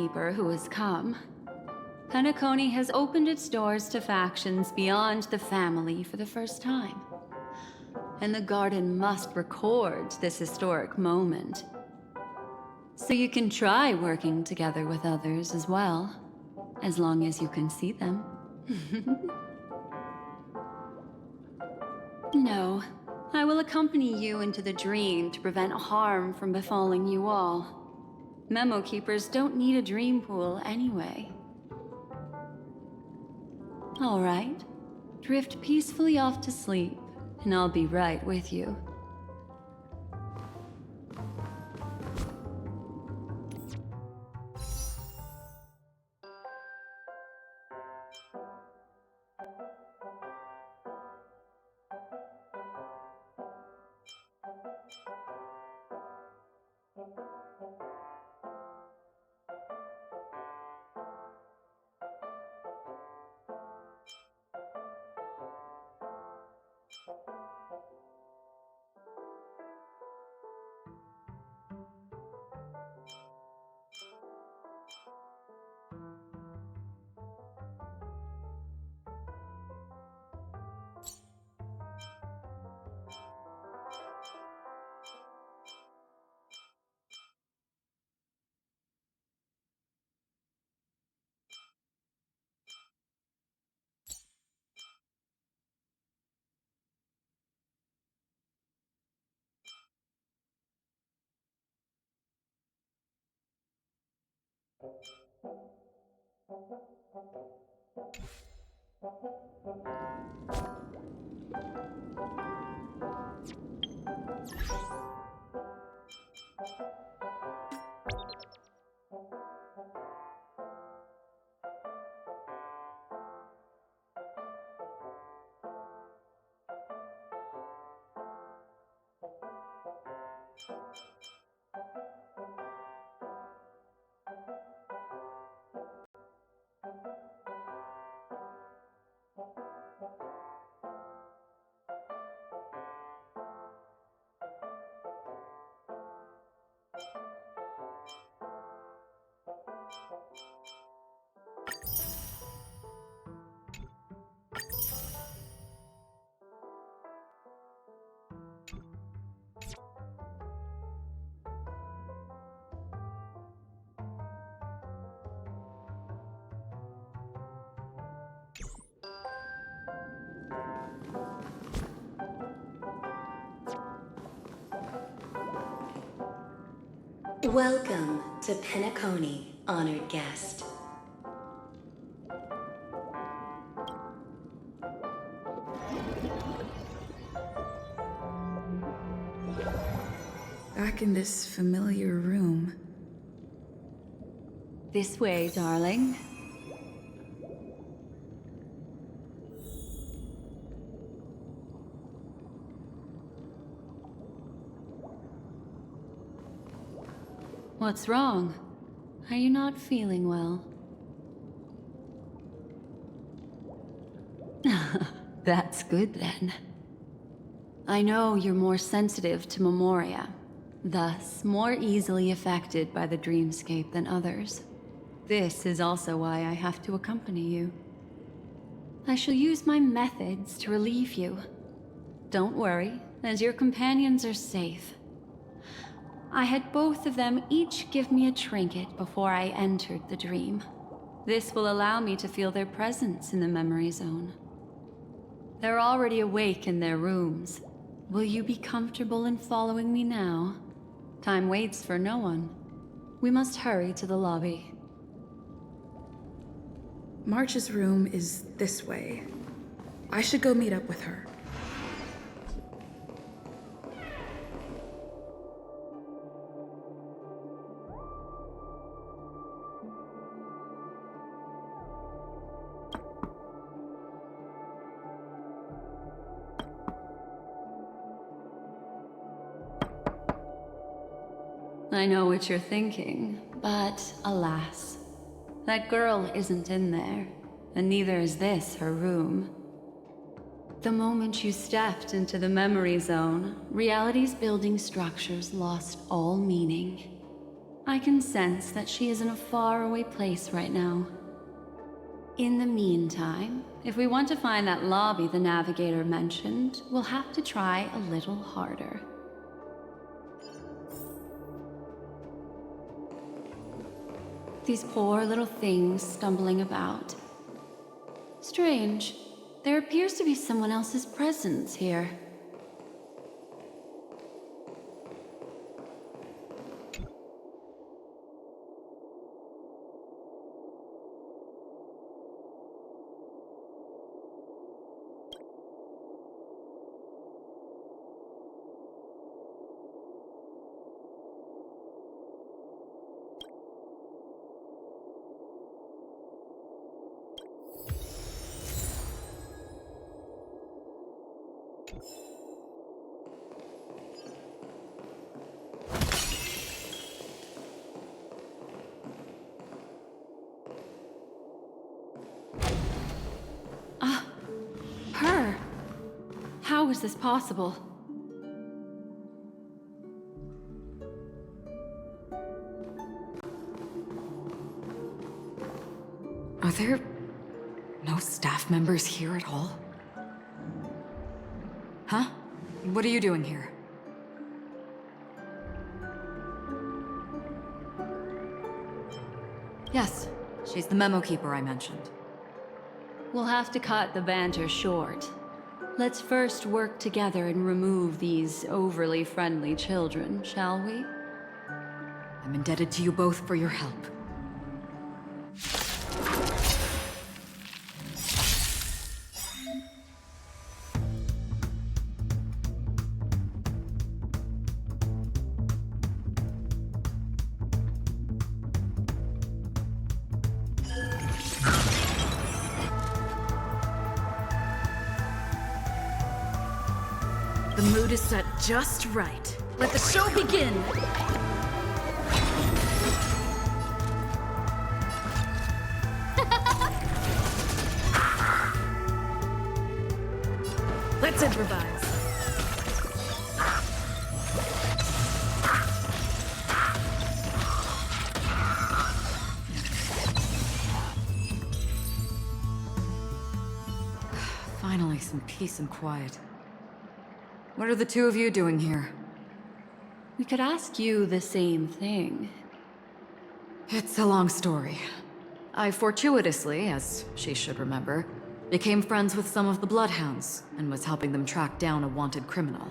keeper who has come. Penacony has opened its doors to factions beyond the family for the first time. And the Garden must record this historic moment. So you can try working together with others as well, as long as you can see them. No, I will accompany you into the dream to prevent harm from befalling you all. Memo keepers don't need a dream pool anyway. All right, drift peacefully off to sleep, and I'll be right with you. Welcome to Penacony, honored guest. Back in this familiar room. This way, darling. What's wrong? Are you not feeling well? That's good then. I know you're more sensitive to memoria, thus more easily affected by the dreamscape than others. This is also why I have to accompany you. I shall use my methods to relieve you. Don't worry, as your companions are safe. I had both of them each give me a trinket before I entered the dream. This will allow me to feel their presence in the memory zone. They're already awake in their rooms. Will you be comfortable in following me now? Time waits for no one. We must hurry to the lobby. March's room is this way. I should go meet up with her. I know what you're thinking, but alas, that girl isn't in there, and neither is this her room. The moment you stepped into the memory zone, reality's building structures lost all meaning. I can sense that she is in a faraway place right now. In the meantime, if we want to find that lobby the navigator mentioned, we'll have to try a little harder. These poor little things stumbling about. Strange. There appears to be someone else's presence here. Her? How is this possible? Are there no staff members here at all? Huh? What are you doing here? Yes, she's the memo keeper I mentioned. We'll have to cut the banter short. Let's first work together and remove these overly friendly children, shall we? I'm indebted to you both for your help. The mood is set just right. Let the show begin! Let's improvise. Finally, some peace and quiet. What are the two of you doing here? We could ask you the same thing. It's a long story. I fortuitously, as she should remember, became friends with some of the Bloodhounds and was helping them track down a wanted criminal.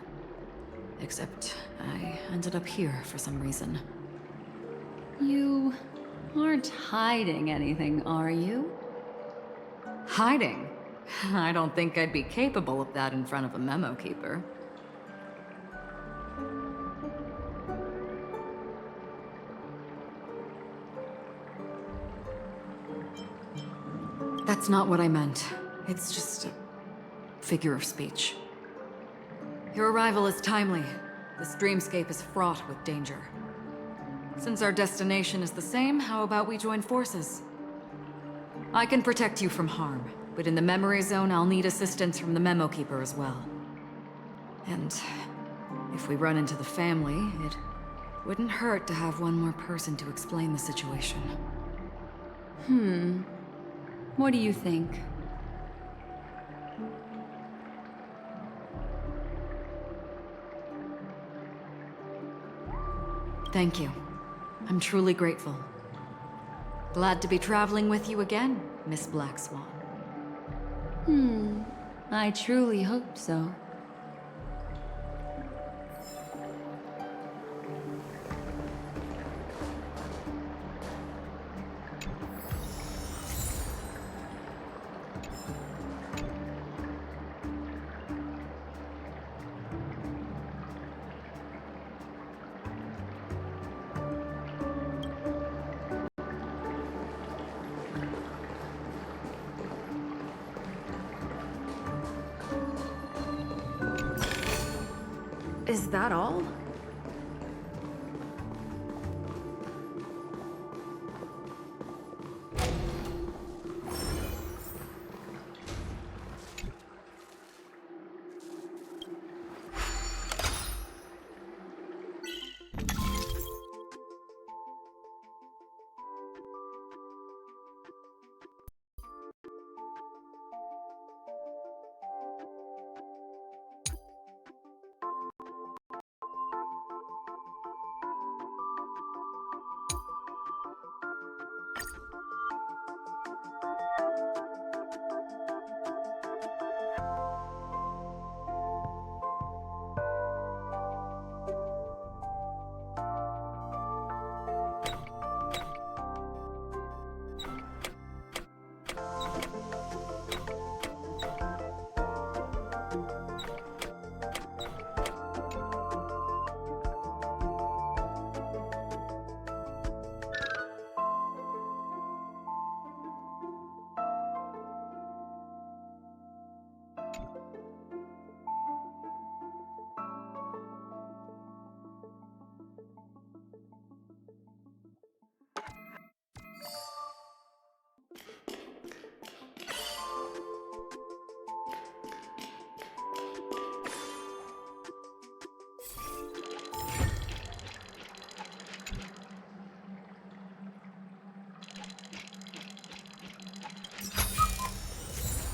Except I ended up here for some reason. You aren't hiding anything, are you? Hiding? I don't think I'd be capable of that in front of a memo keeper. That's not what I meant. It's just a figure of speech. Your arrival is timely. This dreamscape is fraught with danger. Since our destination is the same, how about we join forces? I can protect you from harm, but in the memory zone, I'll need assistance from the memo keeper as well. And if we run into the family, it wouldn't hurt to have one more person to explain the situation. What do you think? Thank you. I'm truly grateful. Glad to be traveling with you again, Miss Black Swan. I truly hope so. Is that all?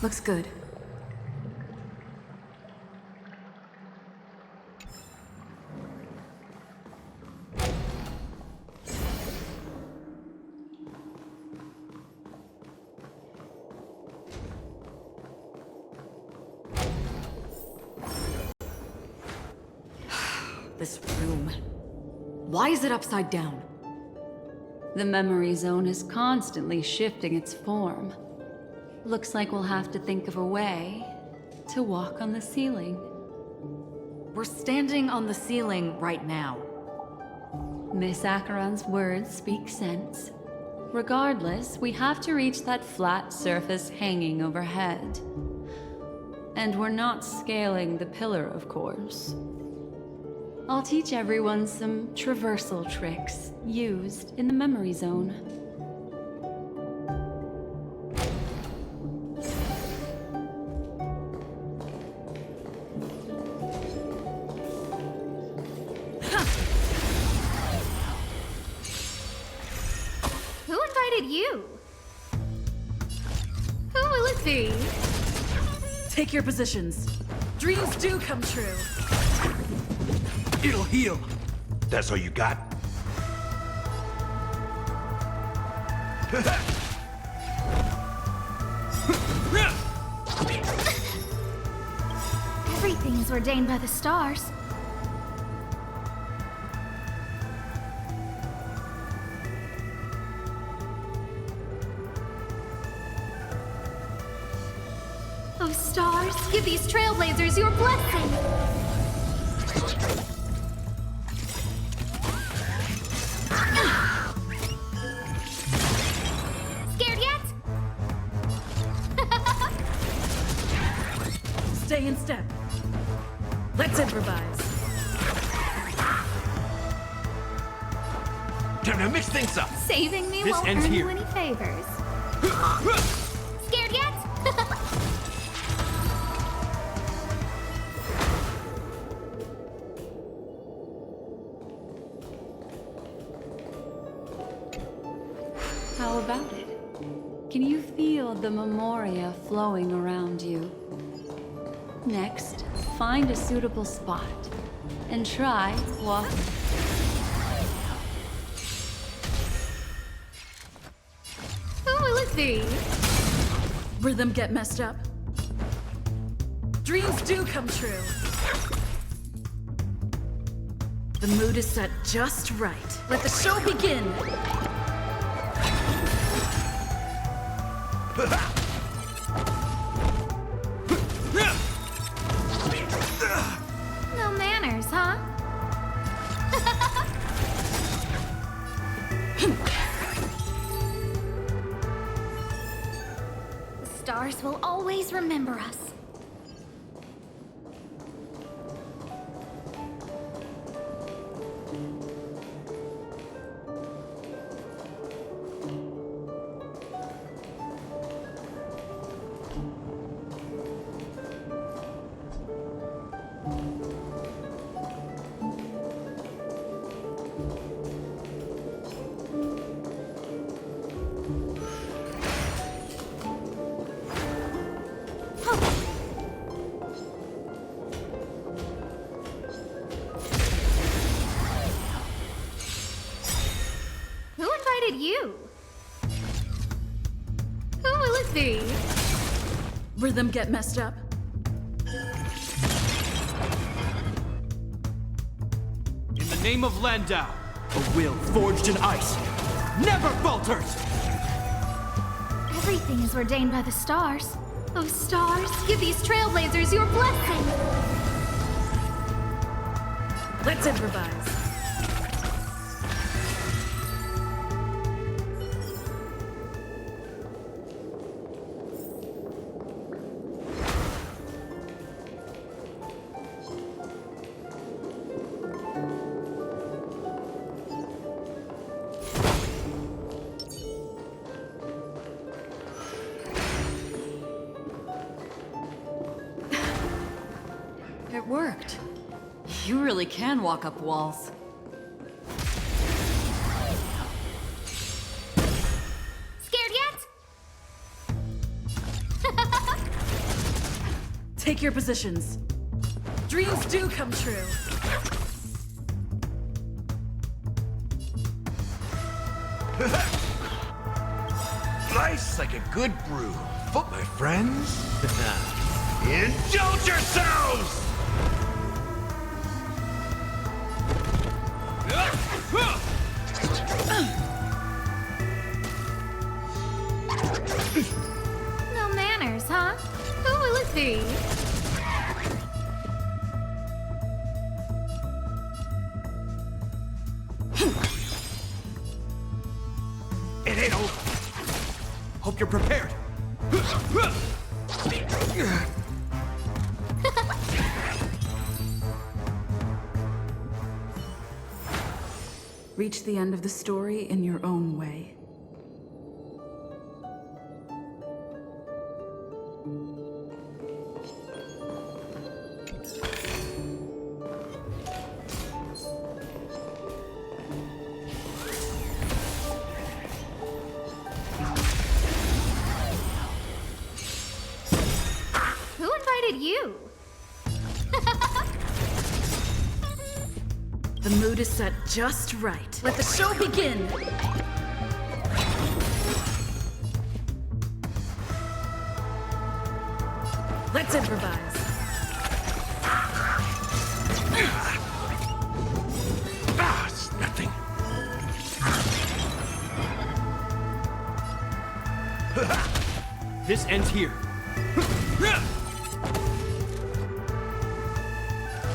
Looks good. This room. Why is it upside down? The memory zone is constantly shifting its form. Looks like we'll have to think of a way to walk on the ceiling. We're standing on the ceiling right now. Miss Acheron's words speak sense. Regardless, we have to reach that flat surface hanging overhead. And we're not scaling the pillar, of course. I'll teach everyone some traversal tricks used in the memory zone. Who invited you? Who will it be? Take your positions. Dreams do come true. It'll heal. That's all you got? Everything is ordained by the stars. Oh, stars, give these trailblazers your blessing! Scared yet? Stay in step. Let's improvise. Time to mix things up. Saving me This won't ends earn you here. any favors. Scared yet? How about it? Can you feel the memoria flowing around you? Next, find a suitable spot and try walking. Who will it be? Rhythm get messed up. Dreams do come true. The mood is set just right. Let the show begin. No manners, huh? The stars will always remember us. Who invited you? Who will it be? Rhythm get messed up. In the name of Landau, a will forged in ice never falters! Everything is ordained by the stars. Oh, stars, give these trailblazers your blessing! Let's improvise. It worked. You really can walk up walls. Scared yet? Take your positions. Dreams do come true. Nice like a good brew. But my friends, indulge yourselves! No manners, huh? Who will it be? It ain't over. Hope you're prepared. Reach the end of the story in your own way. Who invited you? The mood is set just right. Let the show begin! Let's improvise. Ah, it's nothing. This ends here.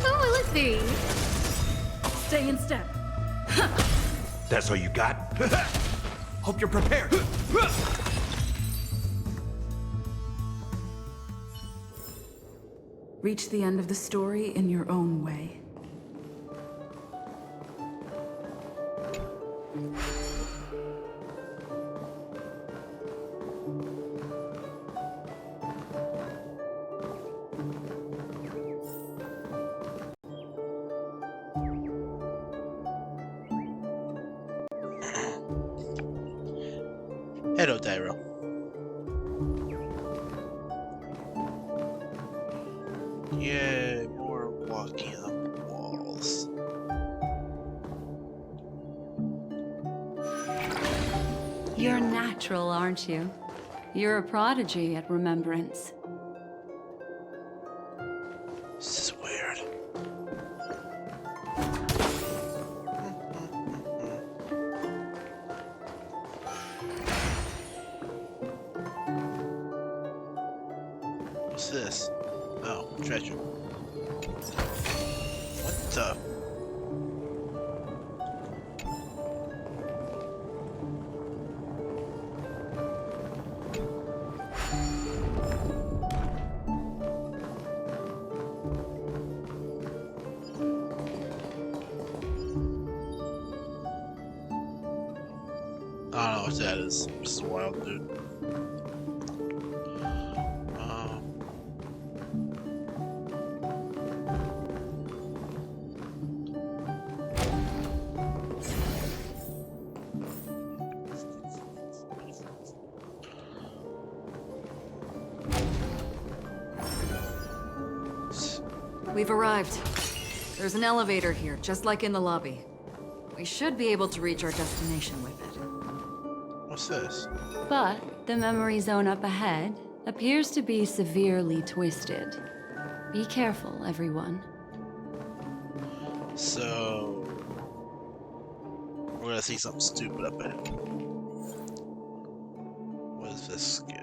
Who will it be? Stay in step. That's all you got? Hope you're prepared. Reach the end of the story in your own way. Hello, Dairo. Yeah, more walking up walls. You're natural, aren't you? You're a prodigy at remembrance. This is weird. What's this? Oh, treasure. What the? I don't know what that is. This is wild, dude. We've arrived. There's an elevator here, just like in the lobby. We should be able to reach our destination with it. What's this? But the memory zone up ahead appears to be severely twisted. Be careful, everyone. So we're gonna see something stupid up ahead. What does this give?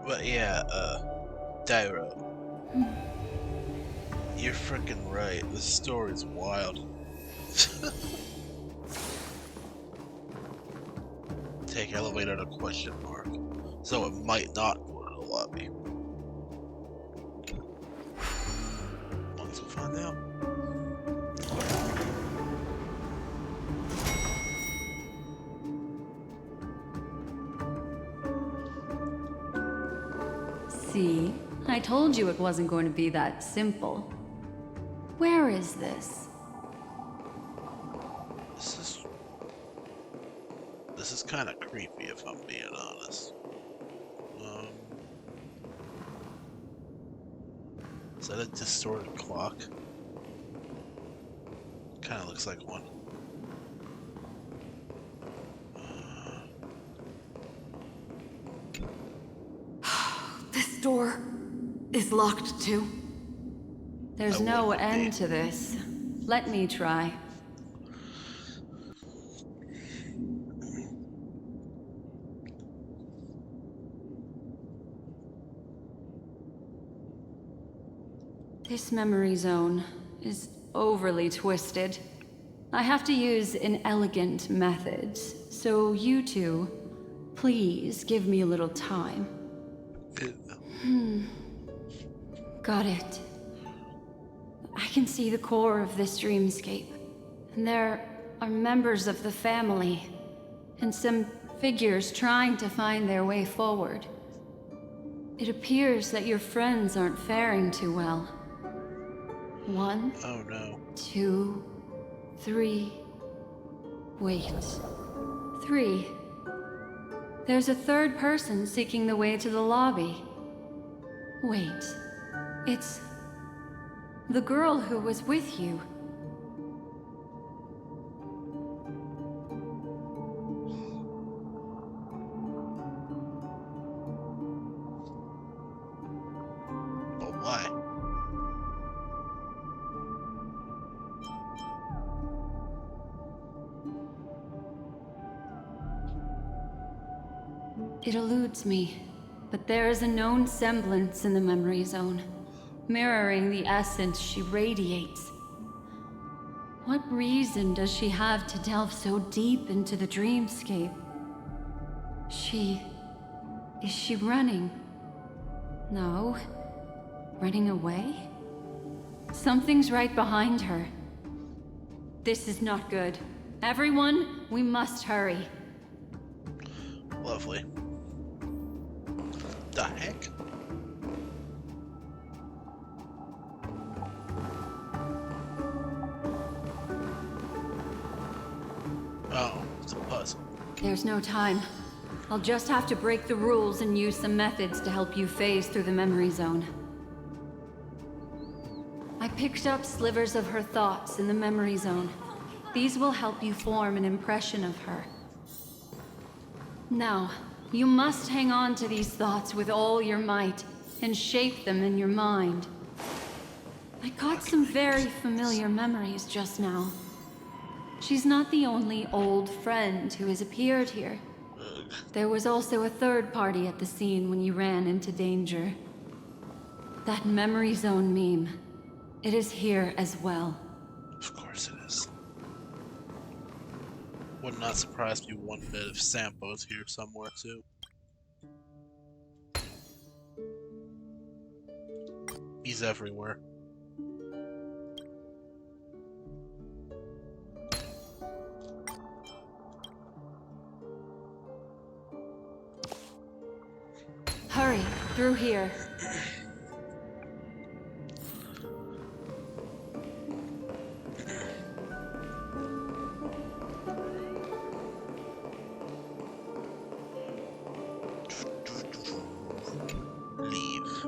But yeah, Dairo. You're freaking right. This story's wild. Take elevator to question mark. So it might not go to the lobby. now. See? I told you it wasn't going to be that simple. Where is this? This is kind of creepy if I'm being honest. Is that a distorted clock? Kind of looks like one. This door is locked too. There's I no wouldn't end be. to this. Let me try. This memory zone is overly twisted. I have to use inelegant methods, so you two, please give me a little time. Got it. I can see the core of this dreamscape. And there are members of the family, and some figures trying to find their way forward. It appears that your friends aren't faring too well. 1, Oh no. 2, 3. Wait. 3. There's a third person seeking the way to the lobby. Wait. It's the girl who was with you. But why? It eludes me, but there is a known semblance in the memory zone, mirroring the essence she radiates. What reason does she have to delve so deep into the dreamscape? Is she running? No. Running away? Something's right behind her. This is not good. Everyone, we must hurry. Lovely. The heck? Oh, it's a puzzle. There's no time. I'll just have to break the rules and use some methods to help you phase through the memory zone. I picked up slivers of her thoughts in the memory zone. These will help you form an impression of her. Now, you must hang on to these thoughts with all your might and shape them in your mind. I got some very familiar memories just now. She's not the only old friend who has appeared here. There was also a third party at the scene when you ran into danger. That memory zone meme. It is here as well. Of course it is. Would not surprise me one bit if Sampo's here somewhere too. He's everywhere. Hurry, through here. Leave.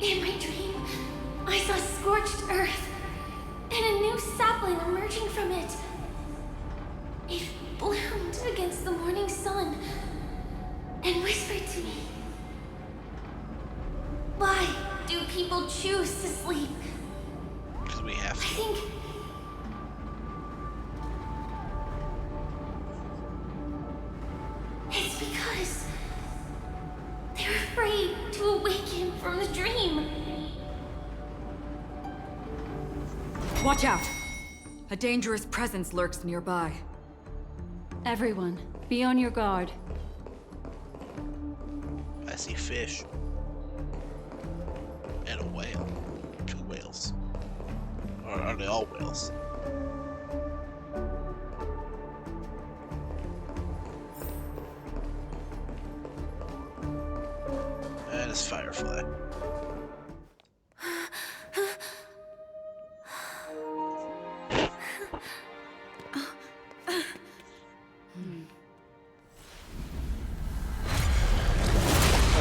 In my dream, I saw scorched earth and a new sapling emerging from it. It bloomed against the morning sun and whispered to me. Why do people choose to sleep? Because we have I to. think it's because they're afraid to to awaken from the dream. Watch out! A dangerous presence lurks nearby. Everyone, be on your guard. I see fish. And a whale. 2 whales. Or are they all whales? And it's Firefly.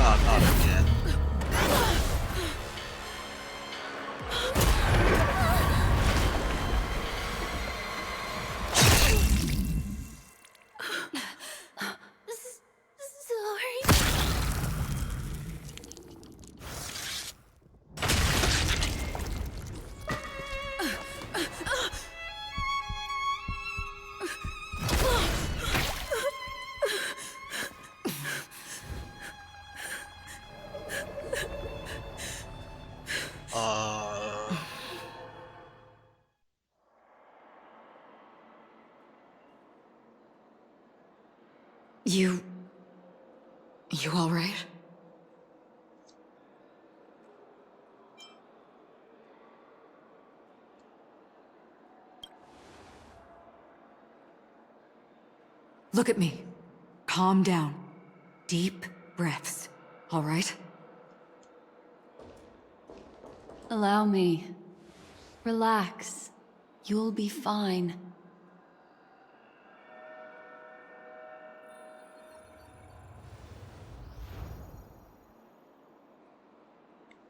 Oh, not again. Sorry. You all right? Look at me. Calm down. Deep breaths. All right? Allow me. Relax. You'll be fine.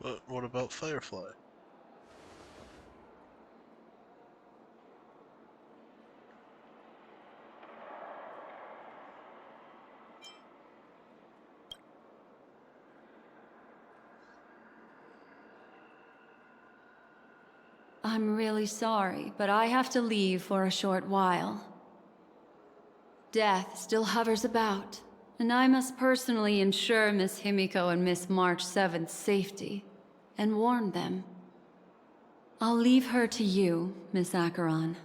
But what about Firefly? I'm really sorry, but I have to leave for a short while. Death still hovers about, and I must personally ensure Miss Himiko and Miss March 7th's safety, and warn them. I'll leave her to you, Miss Acheron.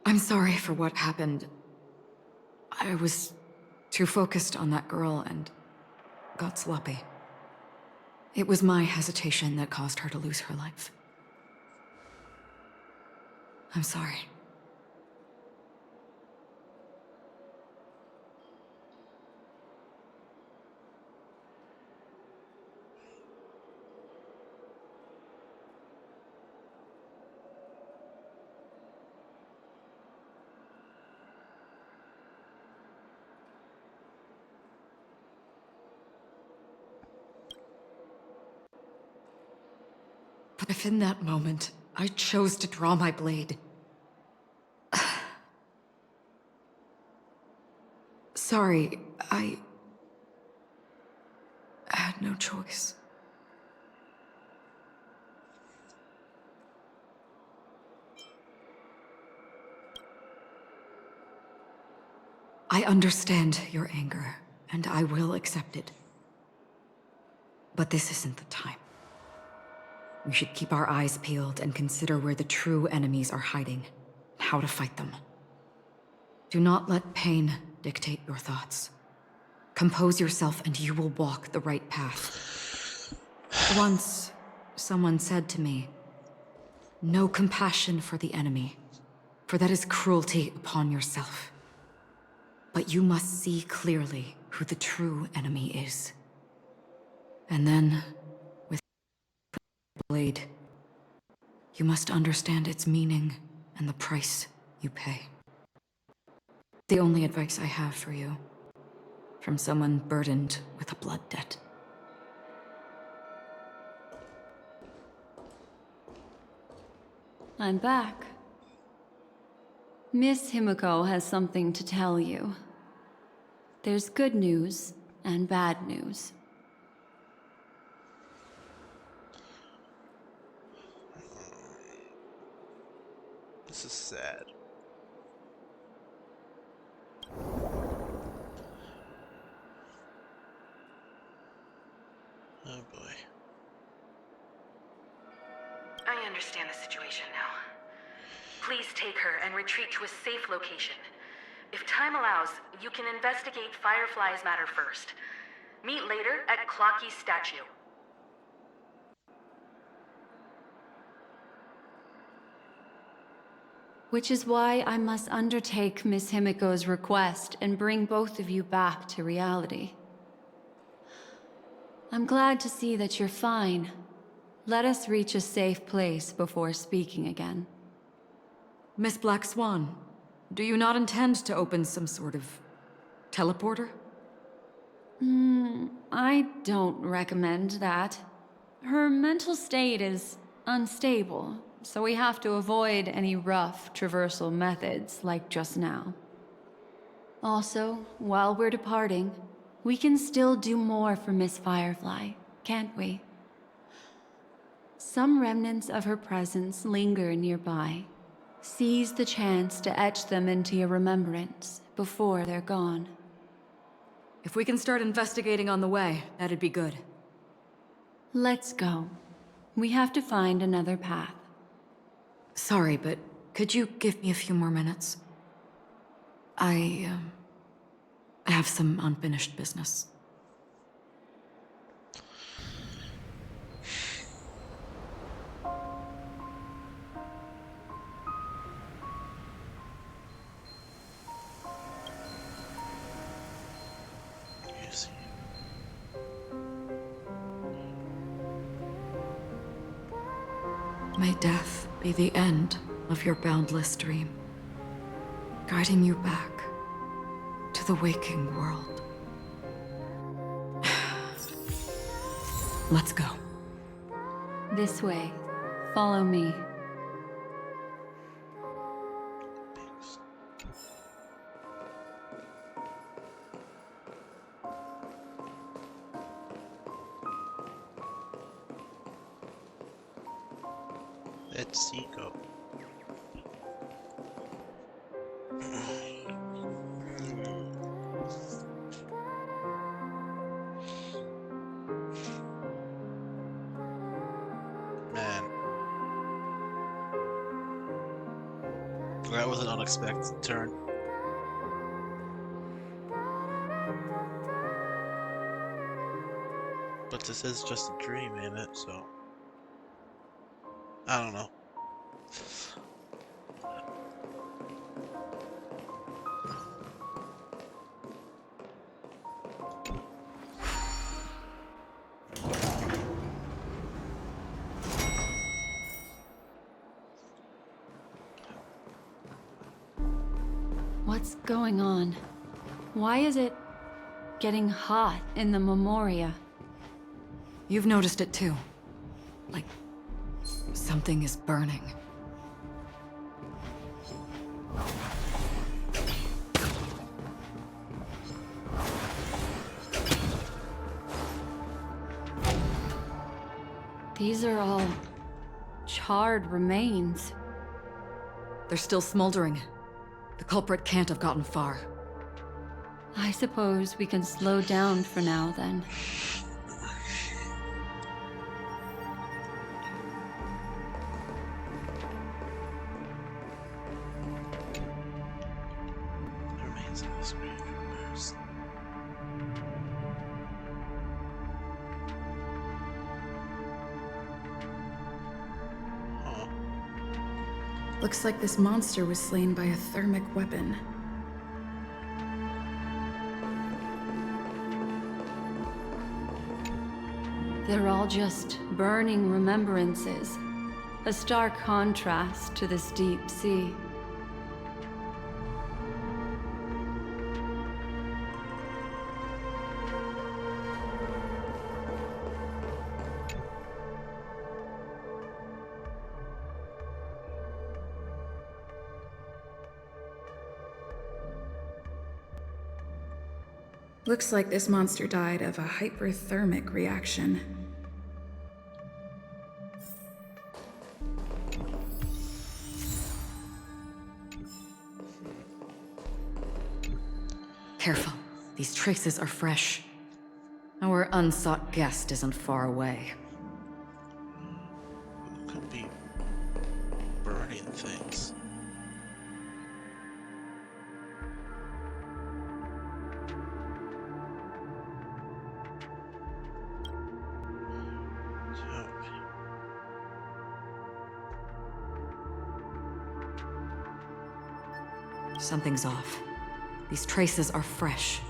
I'm sorry for what happened. I was too focused on that girl and got sloppy. It was my hesitation that caused her to lose her life. I'm sorry. But if in that moment, I chose to draw my blade... Sorry, I had no choice. I understand your anger, and I will accept it. But this isn't the time. We should keep our eyes peeled and consider where the true enemies are hiding, and how to fight them. Do not let pain dictate your thoughts. Compose yourself and you will walk the right path. Once, someone said to me, "No compassion for the enemy, for that is cruelty upon yourself. But you must see clearly who the true enemy is. And then, with the blade, you must understand its meaning and the price you pay." The only advice I have for you, from someone burdened with a blood debt. I'm back. Miss Himiko has something to tell you. There's good news and bad news. This is sad. Oh boy. I understand the situation now. Please take her and retreat to a safe location. If time allows, you can investigate Firefly's matter first. Meet later at Clocky's statue. Which is why I must undertake Miss Himiko's request and bring both of you back to reality. I'm glad to see that you're fine. Let us reach a safe place before speaking again. Miss Black Swan, do you not intend to open some sort of teleporter? I don't recommend that. Her mental state is unstable, so we have to avoid any rough traversal methods like just now. Also, while we're departing, we can still do more for Miss Firefly, can't we? Some remnants of her presence linger nearby. Seize the chance to etch them into your remembrance before they're gone. If we can start investigating on the way, that'd be good. Let's go. We have to find another path. Sorry, but could you give me a few more minutes? I have some unfinished business. May death be the end of your boundless dream, guiding you back to the waking world. Let's go. This way. Follow me. Let's see, go. Man. That was an unexpected turn. But this is just a dream, ain't it? So I don't know. What's going on? Why is it getting hot in the Memoria? You've noticed it too. Like, something is burning. These are all charred remains. They're still smoldering. The culprit can't have gotten far. I suppose we can slow down for now, then. Remains of this grave universe. Huh. Looks like this monster was slain by a thermic weapon. They're all just burning remembrances. A stark contrast to this deep sea. Looks like this monster died of a hyperthermic reaction. These traces are fresh. Our unsought guest isn't far away. Could be burning things. Something's off. These traces are fresh.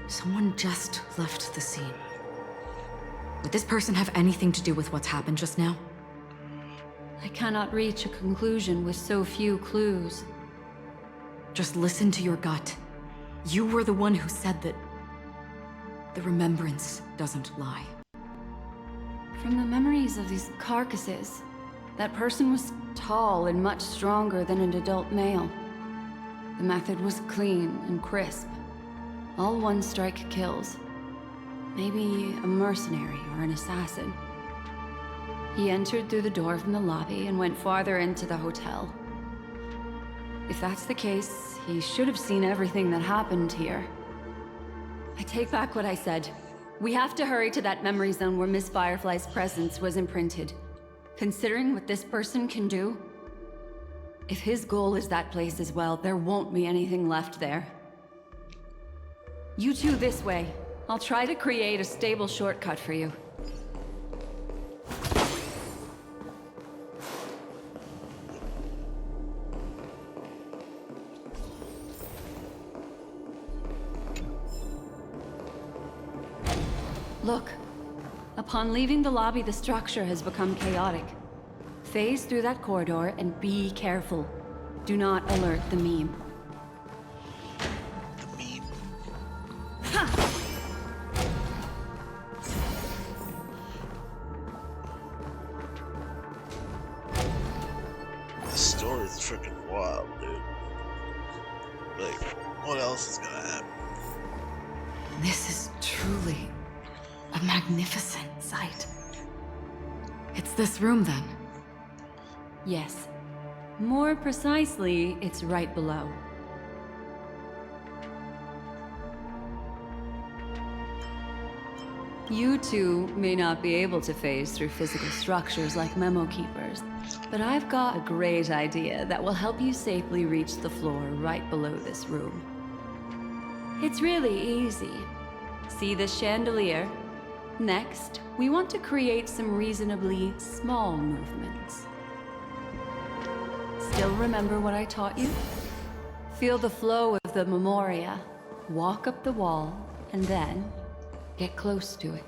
Someone just left the scene. Would this person have anything to do with what's happened just now? I cannot reach a conclusion with so few clues. Just listen to your gut. You were the one who said that the remembrance doesn't lie. From the memories of these carcasses, that person was tall and much stronger than an adult male. The method was clean and crisp. All one-strike kills. Maybe a mercenary or an assassin. He entered through the door from the lobby and went farther into the hotel. If that's the case, he should have seen everything that happened here. I take back what I said. We have to hurry to that memory zone where Miss Firefly's presence was imprinted. Considering what this person can do, if his goal is that place as well, there won't be anything left there. You two this way. I'll try to create a stable shortcut for you. Look. Upon leaving the lobby, the structure has become chaotic. Phase through that corridor and be careful. Do not alert the meme. The meme. This story is freaking wild, dude. Like, what else is gonna happen? This is truly a magnificent sight. It's this room, then. Yes. More precisely, it's right below. You two may not be able to phase through physical structures like memo keepers, but I've got a great idea that will help you safely reach the floor right below this room. It's really easy. See this chandelier? Next, we want to create some reasonably small movements. Still remember what I taught you? Feel the flow of the memoria, walk up the wall, and then get close to it.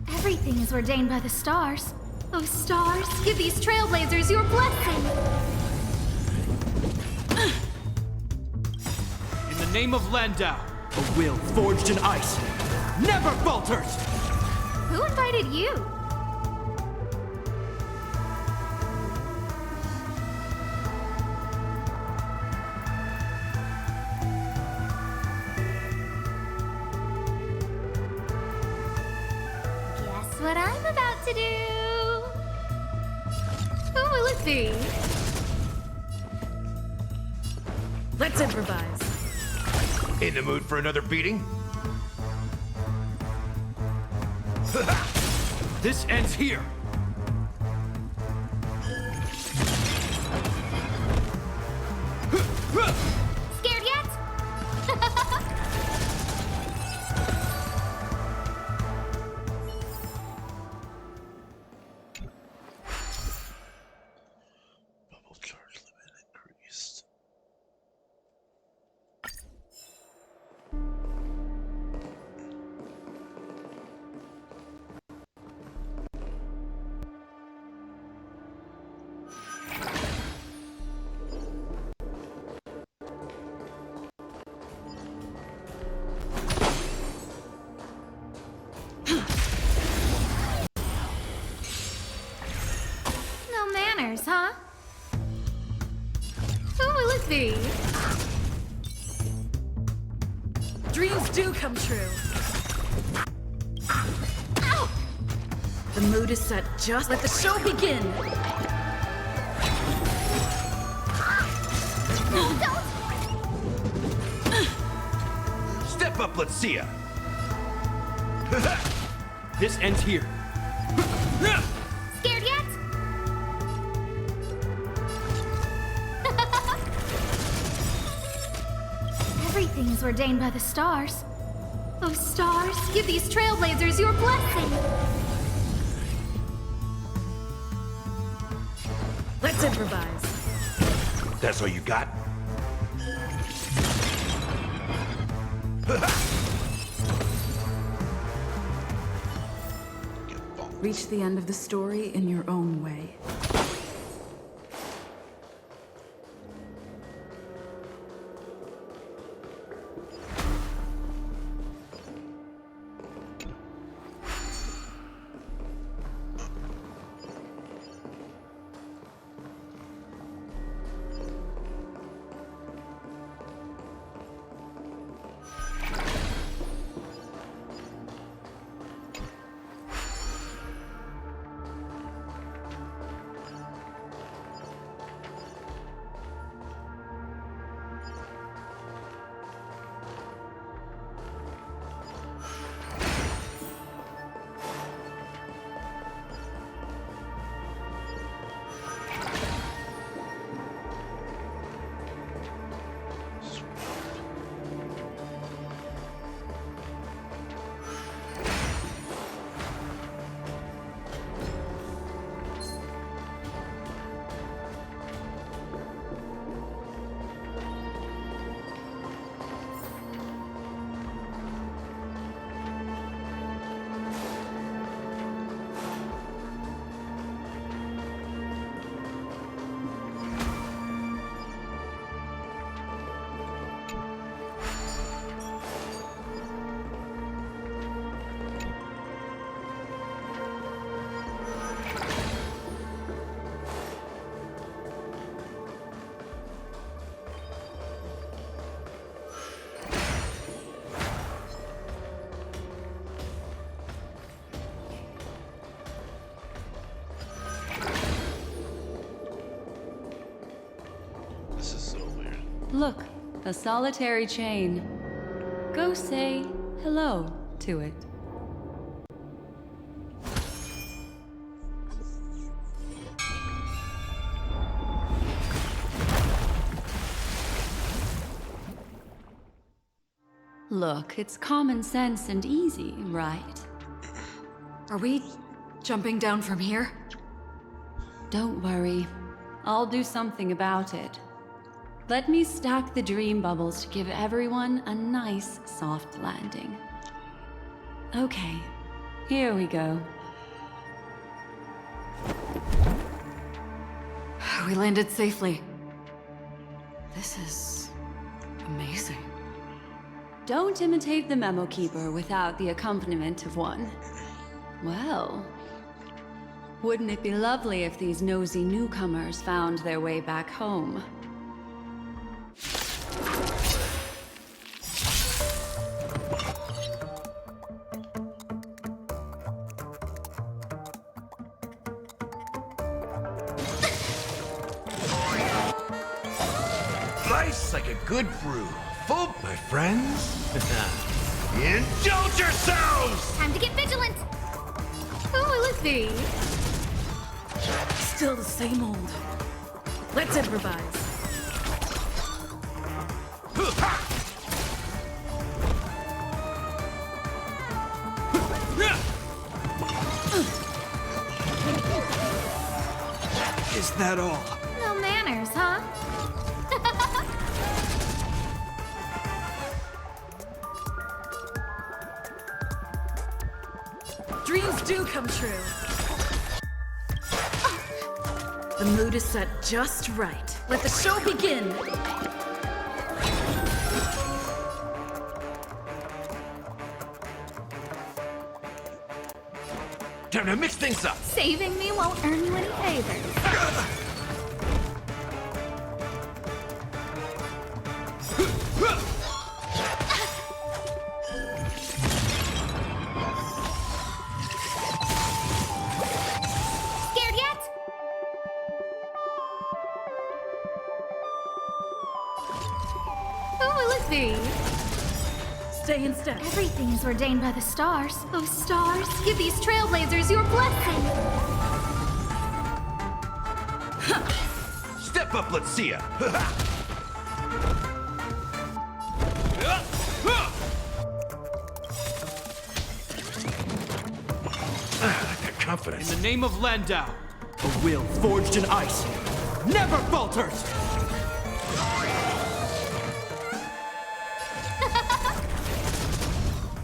Everything is ordained by the stars. Oh, stars, give these trailblazers your blessing! In the name of Landau, a will forged in ice never falters! Who invited you? Guess what I'm about to do? Who will it be? Let's improvise. In the mood for another beating? This ends here! Scared yet? Bubble charge limit increased. manners, huh? Who will it be? Dreams do come true. Ow! The mood is set just. Let the show begin. Don't! Step up, let's see ya. This ends here. Scared yet? Everything is ordained by the stars. Oh, stars, give these trailblazers your blessing. Let's improvise. That's all you got? Reach the end of the story in your own way. This is so weird. Look, a solitary chain. Go say hello to it. Look, it's common sense and easy, right? Are we jumping down from here? Don't worry. I'll do something about it. Let me stack the dream bubbles to give everyone a nice, soft landing. Okay, here we go. We landed safely. This is amazing. Don't imitate the Memo Keeper without the accompaniment of one. Well, wouldn't it be lovely if these nosy newcomers found their way back home? Nice like a good brew. Full, my friends. Indulge yourselves! Time to get vigilant. Who will it be? Still the same old. Let's improvise. Is that all? No manners, huh? Dreams do come true. The mood is set just right. Let the show begin. Time to mix things up. Saving me won't earn you any favors. Scared yet? Oh, Lucy! Stay in step. Everything is ordained by the stars. Oh, stars, give these trailblazers your blessing! Step up, let's see ya. That confidence. In the name of Landau, a will forged in ice never falters!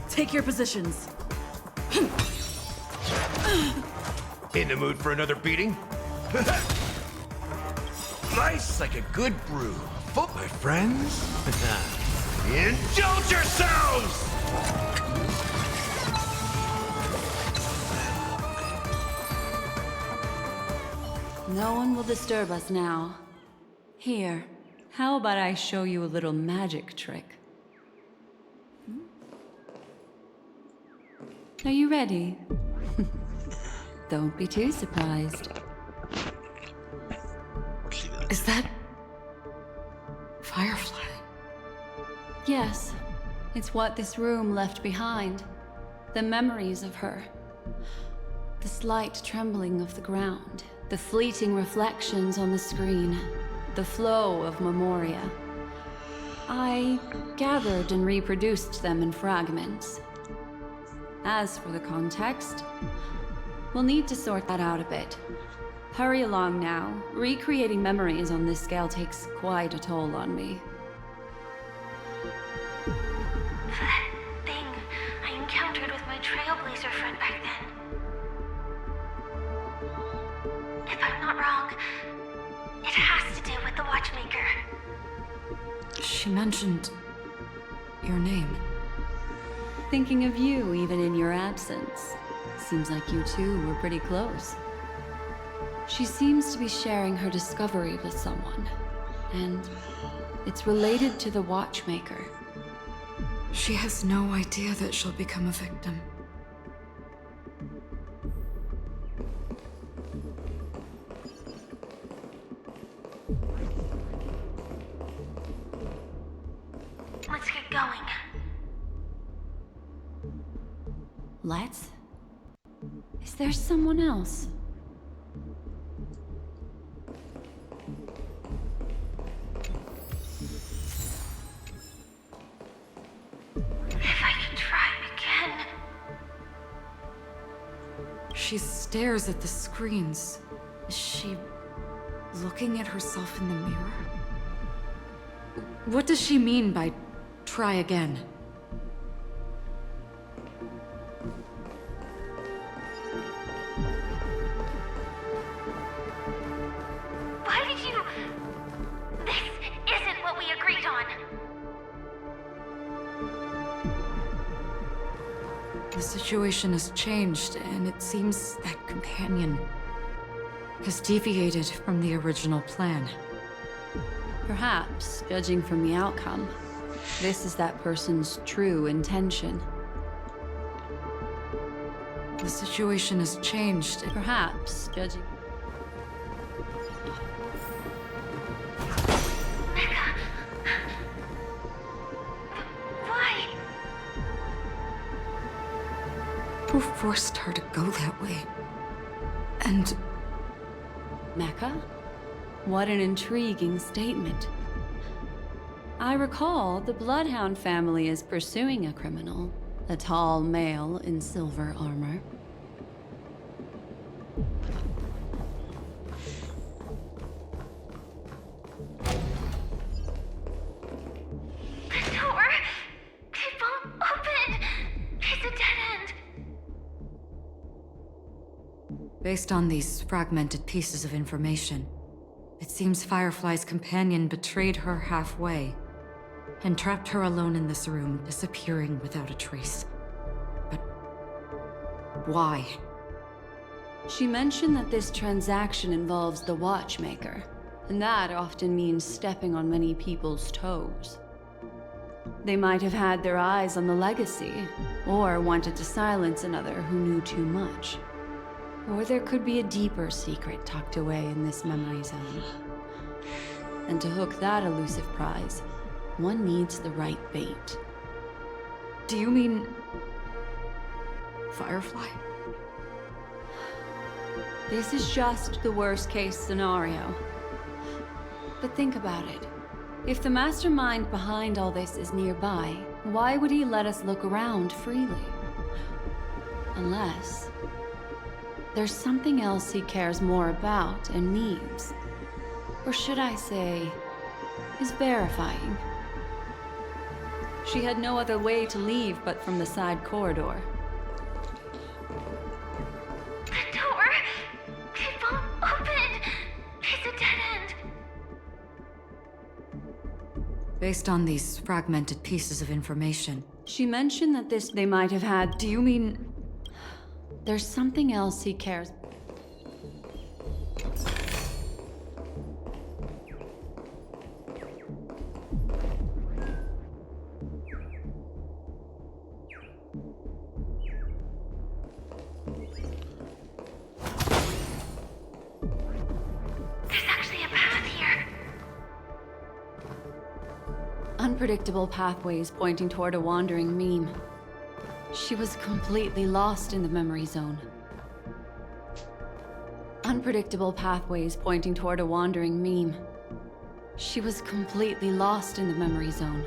Take your positions. In the mood for another beating? Nice like a good brew. Afoot, my friends. Indulge yourselves! No one will disturb us now. Here, how about I show you a little magic trick? Are you ready? Don't be too surprised. Is that... Firefly? Yes, it's what this room left behind. The memories of her. The slight trembling of the ground. The fleeting reflections on the screen. The flow of memoria. I gathered and reproduced them in fragments. As for the context, we'll need to sort that out a bit. Hurry along now. Recreating memories on this scale takes quite a toll on me. That thing I encountered with my trailblazer friend back then. If I'm not wrong, it has to do with the Watchmaker. She mentioned... your name. Thinking of you even in your absence. Seems like you two were pretty close. She seems to be sharing her discovery with someone, and it's related to the Watchmaker. She has no idea that she'll become a victim. Let's get going. Let's? Is there someone else? If I can try again. She stares at the screens. Is she looking at herself in the mirror? What does she mean by try again? Why did you... This isn't what we agreed on. The situation has changed, and it seems that companion has deviated from the original plan. Perhaps, judging from the outcome, this is that person's true intention. The situation has changed. Perhaps, judging... Why? Who forced her to go that way? And Mecca? What an intriguing statement. I recall the Bloodhound family is pursuing a criminal, a tall male in silver armor. The door! It won't open! It's a dead end! based on these fragmented pieces of information, it seems Firefly's companion betrayed her halfway and trapped her alone in this room, disappearing without a trace. But why? She mentioned that this transaction involves the Watchmaker, and that often means stepping on many people's toes. They might have had their eyes on the legacy, or wanted to silence another who knew too much. Or there could be a deeper secret tucked away in this memory zone. And to hook that elusive prize, one needs the right bait. Do you mean... Firefly? This is just the worst-case scenario. But think about it. If the mastermind behind all this is nearby, why would he let us look around freely? Unless... there's something else he cares more about and needs. Or should I say, is verifying. She had no other way to leave but from the side corridor. The door! It won't open! It's a dead end! Based on these fragmented pieces of information. She mentioned that they might have had... Do you mean... There's something else he cares... There's actually a path here. Unpredictable pathways pointing toward a wandering meme. She was completely lost in the memory zone. Unpredictable pathways pointing toward a wandering meme. She was completely lost in the memory zone.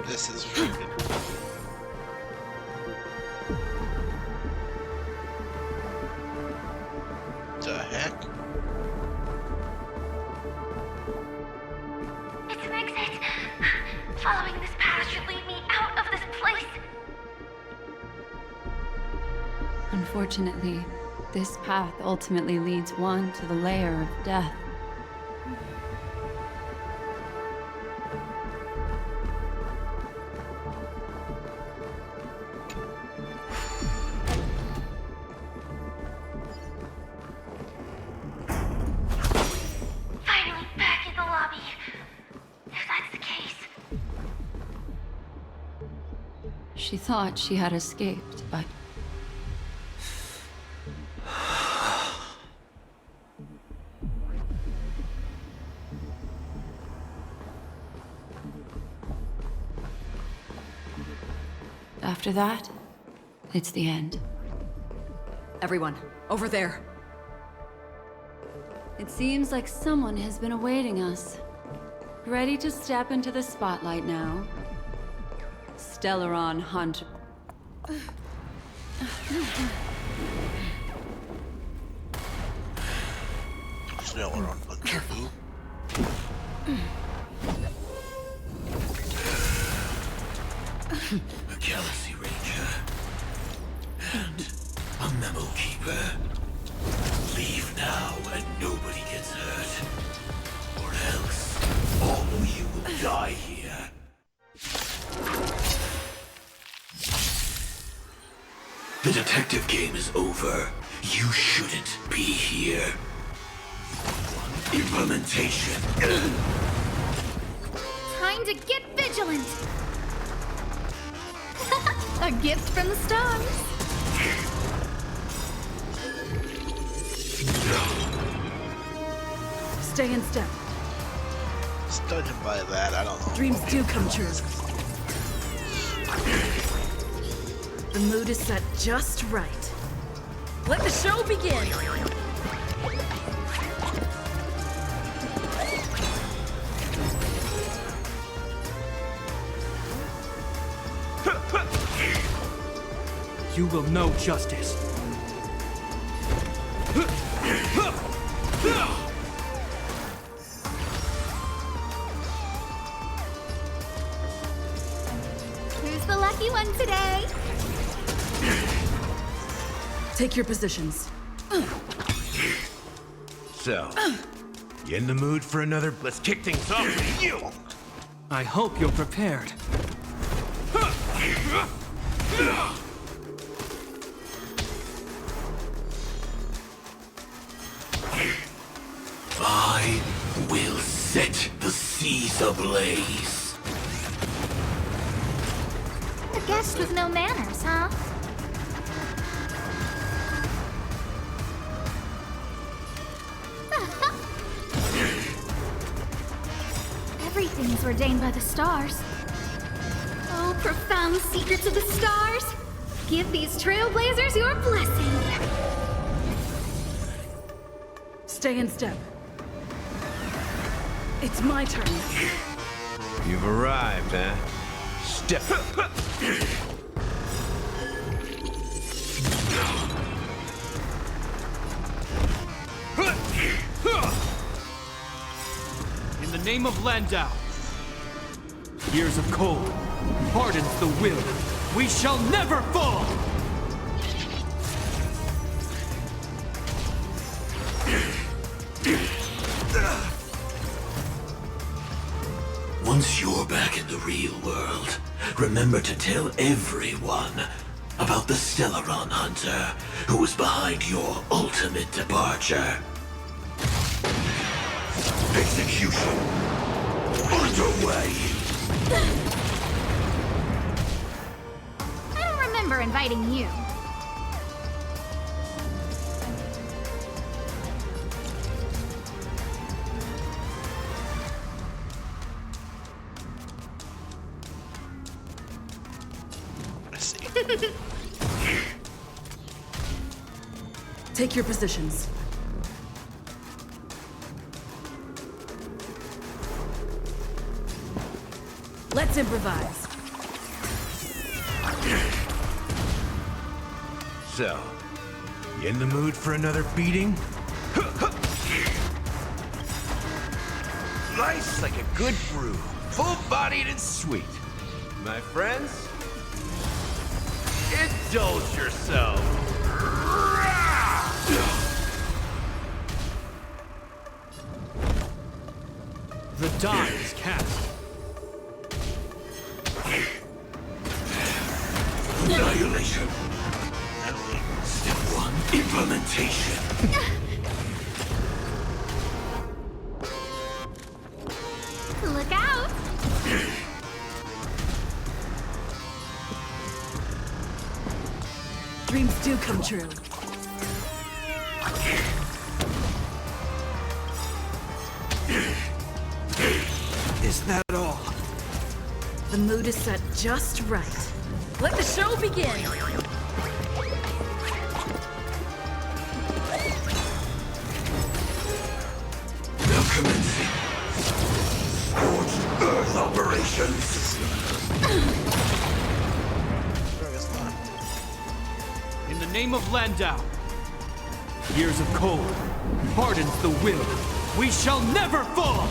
This is freaking... The heck? It's an exit. Following this path should lead me out of this place. Unfortunately, this path ultimately leads one to the lair of death. Finally back in the lobby. If that's the case. She thought she had escaped, but... After that, it's the end. Everyone, over there. It seems like someone has been awaiting us. Ready to step into the spotlight now. Stellaron Hunt. Stellaron Hunt. Careful. A Galaxy Ranger. And a Memo Keeper. Leave now and nobody gets hurt. Or else, all of you will die here. The detective game is over. You shouldn't be here. Implementation. Time to get vigilant. A gift from the stars. Stay in step. Stunning by that, I don't know. Dreams do come true. The mood is set just right. Let the show begin! You will know justice. Who's the lucky one today? Take your positions. So, you in the mood for another? Let's kick things off with you! I hope you're prepared. I will set the seas ablaze. A guest with no manners, huh? Everything's ordained by the stars. Oh, profound secrets of the stars! Give these trailblazers your blessing! Stay in step. It's my turn. You've arrived, huh? Step. In the name of Landau, years of cold hardens the will. We shall never fall! Once you're back in the real world, remember to tell everyone about the Stellaron Hunter who was behind your ultimate departure. Execution underway. I don't remember inviting you. I see. Take your positions. Let's improvise. So, you in the mood for another beating? Nice like a good brew, full-bodied and sweet. My friends, indulge yourself. The die is cast. Annihilation. Step 1, implementation. Look out! Dreams do come true. Is that all? The mood is set just right. Let the show begin! Now commencing. Scorched Earth operations. I guess not. In the name of Landau, years of cold hardens the will. We shall never fall!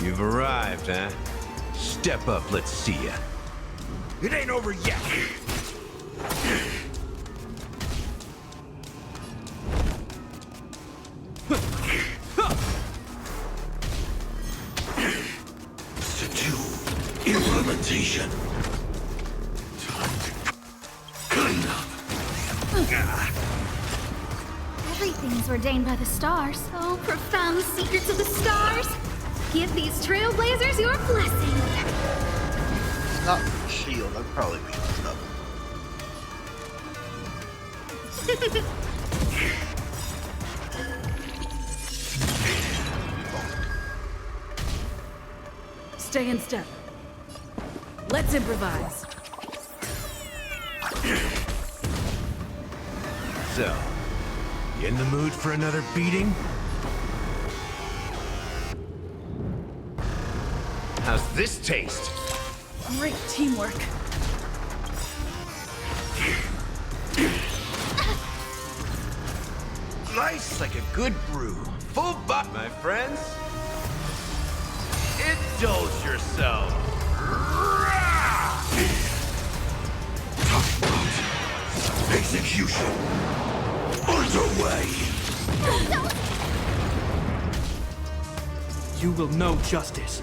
You've arrived, huh? Step up, let's see ya. It ain't over yet. Step 2, implementation. Time to clean up. Everything's ordained by the stars. Oh, profound secrets of the stars! Give these trailblazers your blessing! Not shield, I'd probably be messed up. Stay in step. Let's improvise. So, you in the mood for another beating? How's this taste? Great teamwork. Nice like a good brew. Full bot, my friends. Indulge yourself. Execution underway. You will know justice.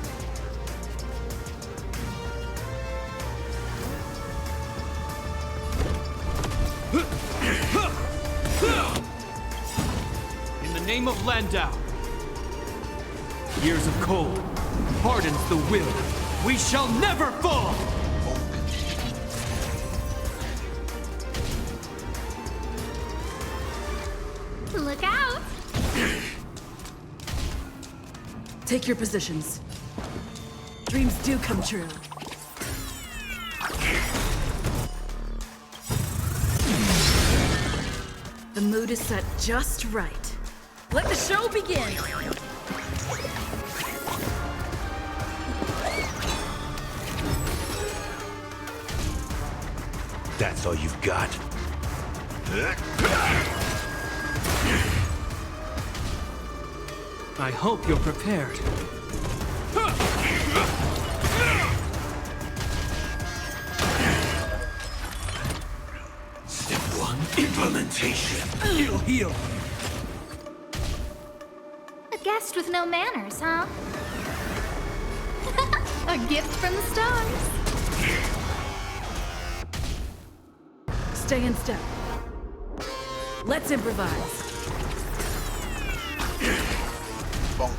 In the name of Landau, years of cold hardens the will. We shall never fall! Look out! Take your positions. Dreams do come true. The mood is set just right. Let the show begin! That's all you've got? I hope you're prepared. Step 1, implementation. It'll heal. A guest with no manners, huh? A gift from the stars. Stay in step. Let's improvise. Bonk.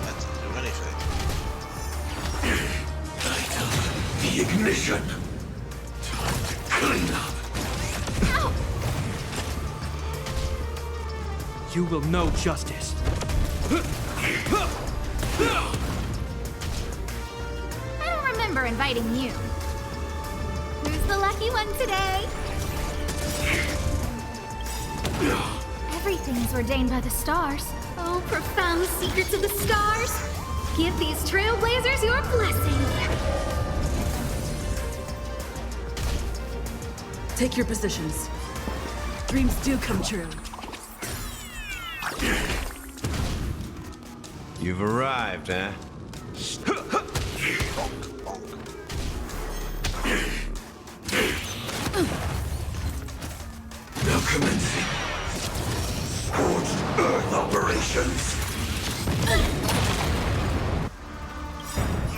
That didn't do anything. Light up the ignition. Time to clean up. You will know justice. I don't remember inviting you. Who's the lucky one today? Everything is ordained by the stars. Oh, profound secrets of the stars. Give these trailblazers your blessing. Take your positions. Dreams do come true. You've arrived, huh? Now commencing. Scorched Earth operations.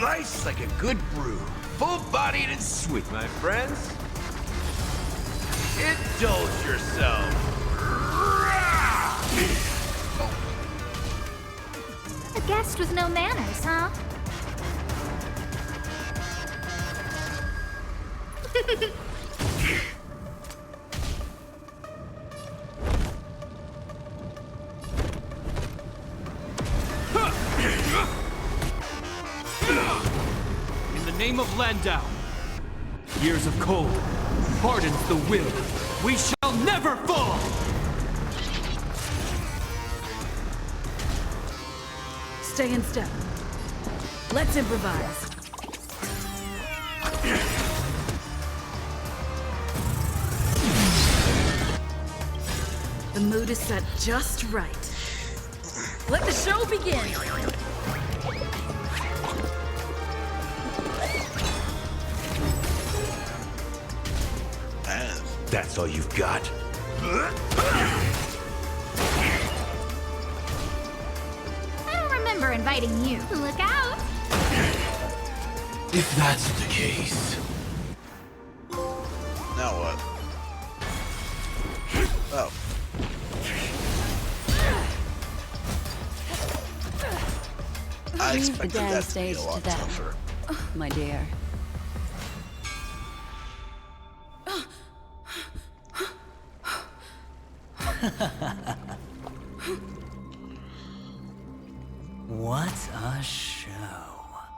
Life's like a good brew. Full-bodied and sweet, my friends. Indulge yourself. A guest with no manners, huh? In the name of Landau, years of cold hardens the will. We shall never fall! Stay in step. Let's improvise. The mood is set just right. Let the show begin! Man, That's all you've got? I don't remember inviting you. Look out! If that's the case. now what? Oh. I Leave the expected dance that to be stage a to lot them. tougher. My dear. What a show.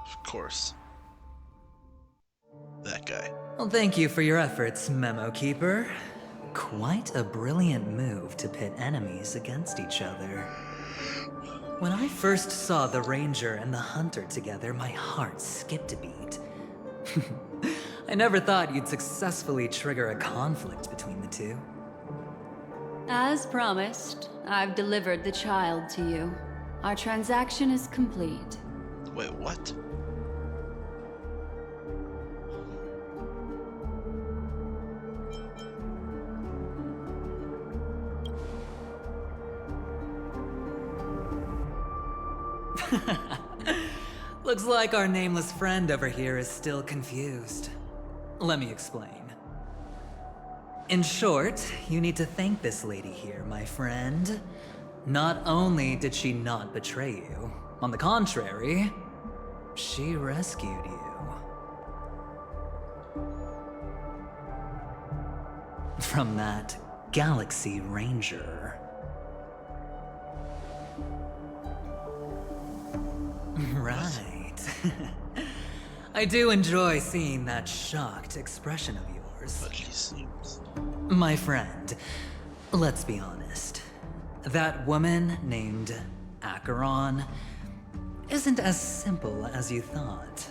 Of course. That guy. Well, thank you for your efforts, Memo Keeper. Quite a brilliant move to pit enemies against each other. When I first saw the Ranger and the Hunter together, my heart skipped a beat. I never thought you'd successfully trigger a conflict between the two. As promised, I've delivered the child to you. Our transaction is complete. Wait, what? Looks like our nameless friend over here is still confused. Let me explain. In short, you need to thank this lady here, my friend. Not only did she not betray you, on the contrary, she rescued you. From that Galaxy Ranger. Right. I do enjoy seeing that shocked expression of yours. But she seems. My friend, let's be honest. That woman named Acheron isn't as simple as you thought.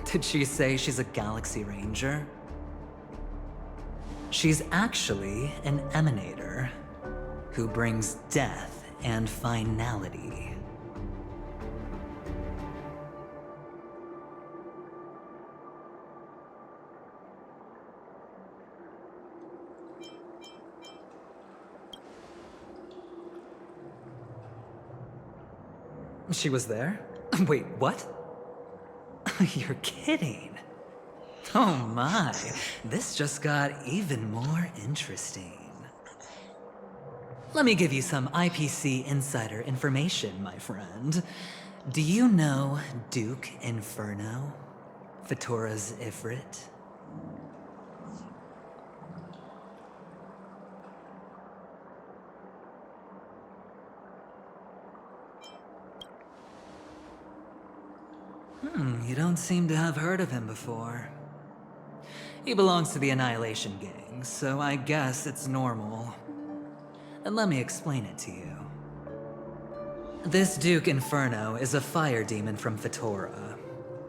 Did she say she's a Galaxy Ranger? She's actually an emanator who brings death and finality. She was there? Wait, what? You're kidding. Oh my, this just got even more interesting. Let me give you some IPC insider information, my friend. Do you know Duke Inferno? Fatora's Ifrit? You don't seem to have heard of him before. He belongs to the Annihilation Gang, so I guess it's normal. And let me explain it to you. This Duke Inferno is a fire demon from Fatora.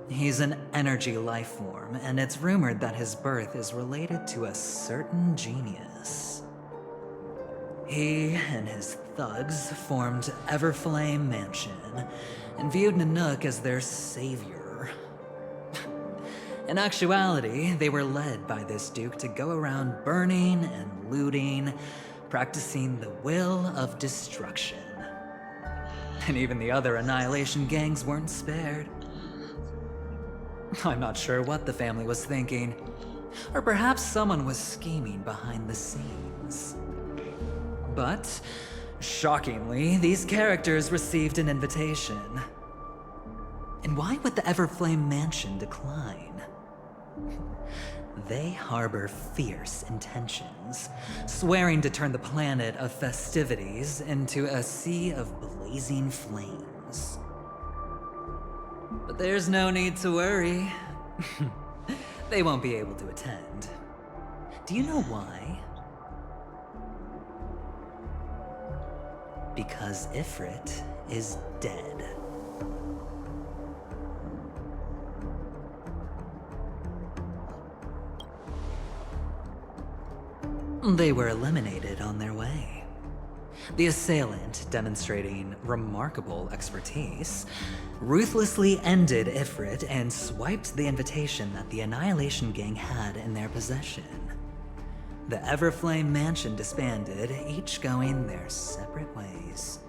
He's an energy life form, and it's rumored that his birth is related to a certain genius. He and his thugs formed Everflame Mansion, and viewed Nanook as their savior. In actuality, they were led by this Duke to go around burning and looting, practicing the will of destruction. And even the other Annihilation gangs weren't spared. I'm not sure what the family was thinking, or perhaps someone was scheming behind the scenes. But, shockingly, these characters received an invitation. And why would the Everflame Mansion decline? They harbor fierce intentions, swearing to turn the planet of festivities into a sea of blazing flames. But there's no need to worry. They won't be able to attend. Do you know why? Because Ifrit is dead. They were eliminated on their way. The assailant, demonstrating remarkable expertise, ruthlessly ended Ifrit and swiped the invitation that the Annihilation Gang had in their possession. The Everflame Mansion disbanded, each going their separate ways.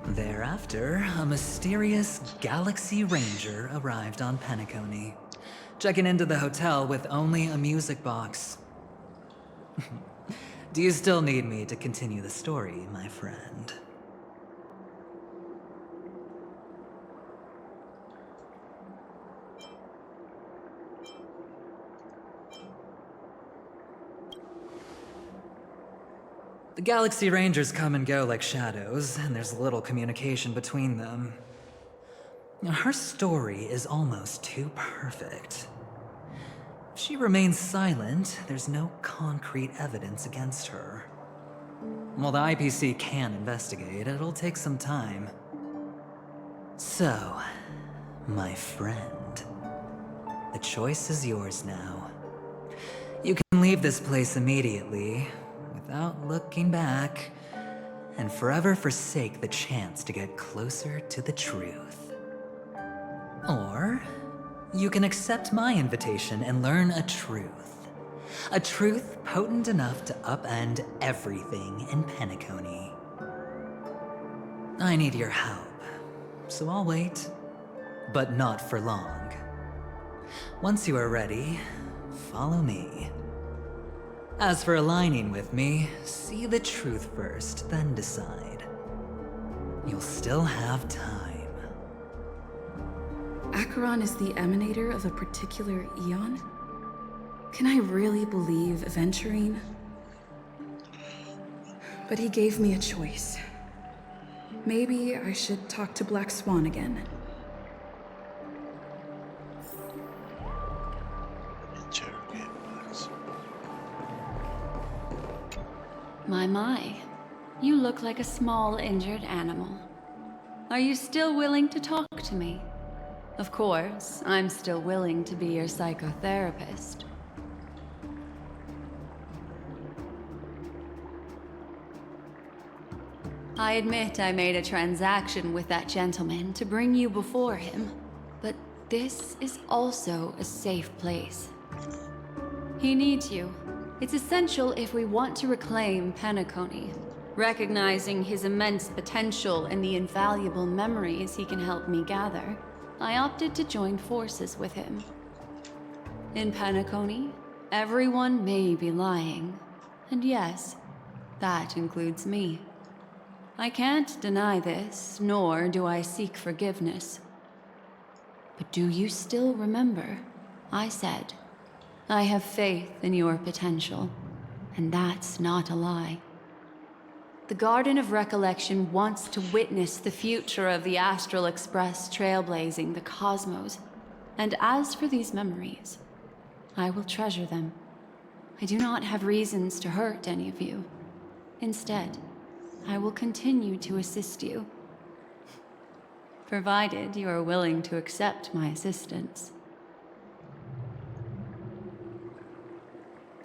Thereafter, a mysterious Galaxy Ranger arrived on Penacony, checking into the hotel with only a music box. Do you still need me to continue the story, my friend? The Galaxy Rangers come and go like shadows, and there's little communication between them. Her story is almost too perfect. If she remains silent, there's no concrete evidence against her. While the IPC can investigate, it'll take some time. So, my friend, the choice is yours now. You can leave this place immediately, without looking back, and forever forsake the chance to get closer to the truth. Or, you can accept my invitation and learn a truth. A truth potent enough to upend everything in Penacony. I need your help, so I'll wait, but not for long. Once you are ready, follow me. As for aligning with me, see the truth first, then decide. You'll still have time. Acheron is the emanator of a particular eon? Can I really believe Aventurine? But he gave me a choice. Maybe I should talk to Black Swan again. Interrogate box. My. You look like a small, injured animal. Are you still willing to talk to me? Of course, I'm still willing to be your psychotherapist. I admit I made a transaction with that gentleman to bring you before him, but this is also a safe place. He needs you. It's essential if we want to reclaim Penacony. Recognizing his immense potential and the invaluable memories he can help me gather, I opted to join forces with him. In Penacony, everyone may be lying, and yes, that includes me. I can't deny this, nor do I seek forgiveness. But do you still remember? I said, I have faith in your potential, and that's not a lie. The Garden of Recollection wants to witness the future of the Astral Express trailblazing the cosmos. And as for these memories, I will treasure them. I do not have reasons to hurt any of you. Instead, I will continue to assist you. Provided you are willing to accept my assistance.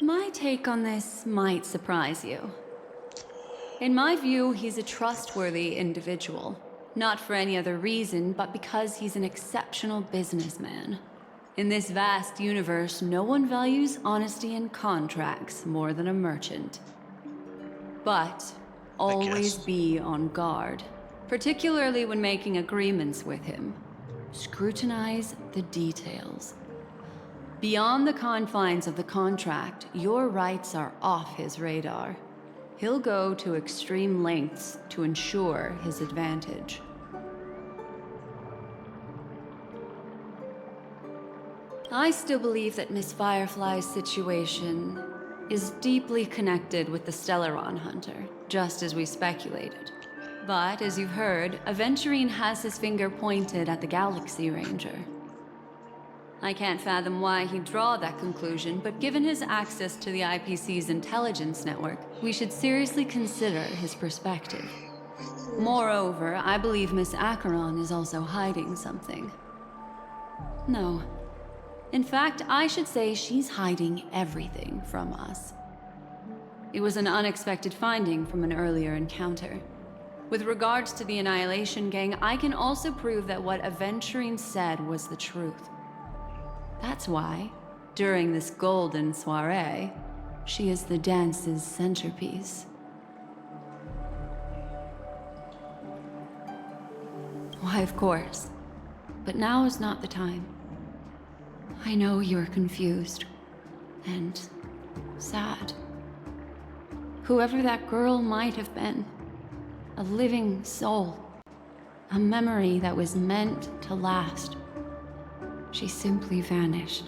My take on this might surprise you. In my view, he's a trustworthy individual. Not for any other reason, but because he's an exceptional businessman. In this vast universe, no one values honesty and contracts more than a merchant. But always be on guard, particularly when making agreements with him. Scrutinize the details. Beyond the confines of the contract, your rights are off his radar. He'll go to extreme lengths to ensure his advantage. I still believe that Miss Firefly's situation is deeply connected with the Stellaron Hunter, just as we speculated. But, as you've heard, Aventurine has his finger pointed at the Galaxy Ranger. I can't fathom why he'd draw that conclusion, but given his access to the IPC's intelligence network, we should seriously consider his perspective. Moreover, I believe Miss Acheron is also hiding something. No. In fact, I should say she's hiding everything from us. It was an unexpected finding from an earlier encounter. With regards to the Annihilation Gang, I can also prove that what Aventurine said was the truth. That's why, during this golden soiree, she is the dance's centerpiece. Why, of course. But now is not the time. I know you're confused and sad. Whoever that girl might have been, a living soul, a memory that was meant to last. She simply vanished,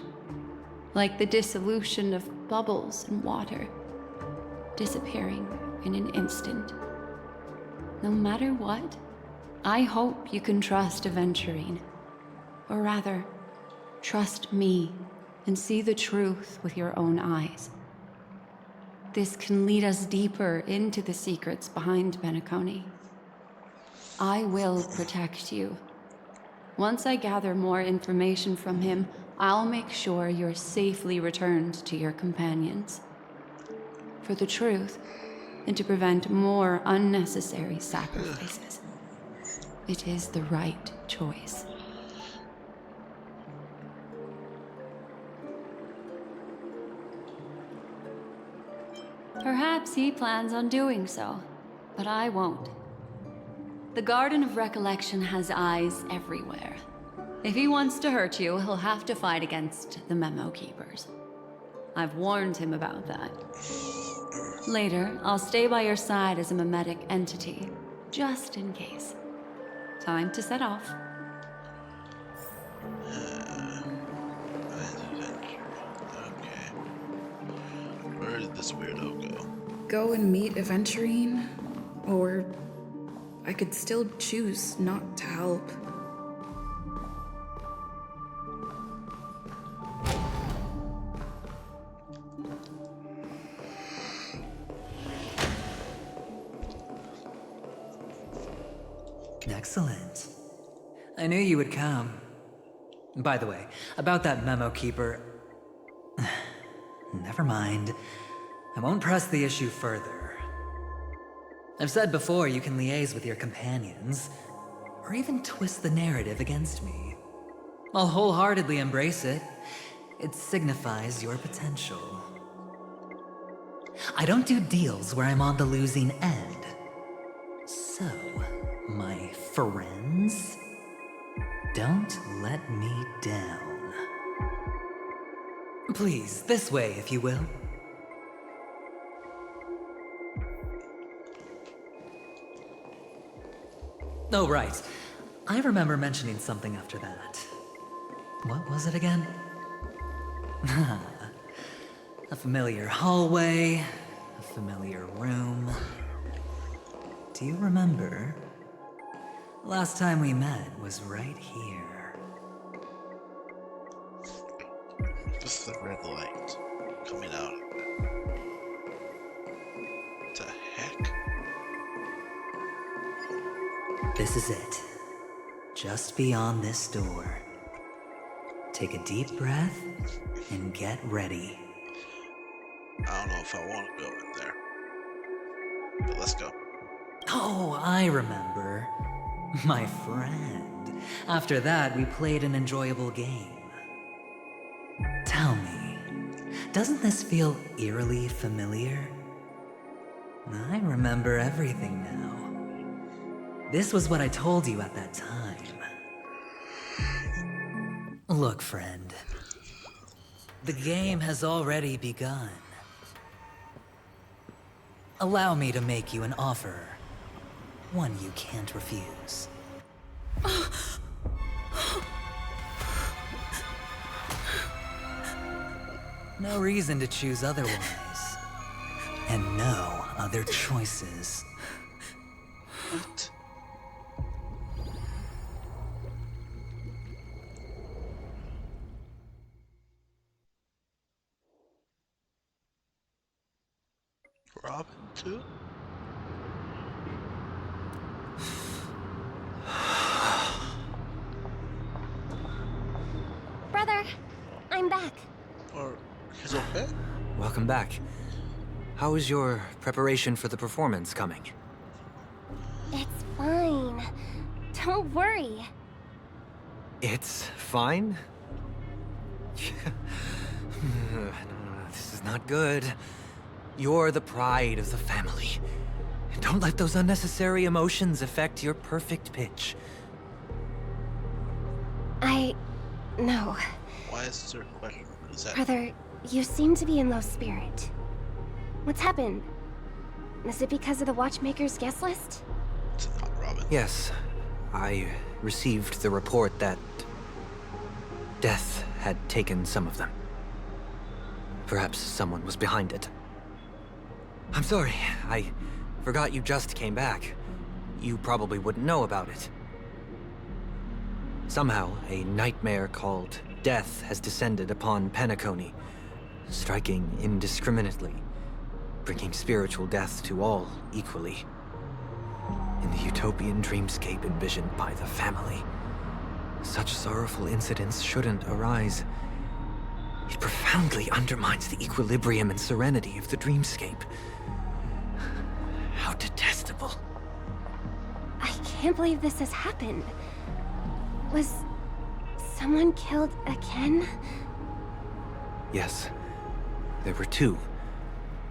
like the dissolution of bubbles in water, disappearing in an instant. No matter what, I hope you can trust Aventurine. Or rather, trust me and see the truth with your own eyes. This can lead us deeper into the secrets behind Penacony. I will protect you. Once I gather more information from him, I'll make sure you're safely returned to your companions. For the truth, and to prevent more unnecessary sacrifices. It is the right choice. Perhaps he plans on doing so, but I won't. The Garden of Recollection has eyes everywhere. If he wants to hurt you, he'll have to fight against the Memo Keepers. I've warned him about that. Later, I'll stay by your side as a mimetic entity, just in case. Time to set off. Okay. Where did this weirdo go? Go and meet Aventurine? Or I could still choose not to help. Excellent. I knew you would come. By the way, about that memo keeper... Never mind. I won't press the issue further. I've said before you can liaise with your companions, or even twist the narrative against me. I'll wholeheartedly embrace it. It signifies your potential. I don't do deals where I'm on the losing end. So, my friends, don't let me down. Please, this way, if you will. Oh, right. I remember mentioning something after that. What was it again? A familiar hallway, a familiar room. Do you remember? Last time we met was right here. This is the red light coming out of it. What the heck? This is it. Just beyond this door. Take a deep breath and get ready. I don't know if I want to go in there. But let's go. Oh, I remember. My friend. After that, we played an enjoyable game. Tell me, doesn't this feel eerily familiar? I remember everything now. This was what I told you at that time. Look, friend. The game has already begun. Allow me to make you an offer. One you can't refuse. No reason to choose otherwise. And no other choices. What? Robin too? Brother, I'm back. Or he's okay? Welcome back. How is your preparation for the performance coming? It's fine. Don't worry. It's fine? This is not good. You're the pride of the family. Don't let those unnecessary emotions affect your perfect pitch. No. Why is there a question? Is that Brother, you seem to be in low spirit. What's happened? Is it because of the Watchmaker's guest list? it's not Robin? Yes, I received the report that death had taken some of them. Perhaps someone was behind it. I'm sorry, I forgot you just came back. You probably wouldn't know about it. Somehow, a nightmare called death has descended upon Penacony, striking indiscriminately, bringing spiritual death to all equally. In the utopian dreamscape envisioned by the family, such sorrowful incidents shouldn't arise. It profoundly undermines the equilibrium and serenity of the dreamscape. How detestable. I can't believe this has happened. Was someone killed again? Yes. There were two.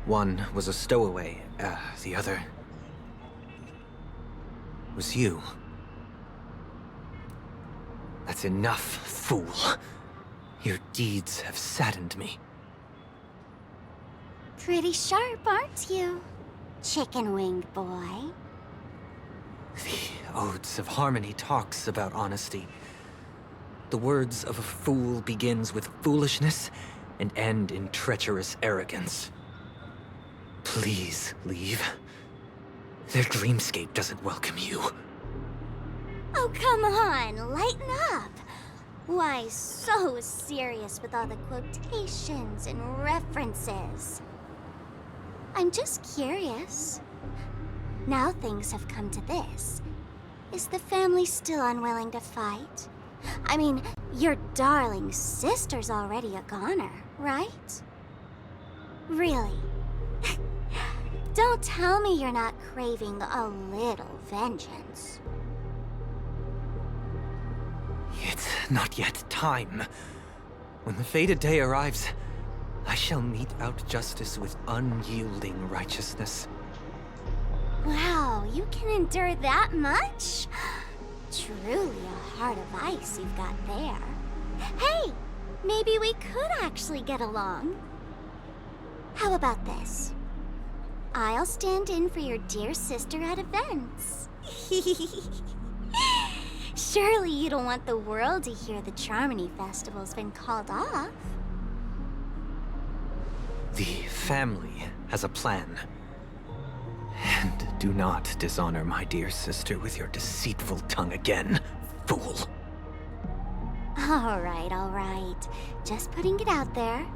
One was a stowaway, the other... was you. That's enough, fool. Your deeds have saddened me. Pretty sharp, aren't you, chicken-winged boy? The Odes of Harmony talks about honesty. The words of a fool begins with foolishness and end in treacherous arrogance. Please leave. Their dreamscape doesn't welcome you. Oh, come on, lighten up. Why so serious with all the quotations and references? I'm just curious. Now things have come to this. Is the family still unwilling to fight? I mean, your darling sister's already a goner, right? Really? Don't tell me you're not craving a little vengeance. It's not yet time. When the fated day arrives, I shall mete out justice with unyielding righteousness. Wow, you can endure that much? Truly a heart of ice you've got there. Hey, maybe we could actually get along. How about this? I'll stand in for your dear sister at events. Surely you don't want the world to hear the Charmony Festival's been called off. The family has a plan. And do not dishonor my dear sister with your deceitful tongue again, fool. All right. Just putting it out there.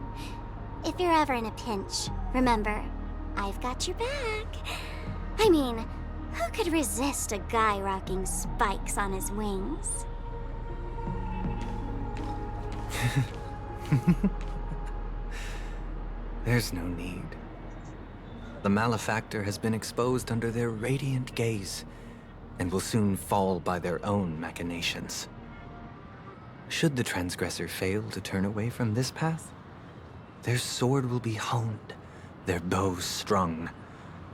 If you're ever in a pinch, remember, I've got your back. I mean, who could resist a guy rocking spikes on his wings? There's no need. The malefactor has been exposed under their radiant gaze, and will soon fall by their own machinations. Should the transgressor fail to turn away from this path, their sword will be honed, their bow strung,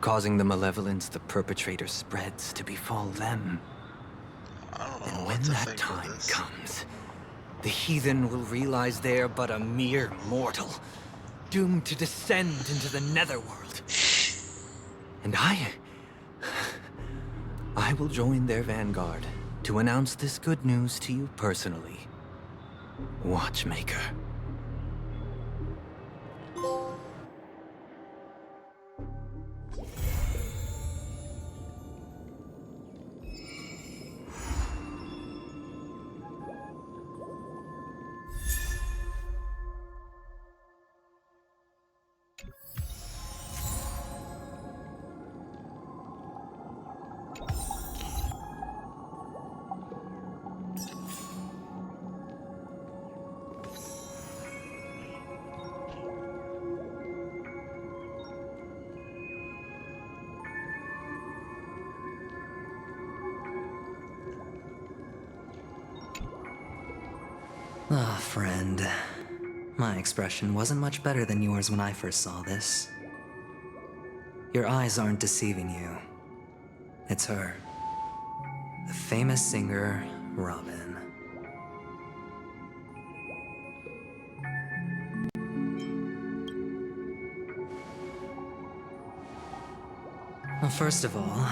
causing the malevolence the perpetrator spreads to befall them. And when that time comes, the heathen will realize they're but a mere mortal, doomed to descend into the netherworld. And I will join their vanguard to announce this good news to you personally, Watchmaker. Ah, friend. My expression wasn't much better than yours when I first saw this. Your eyes aren't deceiving you. It's her. The famous singer, Robin. Well, first of all,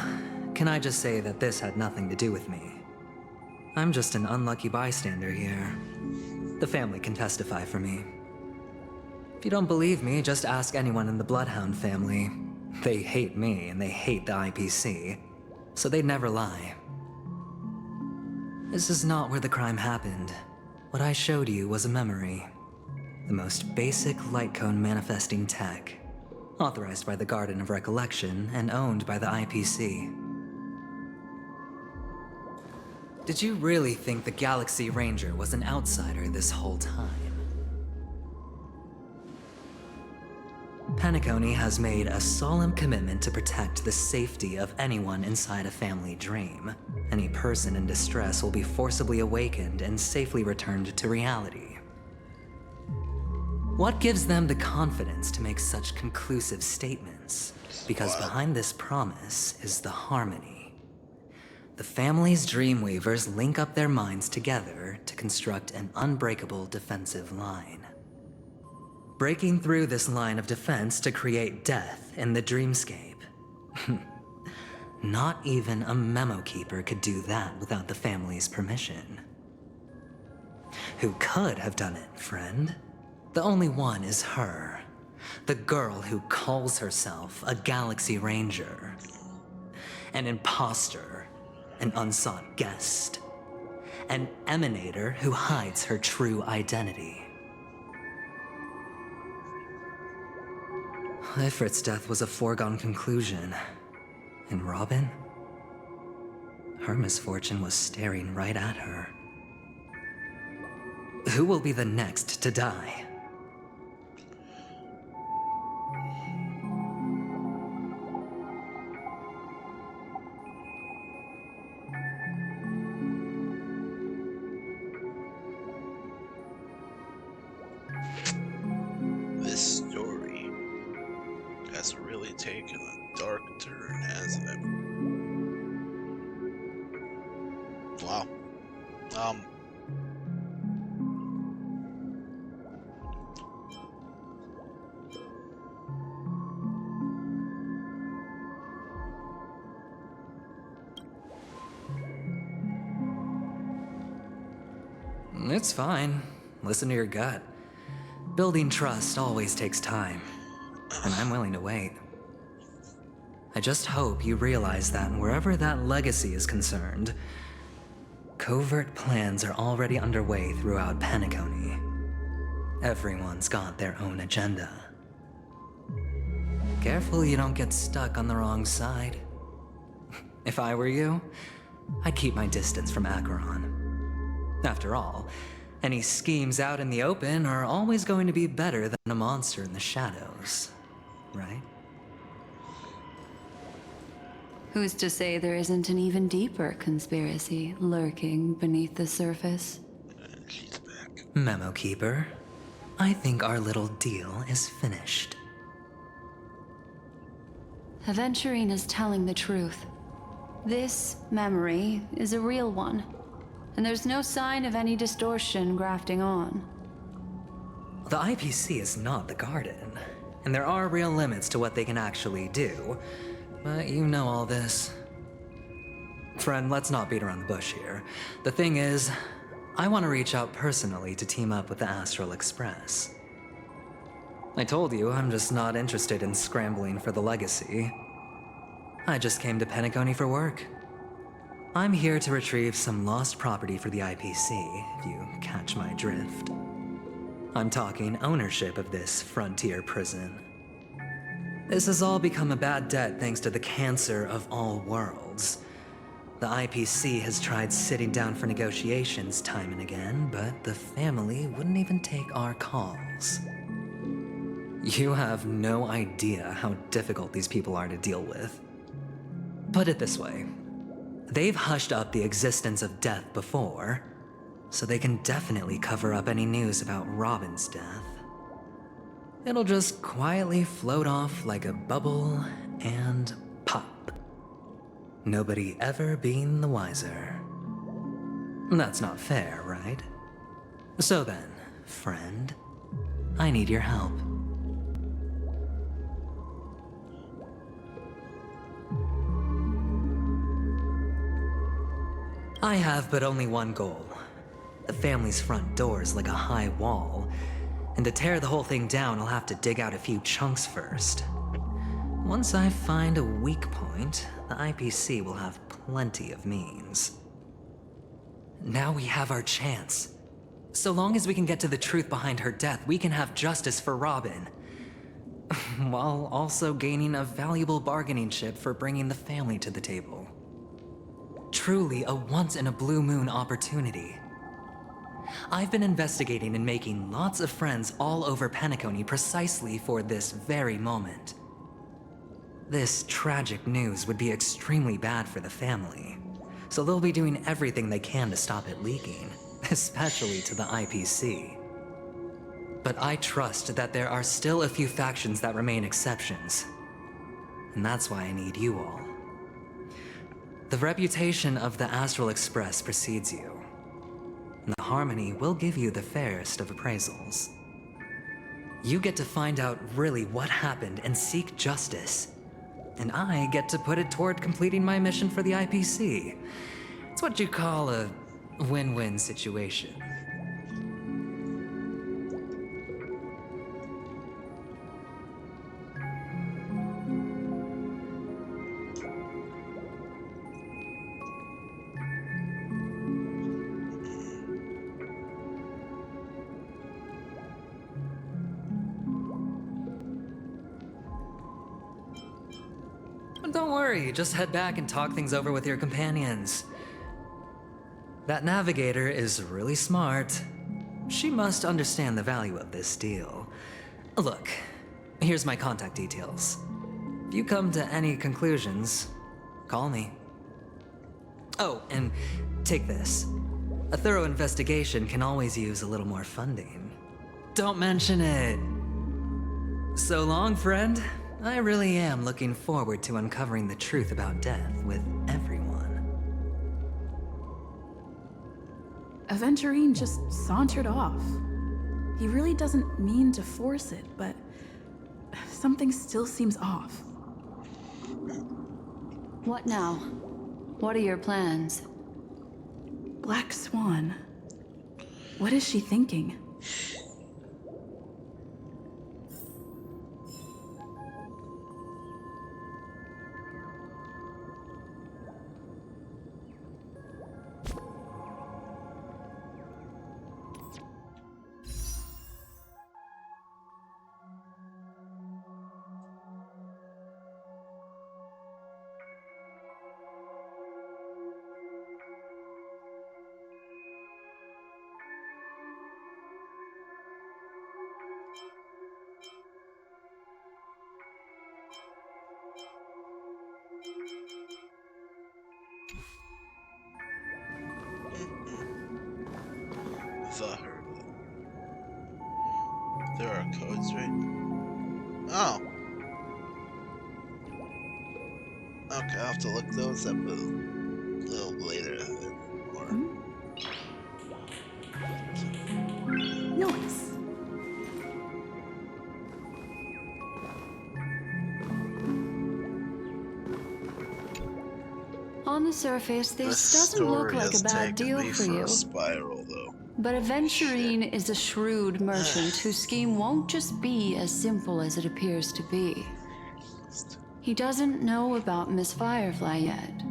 can I just say that this had nothing to do with me? I'm just an unlucky bystander here. The family can testify for me. If you don't believe me, just ask anyone in the Bloodhound family. They hate me and they hate the IPC, so they'd never lie. This is not where the crime happened. What I showed you was a memory. The most basic light cone manifesting tech. Authorized by the Garden of Recollection and owned by the IPC. Did you really think the Galaxy Ranger was an outsider this whole time? Penacony has made a solemn commitment to protect the safety of anyone inside a family dream. Any person in distress will be forcibly awakened and safely returned to reality. What gives them the confidence to make such conclusive statements? Because behind this promise is the Harmony. The family's Dreamweavers link up their minds together to construct an unbreakable defensive line. Breaking through this line of defense to create death in the dreamscape. Not even a Memo Keeper could do that without the family's permission. Who could have done it, friend? The only one is her. The girl who calls herself a Galaxy Ranger. An imposter, an unsought guest. An emanator who hides her true identity. Ifrit's death was a foregone conclusion. And Robin? Her misfortune was staring right at her. Who will be the next to die? This story has really taken a dark turn, hasn't it? Wow. It's fine. Listen to your gut. Building trust always takes time, and I'm willing to wait. I just hope you realize that wherever that legacy is concerned, covert plans are already underway throughout Penacony. Everyone's got their own agenda. Careful you don't get stuck on the wrong side. If I were you, I'd keep my distance from Acheron. After all, any schemes out in the open are always going to be better than a monster in the shadows, right? Who's to say there isn't an even deeper conspiracy lurking beneath the surface? She's back. Memo Keeper, I think our little deal is finished. Aventurine is telling the truth. This memory is a real one, and there's no sign of any distortion grafting on. The IPC is not the Garden, and there are real limits to what they can actually do, but you know all this. Friend, let's not beat around the bush here. The thing is, I want to reach out personally to team up with the Astral Express. I told you I'm just not interested in scrambling for the legacy. I just came to Penacony for work. I'm here to retrieve some lost property for the IPC, if you catch my drift. I'm talking ownership of this frontier prison. This has all become a bad debt thanks to the cancer of all worlds. The IPC has tried sitting down for negotiations time and again, but the family wouldn't even take our calls. You have no idea how difficult these people are to deal with. Put it this way. They've hushed up the existence of death before, so they can definitely cover up any news about Robin's death. It'll just quietly float off like a bubble and pop. Nobody ever being the wiser. That's not fair, right? So then, friend, I need your help. I have but only one goal. The family's front door is like a high wall, and to tear the whole thing down, I'll have to dig out a few chunks first. Once I find a weak point, the IPC will have plenty of means. Now we have our chance. So long as we can get to the truth behind her death, we can have justice for Robin. While also gaining a valuable bargaining chip for bringing the family to the table. Truly a once-in-a-blue-moon opportunity. I've been investigating and making lots of friends all over Penacony precisely for this very moment. This tragic news would be extremely bad for the family, so they'll be doing everything they can to stop it leaking, especially to the IPC. But I trust that there are still a few factions that remain exceptions, and that's why I need you all. The reputation of the Astral Express precedes you. The Harmony will give you the fairest of appraisals. You get to find out really what happened and seek justice. And I get to put it toward completing my mission for the IPC. It's what you call a win-win situation. Don't worry, just head back and talk things over with your companions. That navigator is really smart. She must understand the value of this deal. Look, here's my contact details. If you come to any conclusions, call me. Oh, and take this. A thorough investigation can always use a little more funding. Don't mention it. So long, friend. I really am looking forward to uncovering the truth about death with everyone. Aventurine just sauntered off. He really doesn't mean to force it, but something still seems off. What now? What are your plans? Black Swan. What is she thinking? The Hermit. There are codes, right? Oh. Okay, I'll have to look those up a little later. Nice. On the surface, this doesn't look like a bad deal for you. Spiral, though. But Aventurine is a shrewd merchant whose scheme won't just be as simple as it appears to be. He doesn't know about Miss Firefly yet,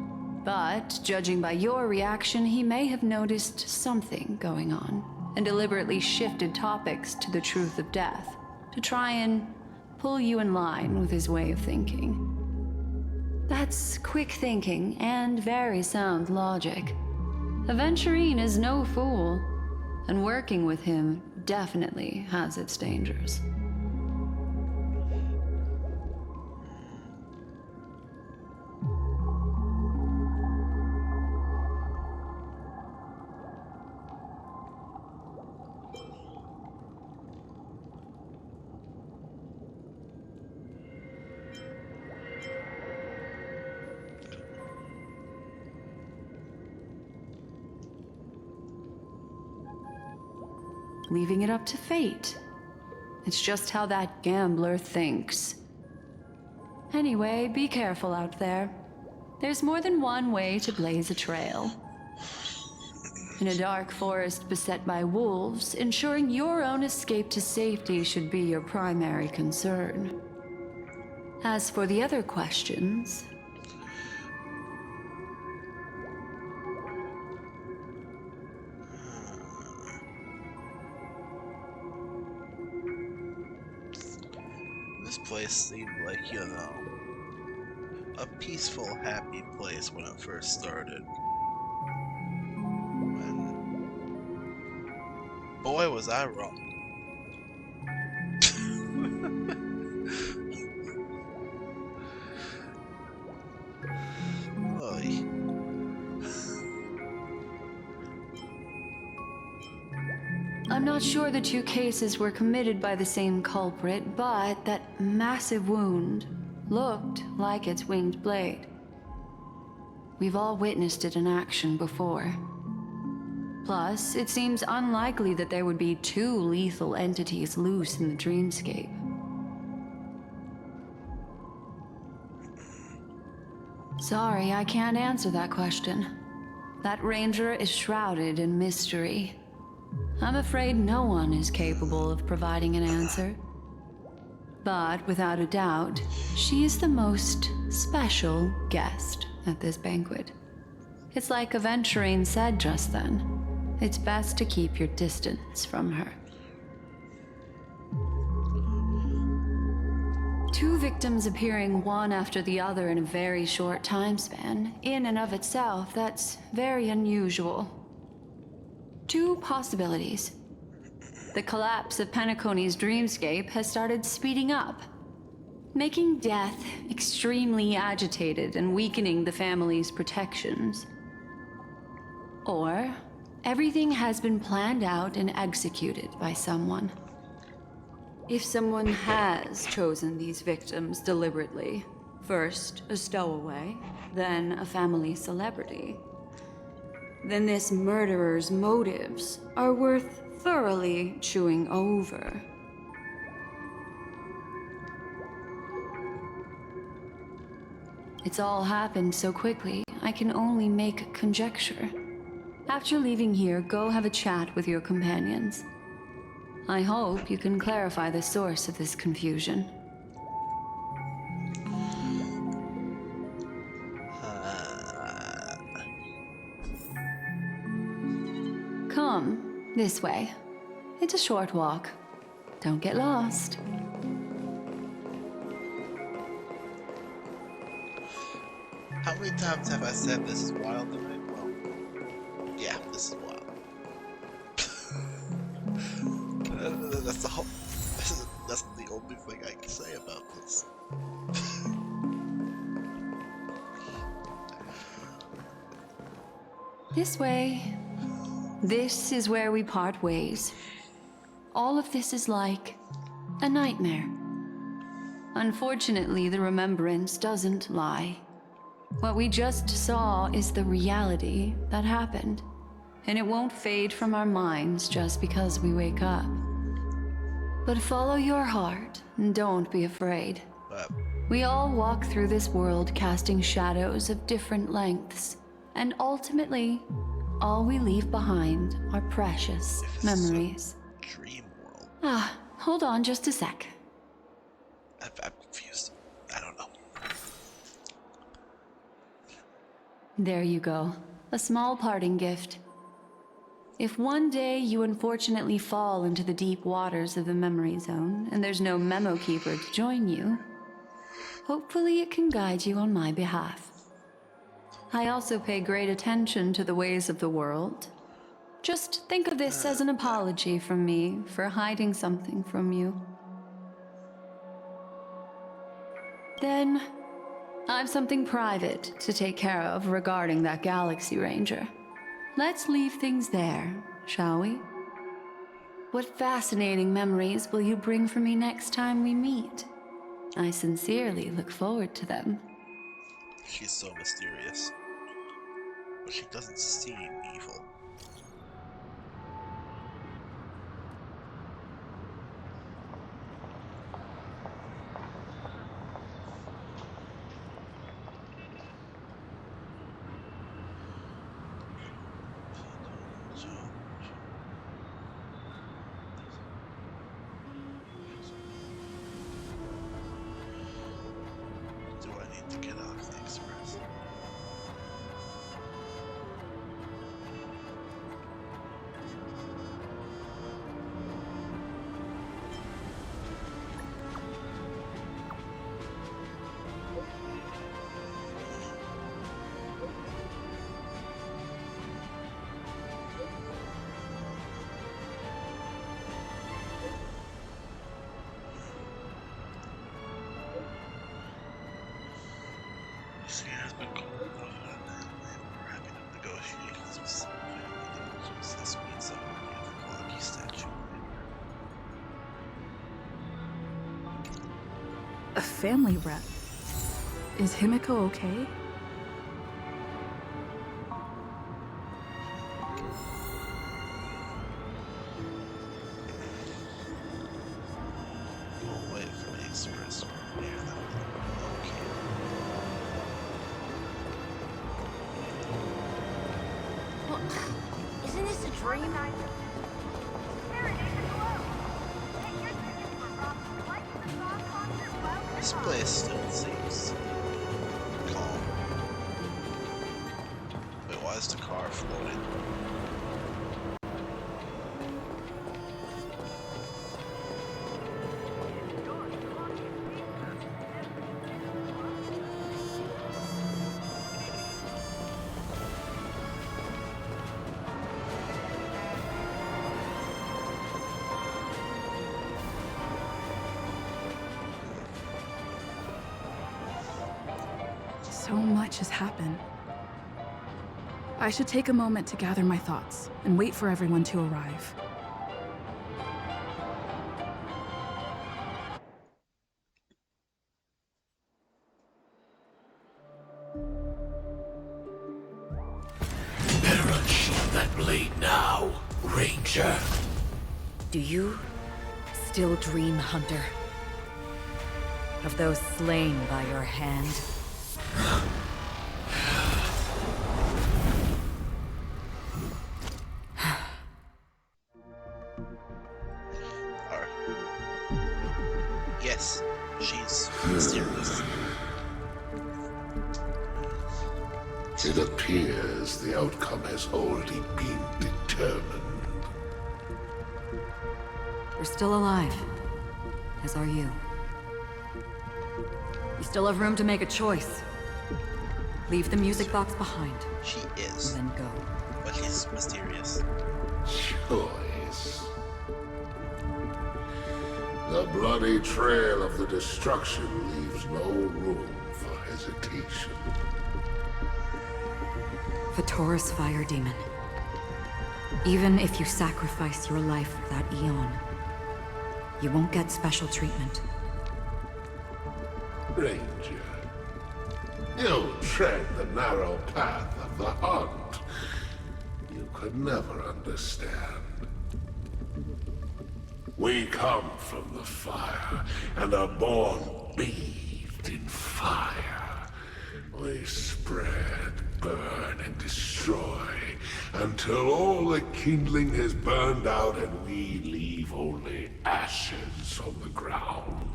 but judging by your reaction, he may have noticed something going on and deliberately shifted topics to the truth of death to try and pull you in line with his way of thinking. That's quick thinking and very sound logic. Aventurine is no fool, and working with him definitely has its dangers. Leaving it up to fate. It's just how that gambler thinks. Anyway, be careful out there. There's more than one way to blaze a trail. In a dark forest beset by wolves, ensuring your own escape to safety should be your primary concern. As for the other questions, this place seemed like, you know, a peaceful, happy place when it first started. And boy, was I wrong. Oy. I'm not sure the two cases were committed by the same culprit, but that massive wound looked like its winged blade. we've all witnessed it in action before. Plus, it seems unlikely that there would be two lethal entities loose in the dreamscape. Sorry, I can't answer that question. That ranger is shrouded in mystery. I'm afraid no one is capable of providing an answer. But without a doubt, she is the most special guest at this banquet. It's like Aventurine said just then. It's best to keep your distance from her. Two victims appearing one after the other in a very short time span, in and of itself, that's very unusual. Two possibilities. The collapse of Penacony's dreamscape has started speeding up, making death extremely agitated and weakening the family's protections. Or everything has been planned out and executed by someone. If someone has chosen these victims deliberately, first a stowaway, then a family celebrity, then this murderer's motives are worth thoroughly chewing over. It's all happened so quickly, I can only make conjecture. After leaving here, go have a chat with your companions. I hope you can clarify the source of this confusion. Come, this way. It's a short walk. Don't get lost. How many times have I said this is wild tonight? Well, yeah, this is wild. That's the whole. That's the only thing I can say about this. This way. This is where we part ways. All of this is like a nightmare. Unfortunately, the remembrance doesn't lie. What we just saw is the reality that happened, and it won't fade from our minds just because we wake up. But follow your heart, and don't be afraid. We all walk through this world casting shadows of different lengths, and ultimately, all we leave behind are precious memories. Dream world. Ah, hold on just a sec. I'm confused. I don't know. There you go. A small parting gift. If one day you unfortunately fall into the deep waters of the memory zone and there's no memo keeper to join you, hopefully it can guide you on my behalf. I also pay great attention to the ways of the world. Just think of this as an apology from me for hiding something from you. Then, I've something private to take care of regarding that Galaxy Ranger. Let's leave things there, shall we? What fascinating memories will you bring for me next time we meet? I sincerely look forward to them. She's so mysterious. But she doesn't seem evil. Do I need to get off the express? This year has been cold enough and we're having negotiations with some family individuals this week, so we're near the Clocky statue. A family rep. Is Himiko okay? Dream? This place still seems calm. Wait, why is the car floating? So much has happened. I should take a moment to gather my thoughts and wait for everyone to arrive. Better unsheath that blade now, Ranger. Do you still dream, Hunter? Of those slain by your hand? Yes, she's mysterious. It appears the outcome has already been determined. You're still alive, as are you. You still have room to make a choice. Leave the music box behind. She is. And then go. But he's mysterious. Choice. The bloody trail of the destruction leaves no room for hesitation. Vatora's fire demon. Even if you sacrifice your life for that eon, you won't get special treatment. Ranger, you tread the narrow path of the hunt. You could never understand. We come from the fire, and are born bathed in fire. We spread, burn, and destroy, until all the kindling has burned out and we leave only ashes on the ground.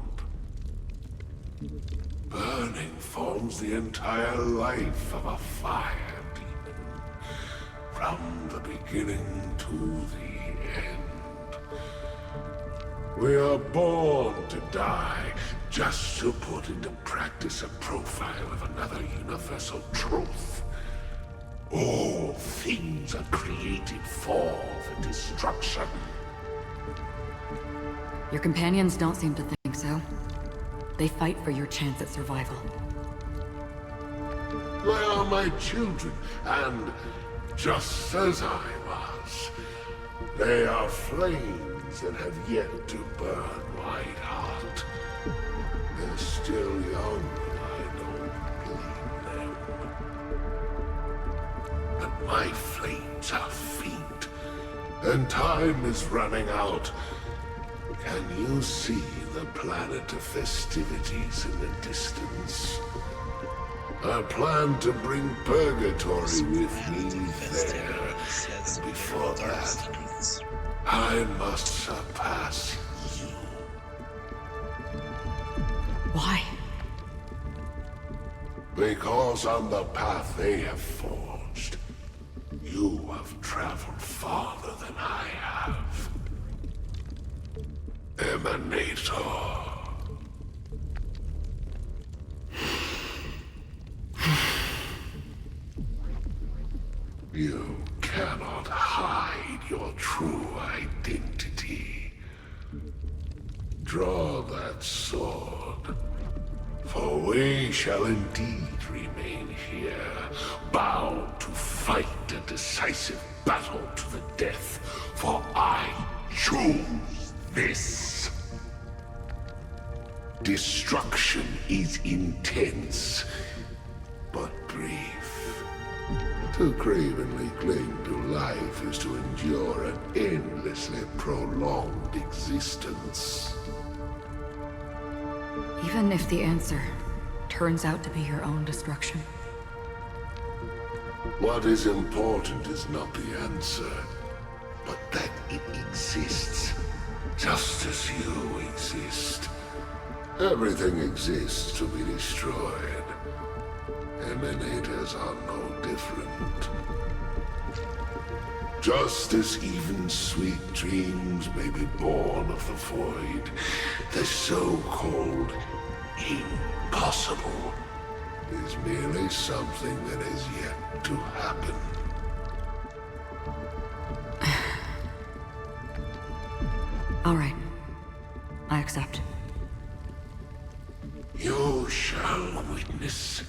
Burning forms the entire life of a fire demon, from the beginning to the end. We are born to die, just to put into practice a profile of another universal truth. All things are created for the destruction. Your companions don't seem to think so. They fight for your chance at survival. They are my children, and just as I was, they are flames that have yet to burn white hot. They're still young, and I don't blame them. But my flames are faint, and time is running out. Can you see the planet of festivities in the distance? I plan to bring Purgatory with me there. And before that, I must surpass you. Why? Because on the path they have forged, you have traveled farther than I have. Emanator. You cannot hide your true identity. Draw that sword, for we shall indeed remain here, bound to fight a decisive battle to the death, for I choose this. Destruction is intense, but brief. To cravenly cling to life is to endure an endlessly prolonged existence. Even if the answer turns out to be your own destruction. What is important is not the answer, It exists, just as you exist. Everything exists to be destroyed. Emanators are no different. Just as even sweet dreams may be born of the void, the so-called impossible is merely something that is yet to happen. All right. I accept. You shall witness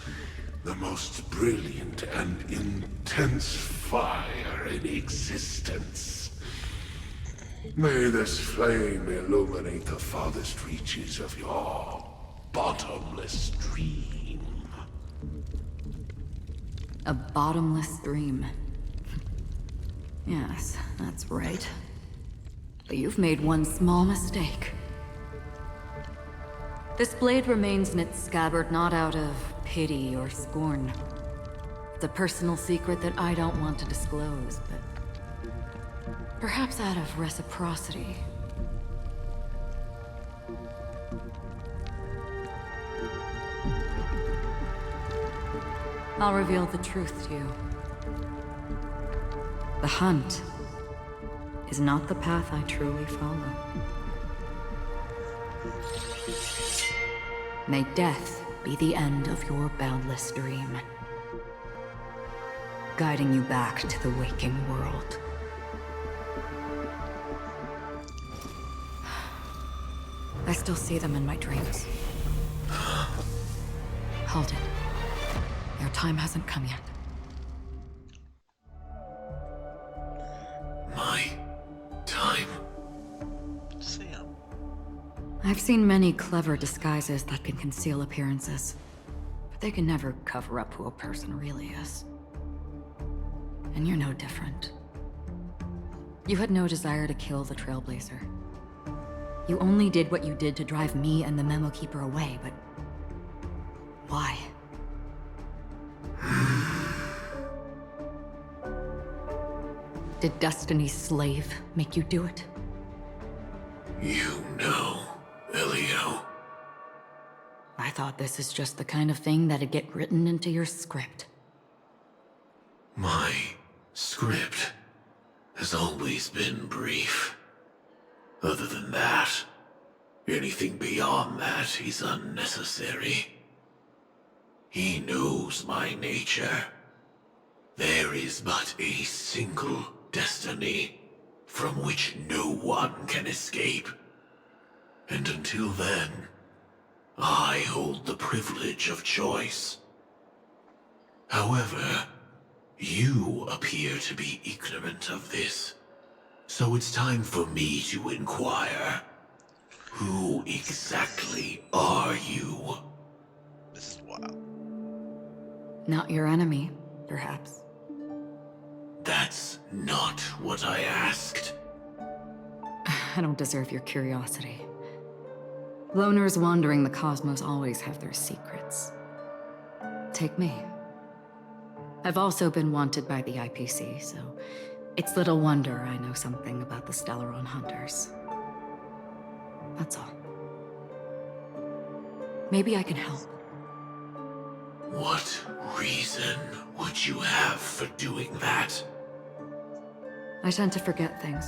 the most brilliant and intense fire in existence. May this flame illuminate the farthest reaches of your bottomless dream. A bottomless dream. Yes, that's right. But you've made one small mistake. This blade remains in its scabbard not out of pity or scorn. It's a personal secret that I don't want to disclose, but perhaps out of reciprocity. I'll reveal the truth to you. The hunt is not the path I truly follow. May death be the end of your boundless dream, guiding you back to the waking world. I still see them in my dreams. Hold it. Your time hasn't come yet. My time? Sam. I've seen many clever disguises that can conceal appearances, but they can never cover up who a person really is. And you're no different. You had no desire to kill the Trailblazer. You only did what you did to drive me and the Memo Keeper away, but why? Did Destiny's slave make you do it? You know, Elio. I thought this is just the kind of thing that'd get written into your script. My script has always been brief. Other than that, anything beyond that is unnecessary. He knows my nature. There is but a single destiny from which no one can escape. And until then, I hold the privilege of choice. However, you appear to be ignorant of this, so it's time for me to inquire. Who exactly are you? This is wild. Not your enemy, perhaps. That's not what I asked. I don't deserve your curiosity. Loners wandering the cosmos always have their secrets. Take me. I've also been wanted by the IPC, so it's little wonder I know something about the Stellaron Hunters. That's all. Maybe I can help. What reason would you have for doing that? I tend to forget things.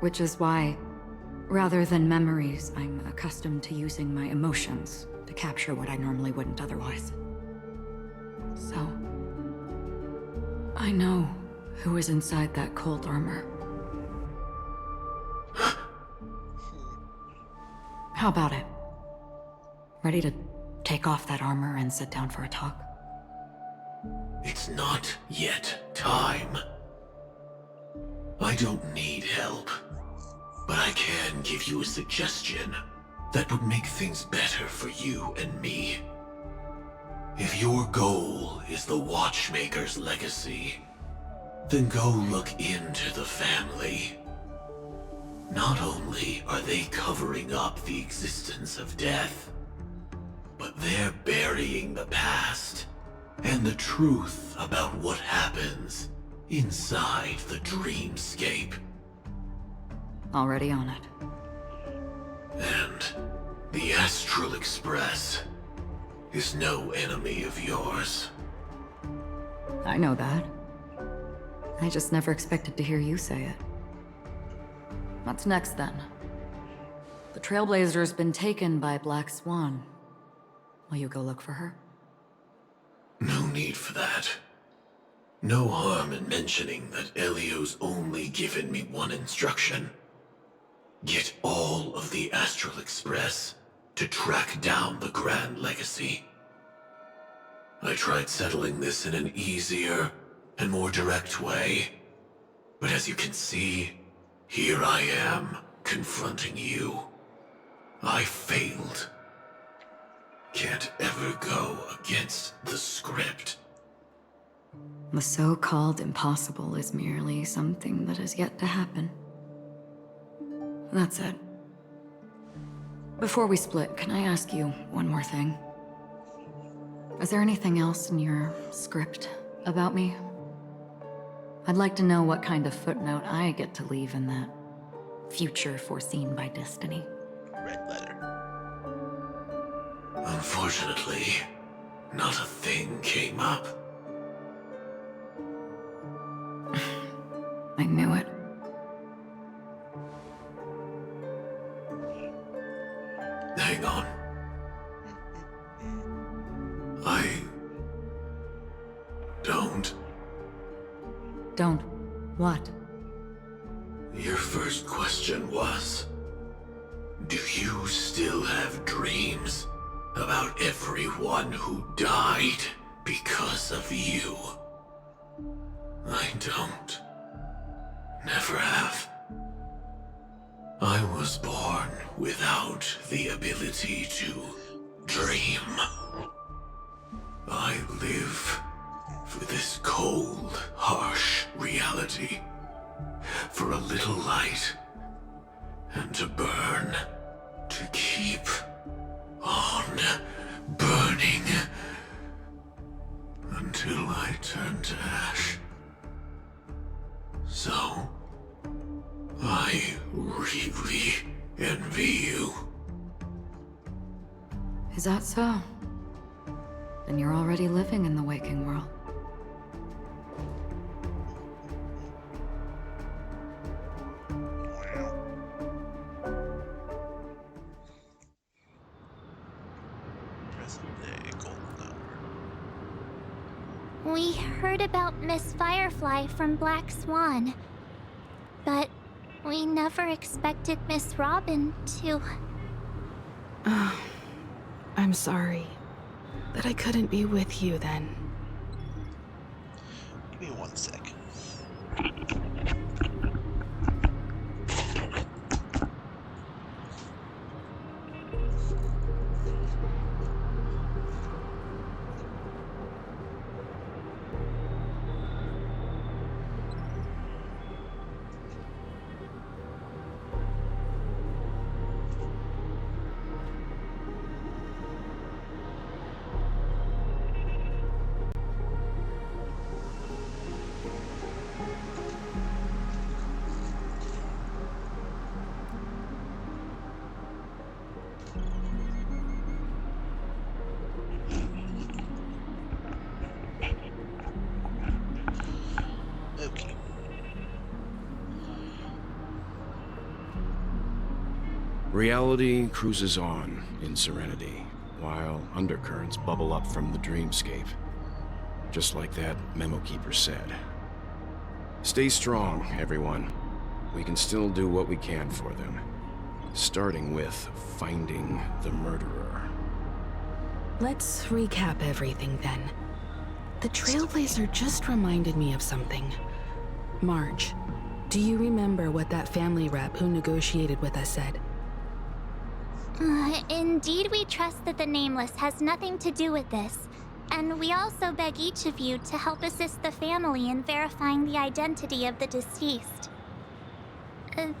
Which is why, rather than memories, I'm accustomed to using my emotions to capture what I normally wouldn't otherwise. So, I know who is inside that cold armor. How about it? Ready to take off that armor and sit down for a talk? It's not yet time. I don't need help, but I can give you a suggestion that would make things better for you and me. If your goal is the Watchmaker's legacy, then go look into the family. Not only are they covering up the existence of death, but they're burying the past and the truth about what happens inside the dreamscape. Already on it. And the Astral Express is no enemy of yours. I know that. I just never expected to hear you say it. What's next, then? The Trailblazer's been taken by Black Swan. Will you go look for her? No need for that. No harm in mentioning that Elio's only given me one instruction. Get all of the Astral Express to track down the Grand Legacy. I tried settling this in an easier and more direct way, but as you can see, here I am, confronting you. I failed. Can't ever go against the script. The so-called impossible is merely something that has yet to happen. That's it. Before we split, can I ask you one more thing? Is there anything else in your script about me? I'd like to know what kind of footnote I get to leave in that future foreseen by destiny. Red letter. Unfortunately, not a thing came up. I knew it. Hang on. I don't. Don't. What? Your first question was, do you still have dreams about everyone who died because of you? I don't. Never have. I was born without the ability to dream. I live for this cold, harsh reality. For a little light, and to burn, to keep on burning, until I turn to ash. So, I really envy you. Is that so? Then you're already living in the waking world. Present day golden hour. We heard about Miss Firefly from Black Swan, but we never expected Miss Robin to... I'm sorry that I couldn't be with you then. Give me 1 second. Okay. Reality cruises on in serenity, while undercurrents bubble up from the dreamscape. Just like that Memo Keeper said. Stay strong, everyone. We can still do what we can for them. Starting with finding the murderer. Let's recap everything then. The Trailblazer just reminded me of something. Marge, do you remember what that family rep who negotiated with us said? Indeed, we trust that the Nameless has nothing to do with this, and we also beg each of you to help assist the family in verifying the identity of the deceased.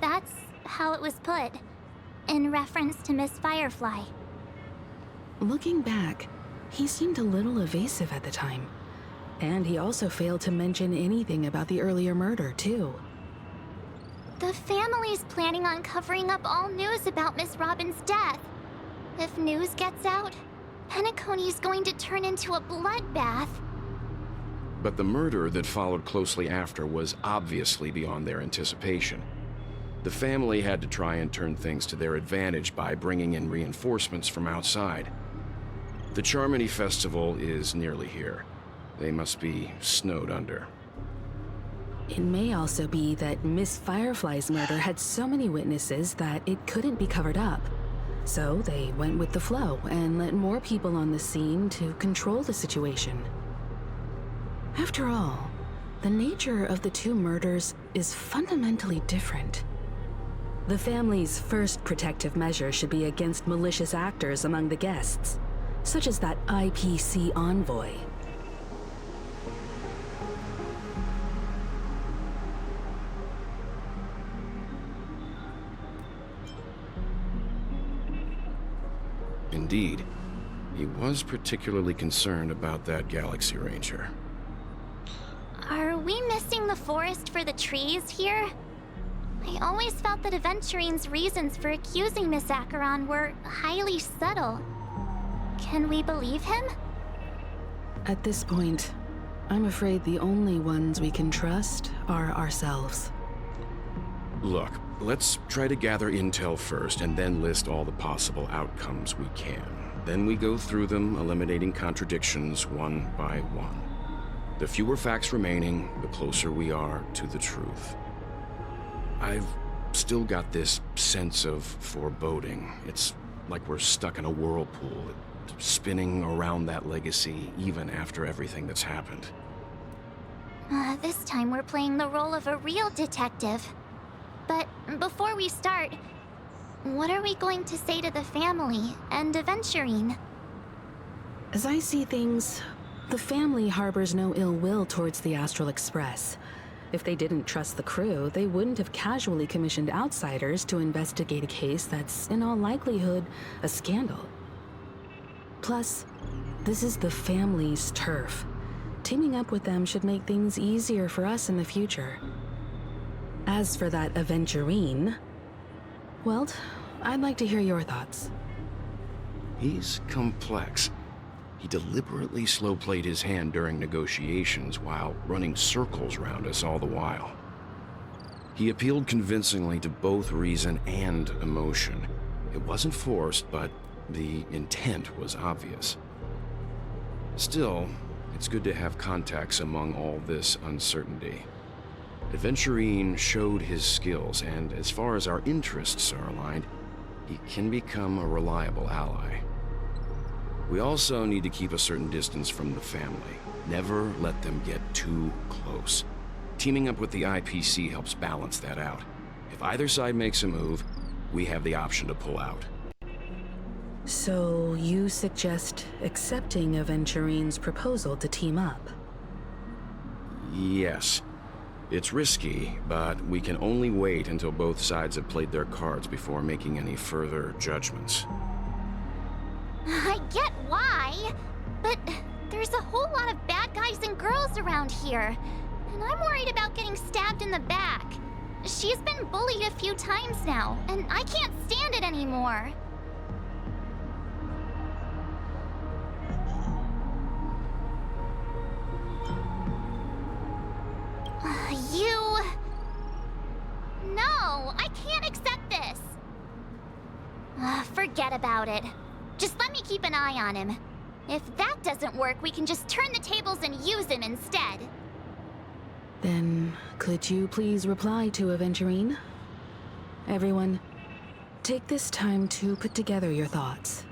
That's how it was put, in reference to Miss Firefly. Looking back, he seemed a little evasive at the time. And he also failed to mention anything about the earlier murder, too. The family's planning on covering up all news about Miss Robin's death. If news gets out, Penacony's going to turn into a bloodbath. But the murder that followed closely after was obviously beyond their anticipation. The family had to try and turn things to their advantage by bringing in reinforcements from outside. The Charmony Festival is nearly here. They must be snowed under. It may also be that Miss Firefly's murder had so many witnesses that it couldn't be covered up. So they went with the flow and let more people on the scene to control the situation. After all, the nature of the two murders is fundamentally different. The family's first protective measure should be against malicious actors among the guests, such as that IPC envoy. Indeed, he was particularly concerned about that Galaxy Ranger. Are we missing the forest for the trees here? I always felt that Aventurine's reasons for accusing Miss Acheron were highly subtle. Can we believe him? At this point, I'm afraid the only ones we can trust are ourselves. Look, let's try to gather intel first and then list all the possible outcomes we can. Then we go through them, eliminating contradictions one by one. The fewer facts remaining, the closer we are to the truth. I've still got this sense of foreboding. It's like we're stuck in a whirlpool, spinning around that legacy even after everything that's happened. This time we're playing the role of a real detective. But before we start, what are we going to say to the family and Aventurine? As I see things, the family harbors no ill will towards the Astral Express. If they didn't trust the crew, they wouldn't have casually commissioned outsiders to investigate a case that's, in all likelihood, a scandal. Plus, this is the family's turf. Teaming up with them should make things easier for us in the future. As for that Aventurine, well, I'd like to hear your thoughts. He's complex. He deliberately slow-played his hand during negotiations while running circles around us all the while. He appealed convincingly to both reason and emotion. It wasn't forced, but the intent was obvious. Still, it's good to have contacts among all this uncertainty. Aventurine showed his skills, and as far as our interests are aligned, he can become a reliable ally. We also need to keep a certain distance from the family. Never let them get too close. Teaming up with the IPC helps balance that out. If either side makes a move, we have the option to pull out. So you suggest accepting Aventurine's proposal to team up? Yes. It's risky, but we can only wait until both sides have played their cards before making any further judgments. I get why, but there's a whole lot of bad guys and girls around here, and I'm worried about getting stabbed in the back. She's been bullied a few times now, and I can't stand it anymore. No, I can't accept this. Forget about it. Just let me keep an eye on him. If that doesn't work, we can just turn the tables and use him instead. Then, could you please reply to Aventurine? Everyone, take this time to put together your thoughts.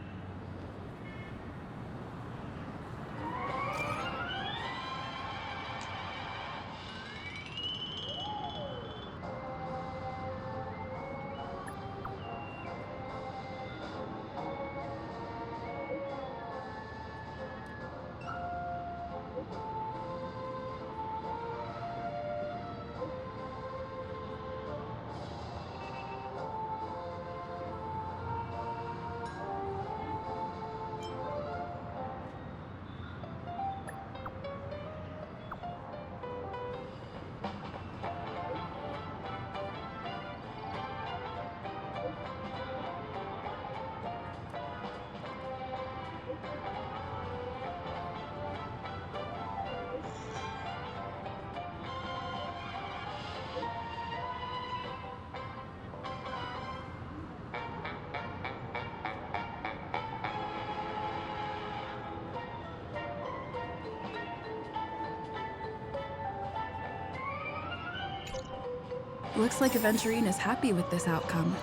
Looks like Aventurine is happy with this outcome.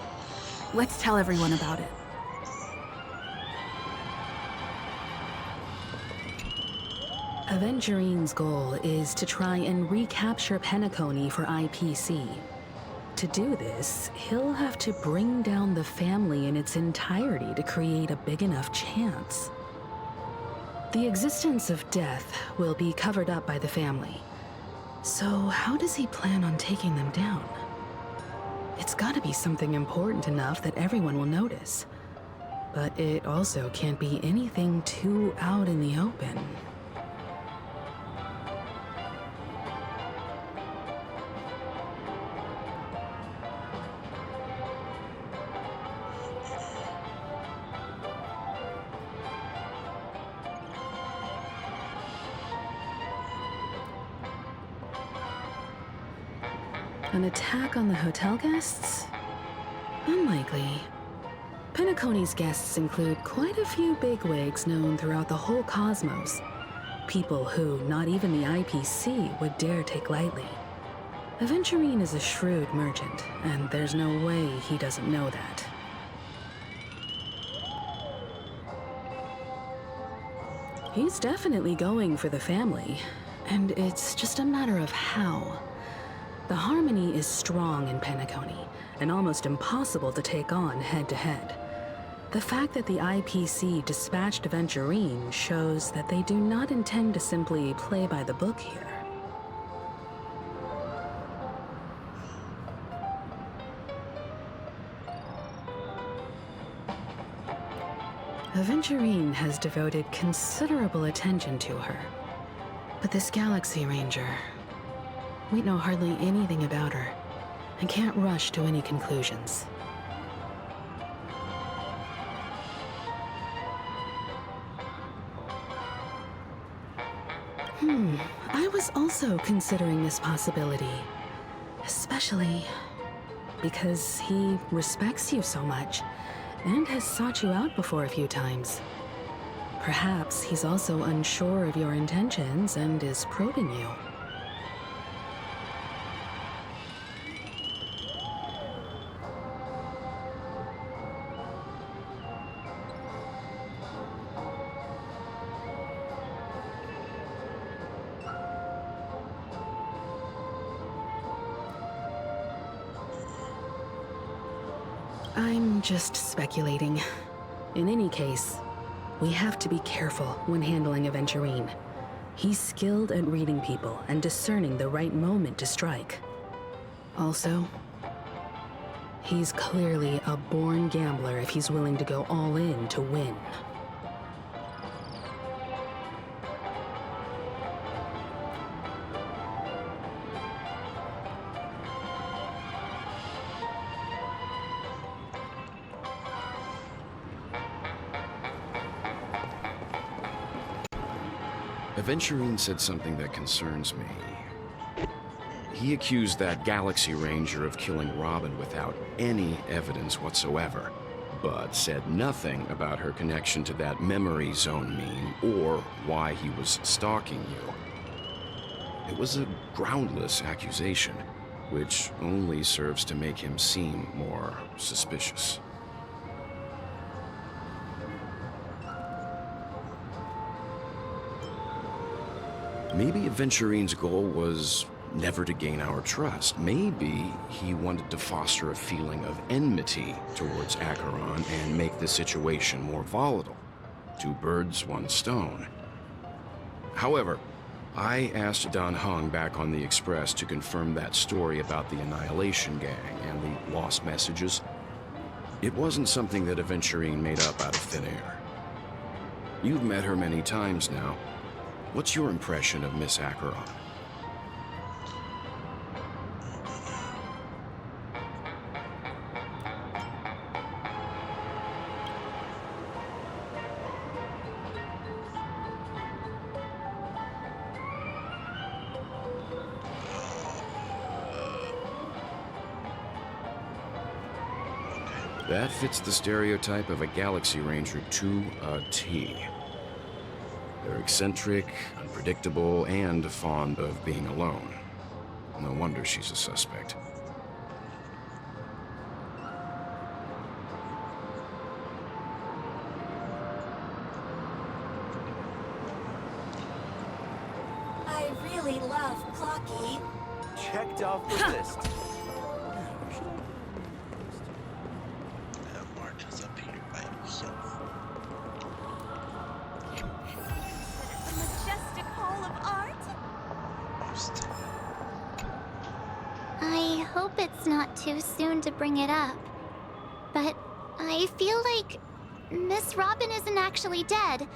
Let's tell everyone about it. Aventurine's goal is to try and recapture Penacony for IPC. To do this, he'll have to bring down the family in its entirety to create a big enough chance. The existence of death will be covered up by the family. So how does he plan on taking them down? It's gotta be something important enough that everyone will notice. But it also can't be anything too out in the open. An attack on the hotel guests? Unlikely. Penacony's guests include quite a few bigwigs known throughout the whole cosmos. People who not even the IPC would dare take lightly. Aventurine is a shrewd merchant, and there's no way he doesn't know that. He's definitely going for the family, and it's just a matter of how. The harmony is strong in Penacony, and almost impossible to take on head-to-head. The fact that the IPC dispatched Aventurine shows that they do not intend to simply play by the book here. Aventurine has devoted considerable attention to her. But this Galaxy Ranger, we know hardly anything about her, and can't rush to any conclusions. I was also considering this possibility, especially because he respects you so much, and has sought you out before a few times. Perhaps he's also unsure of your intentions and is probing you. I'm just speculating. In any case, we have to be careful when handling Aventurine. He's skilled at reading people and discerning the right moment to strike. Also, he's clearly a born gambler if he's willing to go all in to win. Aventurine said something that concerns me. He accused that Galaxy Ranger of killing Robin without any evidence whatsoever, but said nothing about her connection to that memory zone meme or why he was stalking you. It was a groundless accusation, which only serves to make him seem more suspicious. Maybe Aventurine's goal was never to gain our trust. Maybe he wanted to foster a feeling of enmity towards Acheron and make the situation more volatile. Two birds, one stone. However, I asked Dan Heng back on the Express to confirm that story about the Annihilation Gang and the lost messages. It wasn't something that Aventurine made up out of thin air. You've met her many times now. What's your impression of Miss Acheron? That fits the stereotype of a Galaxy Ranger to a T. They're eccentric, unpredictable, and fond of being alone. No wonder she's a suspect. I really love Clocky. Checked off the list. March has appeared by himself. A majestic hall of art? Most. I hope it's not too soon to bring it up, but I feel like Miss Robin isn't actually dead,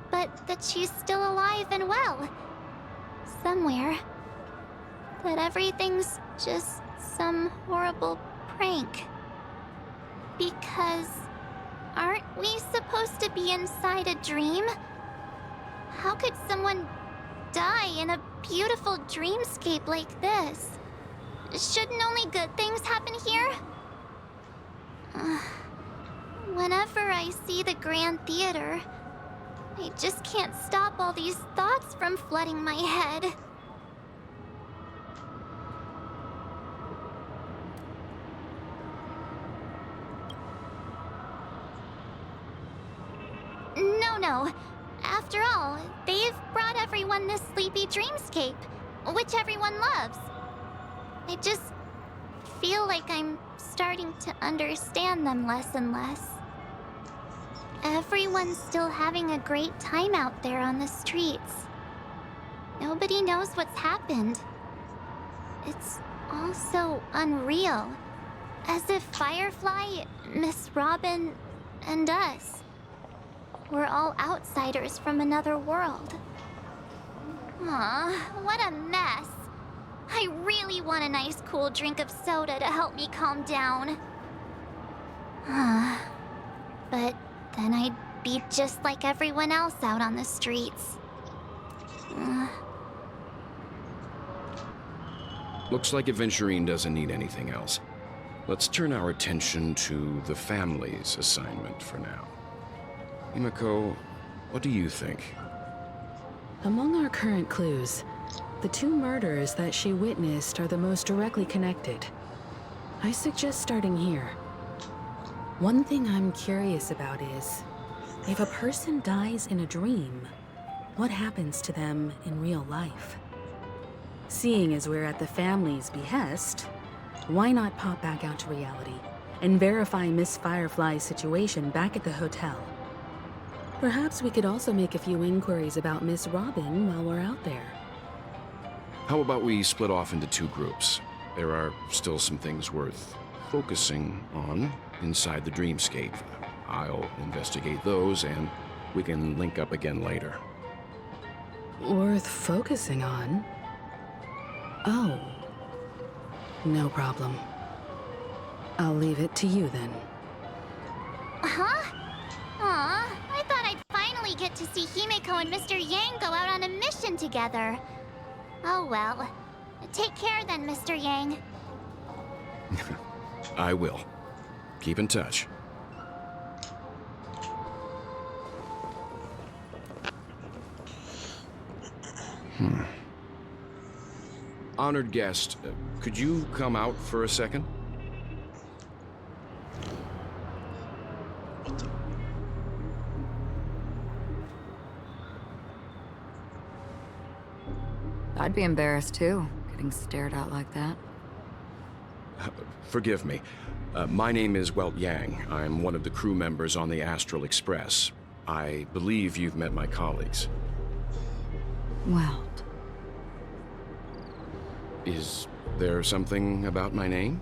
but that she's still alive and well. Somewhere. That everything's just some horrible prank. Because aren't we supposed to be inside a dream? How could someone die in a beautiful dreamscape like this? Shouldn't only good things happen here? Whenever I see the Grand Theater, I just can't stop all these thoughts from flooding my head. No. After all, they've brought everyone this sleepy dreamscape, which everyone loves. I just feel like I'm starting to understand them less and less. Everyone's still having a great time out there on the streets. Nobody knows what's happened. It's all so unreal. As if Firefly, Miss Robin, and us we're all outsiders from another world. Aw, what a mess. I really want a nice cool drink of soda to help me calm down. But then I'd be just like everyone else out on the streets. Looks like Aventurine doesn't need anything else. Let's turn our attention to the family's assignment for now. Himiko, what do you think? Among our current clues, the two murders that she witnessed are the most directly connected. I suggest starting here. One thing I'm curious about is, if a person dies in a dream, what happens to them in real life? Seeing as we're at the family's behest, why not pop back out to reality and verify Miss Firefly's situation back at the hotel? Perhaps we could also make a few inquiries about Miss Robin while we're out there. How about we split off into two groups? There are still some things worth focusing on inside the dreamscape. I'll investigate those, and we can link up again later. Worth focusing on? Oh. No problem. I'll leave it to you then. Huh? Aw, I thought I'd finally get to see Himiko and Mr. Yang go out on a mission together. Oh well. Take care then, Mr. Yang. I will. Keep in touch. Honored guest, could you come out for a second? I'd be embarrassed too, getting stared at like that. Forgive me. My name is Welt Yang. I'm one of the crew members on the Astral Express. I believe you've met my colleagues. Welt. Is there something about my name?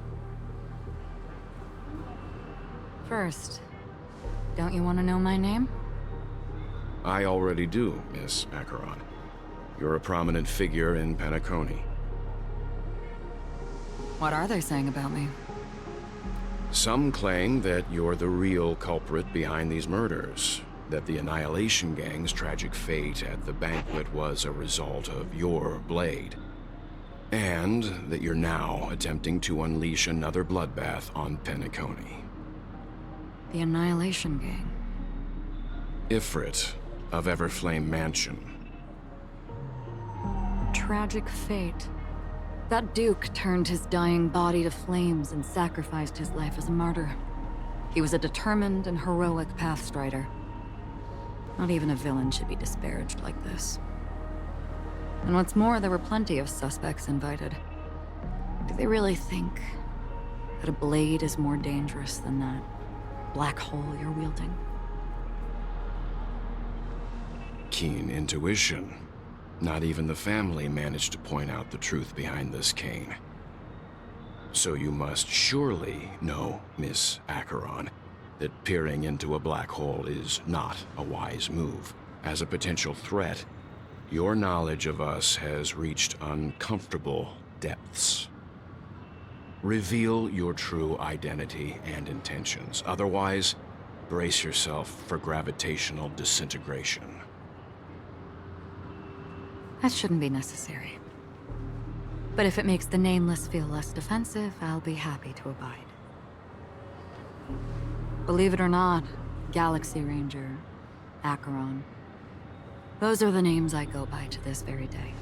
First, don't you want to know my name? I already do, Miss Acheron. You're a prominent figure in Penacony. What are they saying about me? Some claim that you're the real culprit behind these murders, that the Annihilation Gang's tragic fate at the banquet was a result of your blade, and that you're now attempting to unleash another bloodbath on Penacony. The Annihilation Gang? Ifrit of Everflame Mansion. Tragic fate. That Duke turned his dying body to flames and sacrificed his life as a martyr. He was a determined and heroic pathstrider. Not even a villain should be disparaged like this. And what's more, there were plenty of suspects invited. Do they really think that a blade is more dangerous than that black hole you're wielding? Keen intuition. Not even the family managed to point out the truth behind this cane. So you must surely know, Miss Acheron, that peering into a black hole is not a wise move. As a potential threat, your knowledge of us has reached uncomfortable depths. Reveal your true identity and intentions. Otherwise, brace yourself for gravitational disintegration. That shouldn't be necessary. But if it makes the Nameless feel less defensive, I'll be happy to abide. Believe it or not, Galaxy Ranger, Acheron, those are the names I go by to this very day.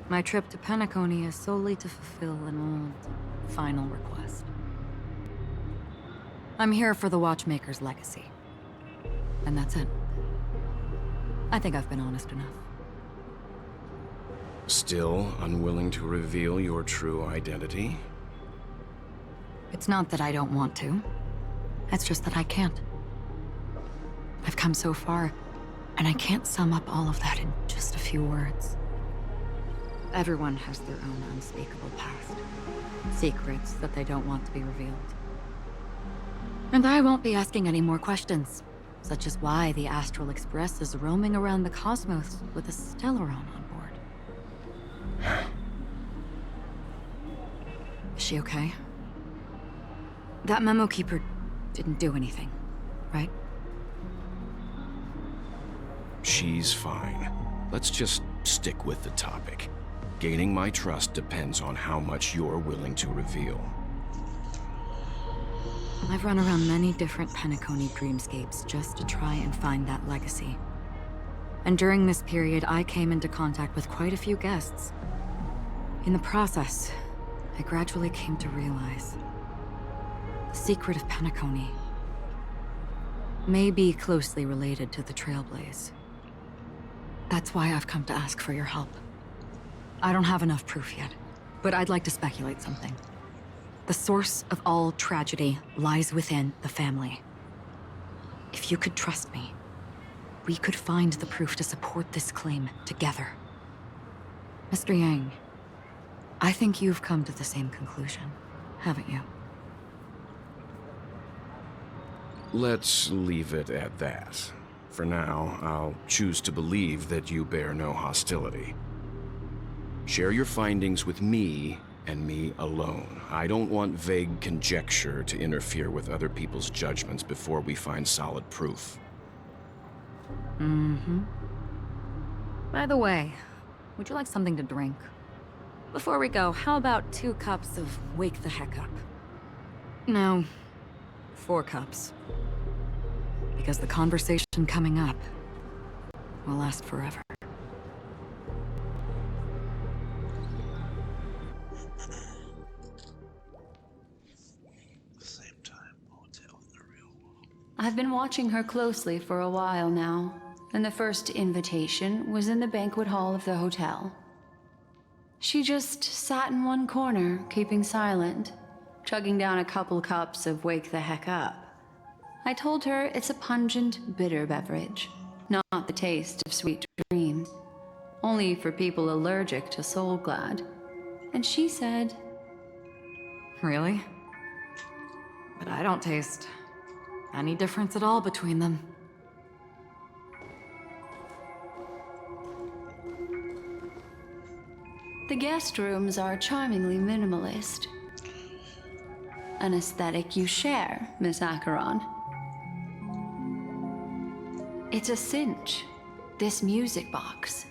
My trip to Penacony is solely to fulfill an old, final request. I'm here for the Watchmaker's legacy. And that's it. I think I've been honest enough. Still unwilling to reveal your true identity? It's not that I don't want to. It's just that I can't. I've come so far, and I can't sum up all of that in just a few words. Everyone has their own unspeakable past. Secrets that they don't want to be revealed. And I won't be asking any more questions, such as why the Astral Express is roaming around the cosmos with a Stellaron on board. Is she okay? That Memo Keeper didn't do anything, right? She's fine. Let's just stick with the topic. Gaining my trust depends on how much you're willing to reveal. I've run around many different Penacony dreamscapes just to try and find that legacy. And during this period, I came into contact with quite a few guests. In the process, I gradually came to realize the secret of Penacony may be closely related to the Trailblaze. That's why I've come to ask for your help. I don't have enough proof yet, but I'd like to speculate something. The source of all tragedy lies within the family. If you could trust me, we could find the proof to support this claim together. Mr. Yang, I think you've come to the same conclusion, haven't you? Let's leave it at that. For now, I'll choose to believe that you bear no hostility. Share your findings with me, and me alone. I don't want vague conjecture to interfere with other people's judgments before we find solid proof. Mm-hmm. By the way, would you like something to drink? Before we go, how about 2 cups of Wake the Heck Up? No, 4 cups. Because the conversation coming up will last forever. I've been watching her closely for a while now, and the first invitation was in the banquet hall of the hotel. She just sat in one corner, keeping silent, chugging down a couple cups of Wake the Heck Up. I told her it's a pungent, bitter beverage, not the taste of sweet dreams, only for people allergic to Soulglad. And she said, Really? But I don't taste any difference at all between them. the guest rooms are charmingly minimalist. An aesthetic you share, Miss Acheron. It's a cinch, this music box.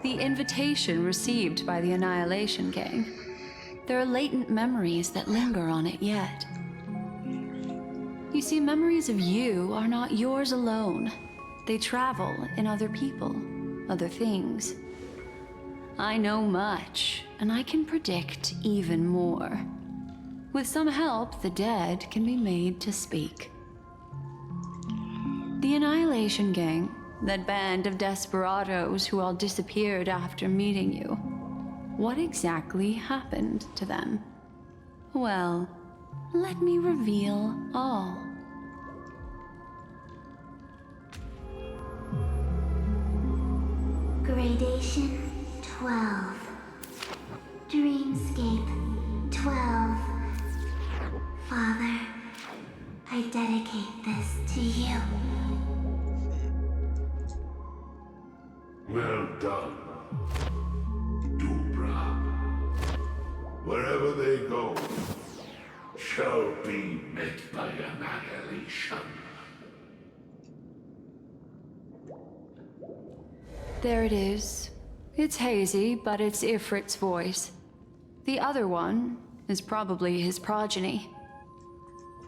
The invitation received by the Annihilation Gang. There are latent memories that linger on it yet. You see, memories of you are not yours alone. They travel in other people, other things. I know much, and I can predict even more. With some help, the dead can be made to speak. The Annihilation Gang That band of desperados who all disappeared after meeting you. What exactly happened to them? Well, let me reveal all. Gradation 12. Dreamscape 12. Father, I dedicate this to you. Well done, Dubra. Wherever they go, shall be met by annihilation. There it is. It's hazy, but it's Ifrit's voice. The other one is probably his progeny.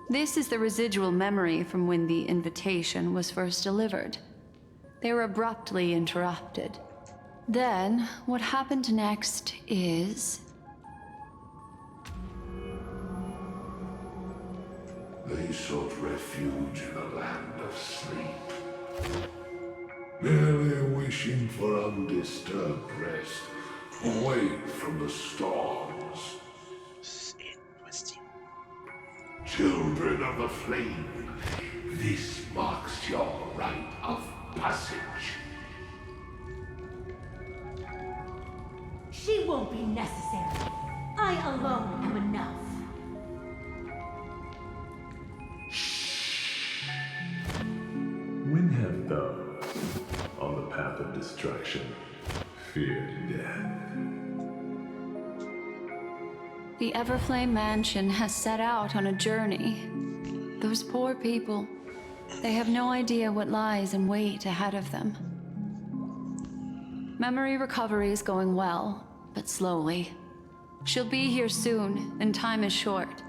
This is the residual memory from when the invitation was first delivered. They were abruptly interrupted. Then, what happened next is... They sought refuge in a land of sleep, merely wishing for undisturbed rest, away from the storms. Children of the flame, this marks your rite of passage. She won't be necessary. I alone am enough. When have those on the path of destruction feared death? The Everflame Mansion has set out on a journey. Those poor people, they have no idea what lies in wait ahead of them. Memory recovery is going well, but slowly. She'll be here soon, and time is short.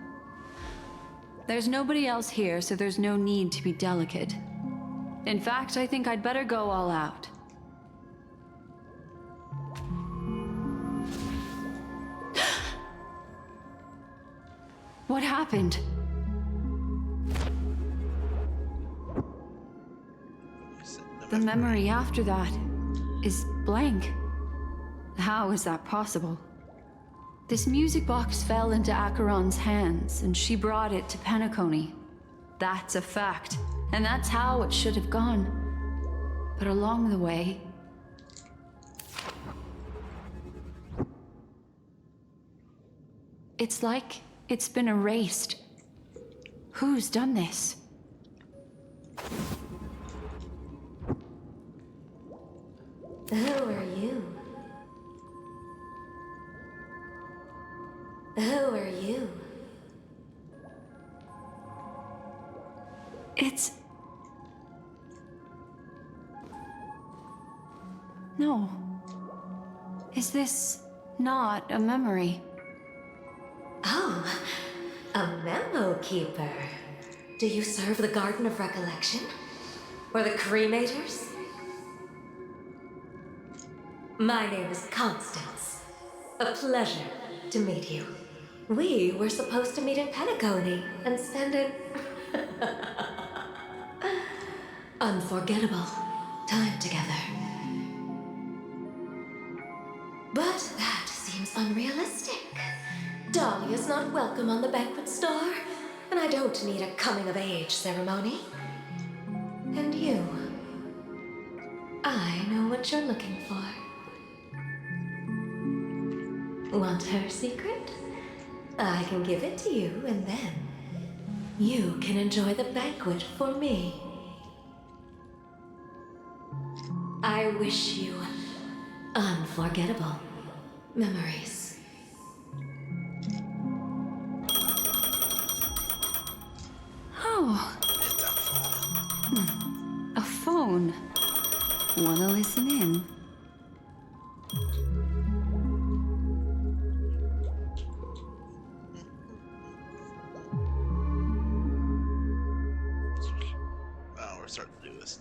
There's nobody else here, so there's no need to be delicate. In fact, I think I'd better go all out. What happened? The memory after that is blank. How is that possible? This music box fell into Acheron's hands, and she brought it to Penacony. That's a fact, and that's how it should have gone. But along the way... it's like it's been erased. Who's done this? Who are you? Who are you? It's... no. Is this not a memory? Oh, a memo keeper. Do you serve the Garden of Recollection? Or the Cremators? My name is Constance. A pleasure to meet you. We were supposed to meet in Penacony and spend an unforgettable time together. But that seems unrealistic. Dahlia's not welcome on the banquet star, and I don't need a coming-of-age ceremony. And you, I know what you're looking for. Want her secret? I can give it to you, and then you can enjoy the banquet for me. I wish you unforgettable memories. Oh. A phone. Wanna listen in?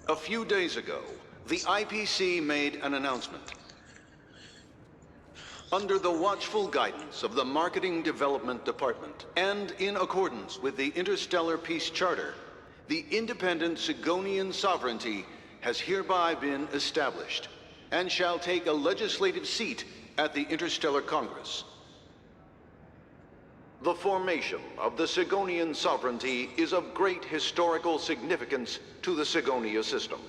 A few days ago, the IPC made an announcement. Under the watchful guidance of the Marketing Development Department, and in accordance with the Interstellar Peace Charter, the independent Sigonian sovereignty has hereby been established and shall take a legislative seat at the Interstellar Congress. The formation of the Sigonian sovereignty is of great historical significance to the Sigonia system.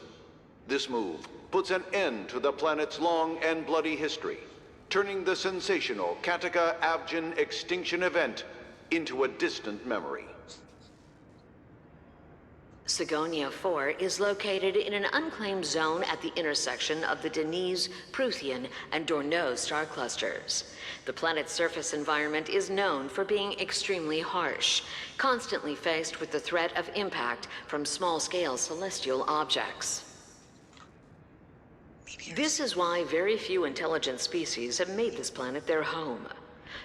This move puts an end to the planet's long and bloody history, turning the sensational Kataka-Abjin extinction event into a distant memory. Sigonia 4 is located in an unclaimed zone at the intersection of the Denise, Prothean, and Dorneau star clusters. The planet's surface environment is known for being extremely harsh, constantly faced with the threat of impact from small-scale celestial objects. This is why very few intelligent species have made this planet their home,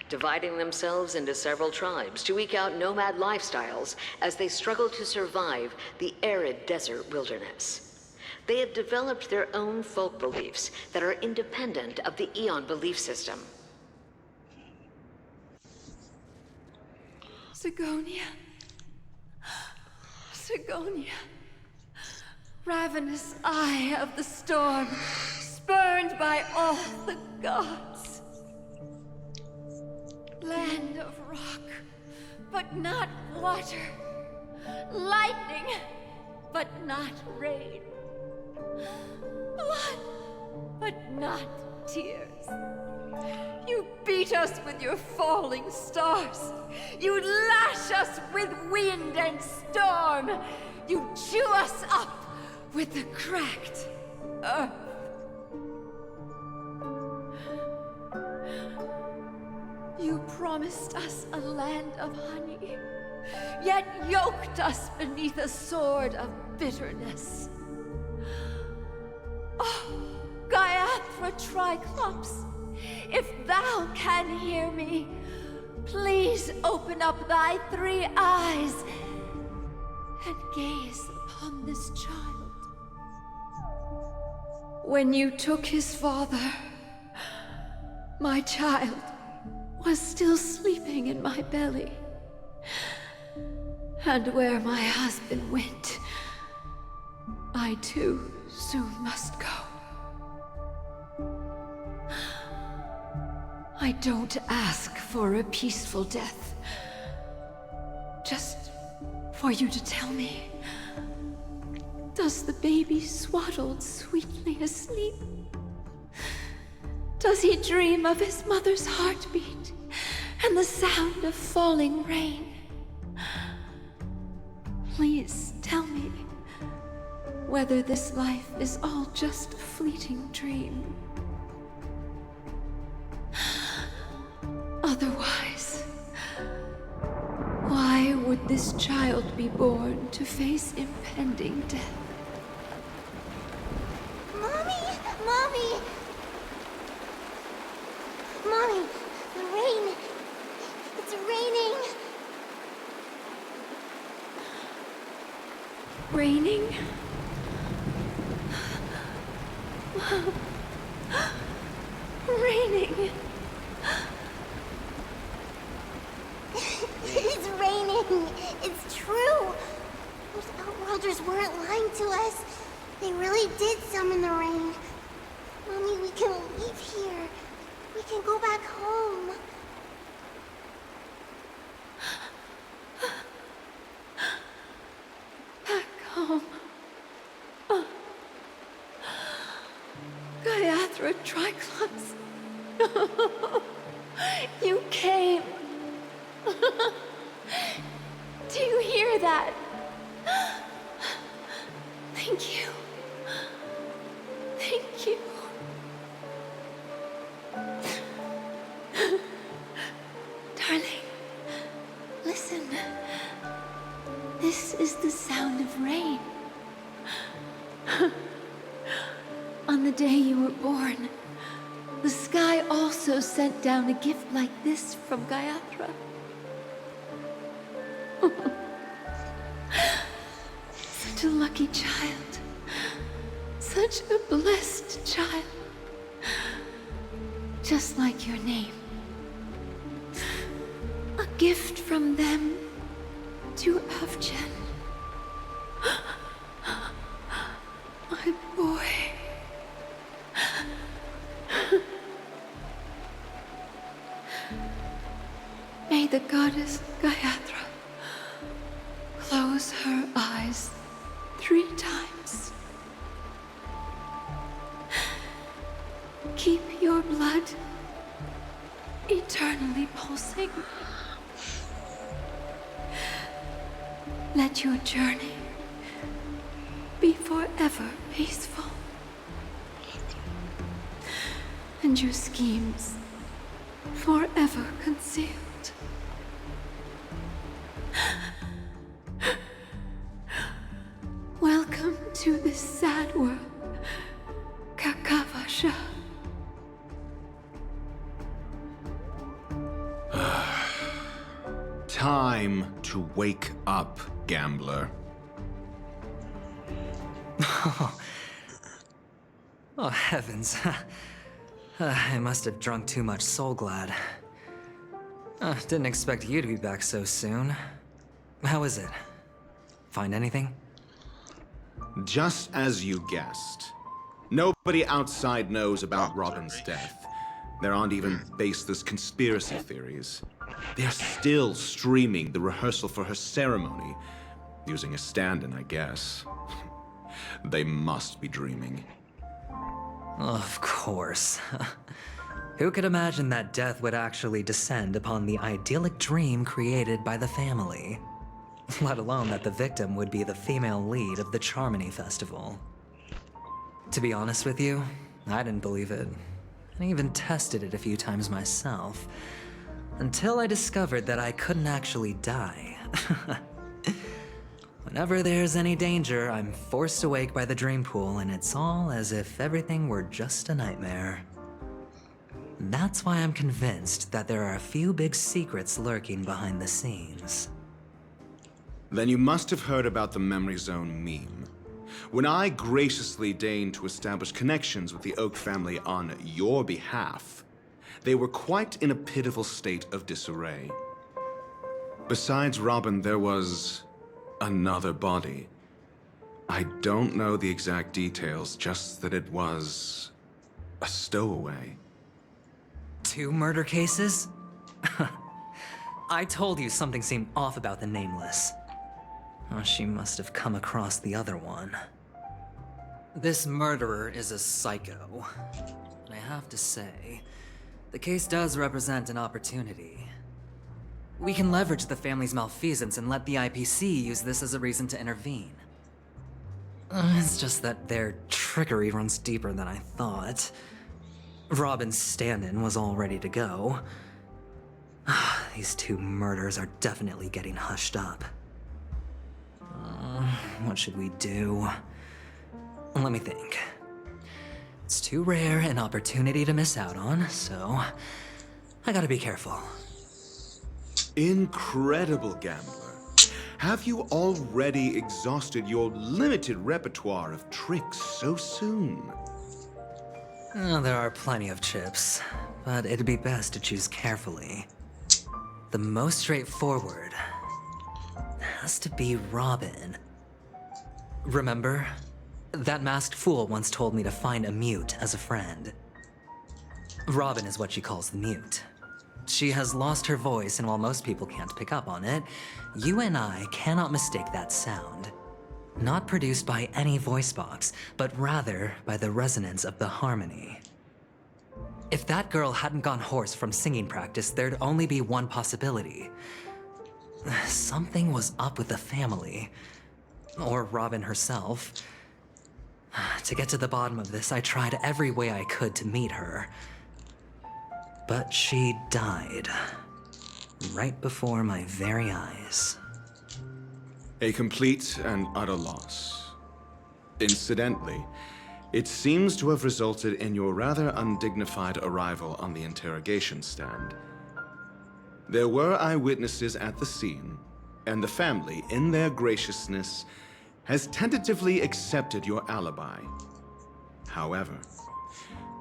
dividing themselves into several tribes to eke out nomad lifestyles as they struggle to survive the arid desert wilderness. They have developed their own folk beliefs that are independent of the Eon belief system. Sigonia. Sigonia. Ravenous eye of the storm, spurned by all the gods. Land of rock, but not water. Lightning, but not rain. Blood, but not tears. You beat us with your falling stars. You lash us with wind and storm. You chew us up with the cracked earth. You promised us a land of honey, yet yoked us beneath a sword of bitterness. Oh, Gaiathra Triclops, if thou can hear me, please open up thy 3 eyes and gaze upon this child. When you took his father, my child was still sleeping in my belly. And where my husband went, I too soon must go. I don't ask for a peaceful death. Just for you to tell me, does the baby swaddled sweetly asleep? Does he dream of his mother's heartbeat and the sound of falling rain? Please tell me whether this life is all just a fleeting dream. Otherwise, why would this child be born to face impending death? Mommy! Mommy! Mommy, the rain. It's raining. Raining? Raining. It's raining. It's true. Those outworlders weren't lying to us. They really did summon the rain. Mommy, we can leave here. We can go back home. Back home. Gaiathra Triclops. You came. Do you hear that? Thank you. Thank you. Darling, listen. This is the sound of rain. On the day you were born, the sky also sent down a gift like this from Gaiathra. Such a lucky child. Such a blessed child. Just like your name. A gift from them to Avjen. My boy. May the goddess Gayatri close her eyes 3 times. Keep your blood eternally pulsing. Let your journey be forever peaceful. And your schemes forever concealed. Welcome to this sad world, Kakavasha. Time to wake up, gambler. Oh, heavens. I must have drunk too much Soul Glad. Didn't expect you to be back so soon. How is it? Find anything? Just as you guessed. Nobody outside knows about Robin's death. There aren't even baseless conspiracy theories. They're still streaming the rehearsal for her ceremony, using a stand-in, I guess. They must be dreaming. Of course. Who could imagine that death would actually descend upon the idyllic dream created by the family? Let alone that the victim would be the female lead of the Charmony Festival. To be honest with you, I didn't believe it. I even tested it a few times myself, until I discovered that I couldn't actually die. Whenever there's any danger, I'm forced awake by the dream pool, and it's all as if everything were just a nightmare. That's why I'm convinced that there are a few big secrets lurking behind the scenes. Then you must have heard about the Memory Zone meme. When I graciously deigned to establish connections with the Oak family on your behalf, they were quite in a pitiful state of disarray. Besides Robin, there was another body. I don't know the exact details, just that it was a stowaway. 2 murder cases? I told you something seemed off about the Nameless. Oh, she must have come across the other one. This murderer is a psycho. And I have to say, the case does represent an opportunity. We can leverage the family's malfeasance and let the IPC use this as a reason to intervene. It's just that their trickery runs deeper than I thought. Robin's stand-in was all ready to go. These 2 murders are definitely getting hushed up. What should we do? Let me think. It's too rare an opportunity to miss out on, so I gotta be careful. Incredible, gambler. Have you already exhausted your limited repertoire of tricks so soon? There are plenty of chips, but it'd be best to choose carefully. The most straightforward has to be Robin. Remember? That masked fool once told me to find a mute as a friend. Robin is what she calls the mute. She has lost her voice, and while most people can't pick up on it, you and I cannot mistake that sound. Not produced by any voice box, but rather by the resonance of the harmony. If that girl hadn't gone hoarse from singing practice, there'd only be one possibility. Something was up with the family. Or Robin herself. To get to the bottom of this, I tried every way I could to meet her. But she died. Right before my very eyes. A complete and utter loss. Incidentally, it seems to have resulted in your rather undignified arrival on the interrogation stand. There were eyewitnesses at the scene, and the family, in their graciousness, has tentatively accepted your alibi. However,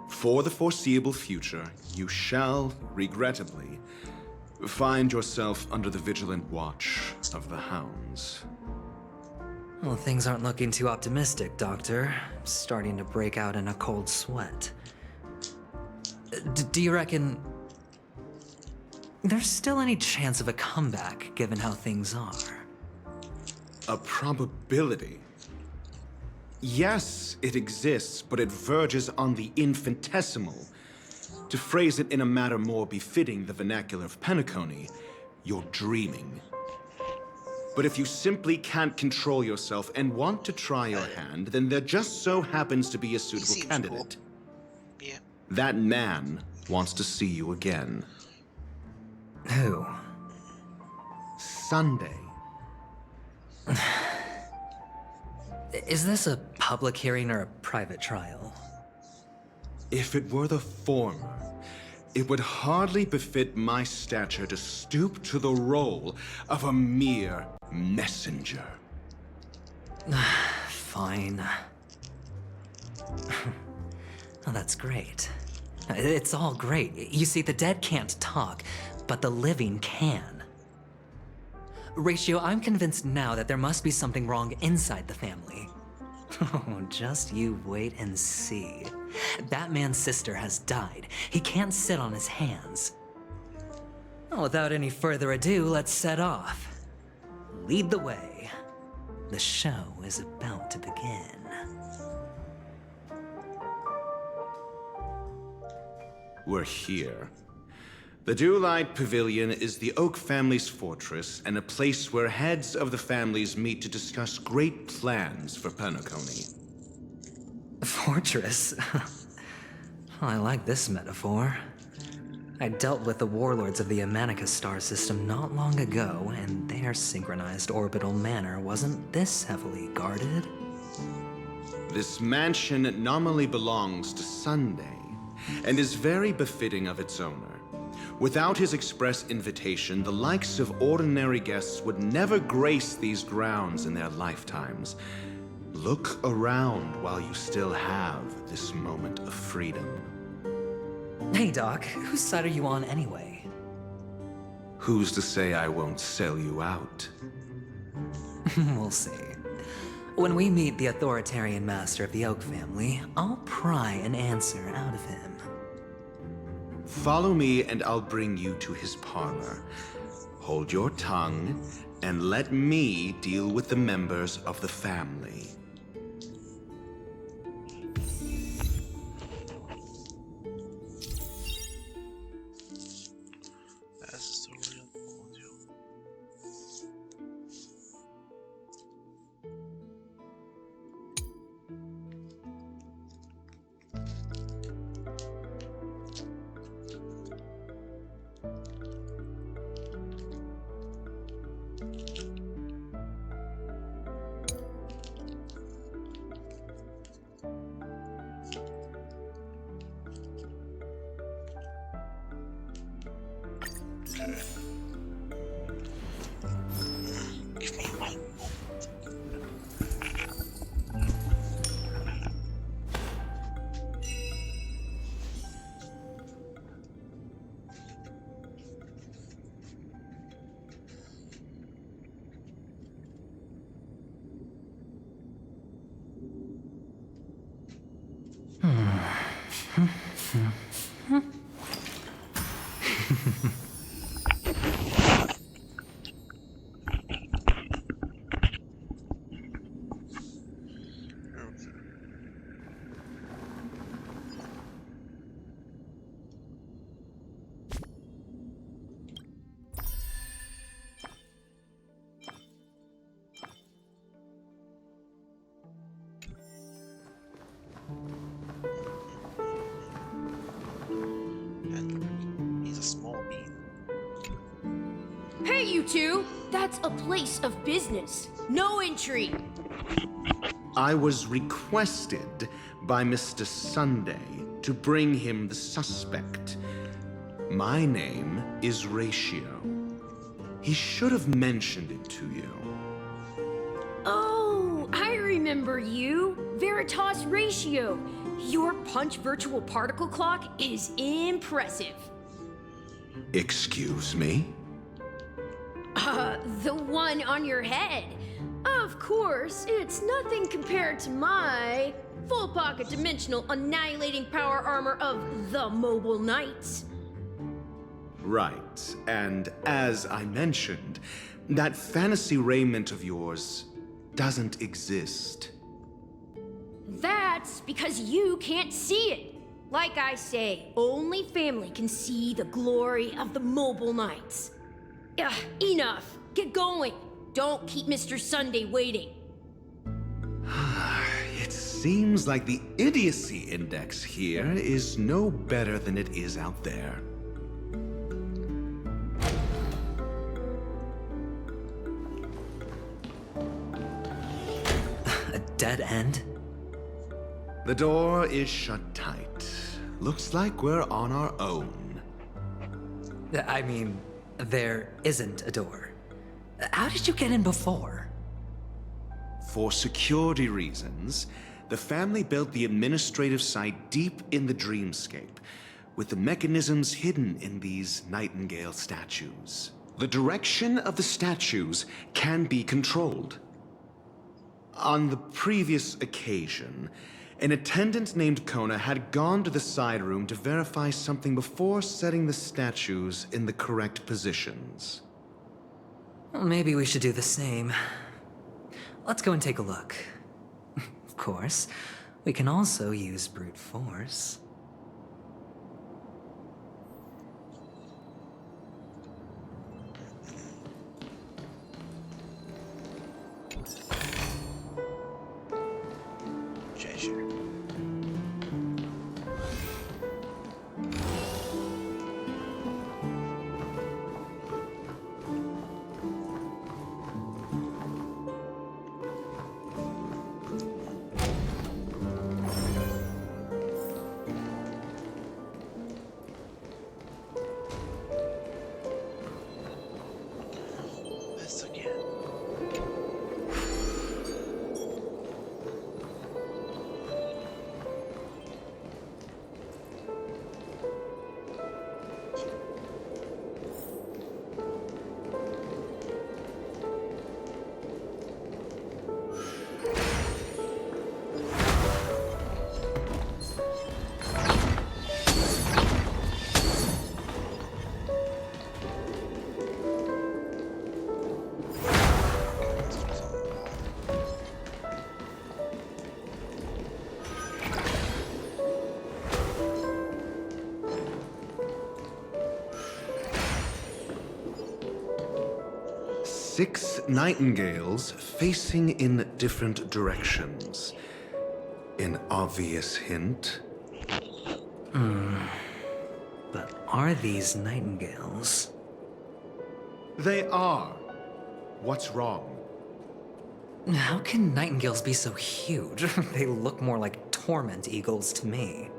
for the foreseeable future, you shall, regrettably, find yourself under the vigilant watch of the hounds. Well, things aren't looking too optimistic, Doctor. I'm starting to break out in a cold sweat. Do you reckon there's still any chance of a comeback, given how things are? A probability? Yes, it exists, but it verges on the infinitesimal. To phrase it in a manner more befitting the vernacular of Penacony, you're dreaming. But if you simply can't control yourself and want to try your hand, then there just so happens to be a suitable candidate. Cool. Yeah. That man wants to see you again. Who? Sunday. Is this a public hearing or a private trial? If it were the former, it would hardly befit my stature to stoop to the role of a mere messenger. Fine. Oh, that's great. It's all great. You see, the dead can't talk, but the living can. Ratio, I'm convinced now that there must be something wrong inside the family. Oh, just you wait and see. Batman's sister has died. He can't sit on his hands. Well, without any further ado, let's set off. Lead the way. The show is about to begin. We're here. The Dewlight Pavilion is the Oak family's fortress and a place where heads of the families meet to discuss great plans for Penacony. Fortress? I like this metaphor. I dealt with the warlords of the Amanicus star system not long ago, and their synchronized orbital manor wasn't this heavily guarded. This mansion nominally belongs to Sunday, and is very befitting of its owner. Without his express invitation, the likes of ordinary guests would never grace these grounds in their lifetimes. Look around while you still have this moment of freedom. Hey, Doc, whose side are you on anyway? Who's to say I won't sell you out? We'll see. When we meet the authoritarian master of the Oak family, I'll pry an answer out of him. Follow me and I'll bring you to his parlor. Hold your tongue and let me deal with the members of the family. That's the real audio. Give me one. He's a small bean. Hey, you two! That's a place of business. No entry. I was requested by Mr. Sunday to bring him the suspect. My name is Ratio. He should have mentioned it to you. Oh, I remember you. Veritas Ratio. Your punch virtual particle clock is impressive. Excuse me? The one on your head. Of course, it's nothing compared to my full pocket dimensional annihilating power armor of the Mobile Knights. Right, and as I mentioned, that fantasy raiment of yours doesn't exist. That's because you can't see it. Like I say, only family can see the glory of the Mobile Knights. Ugh, enough. Get going. Don't keep Mr. Sunday waiting. It seems like the idiocy index here is no better than it is out there. A dead end? The door is shut tight. Looks like we're on our own. I mean, there isn't a door. How did you get in before? For security reasons, the family built the administrative site deep in the dreamscape, with the mechanisms hidden in these nightingale statues. The direction of the statues can be controlled. On the previous occasion, an attendant named Kona had gone to the side room to verify something before setting the statues in the correct positions. Well, maybe we should do the same. Let's go and take a look. Of course, we can also use brute force. Treasure. 6 nightingales facing in different directions. An obvious hint. But are these nightingales? They are. What's wrong? How can nightingales be so huge? They look more like torment eagles to me.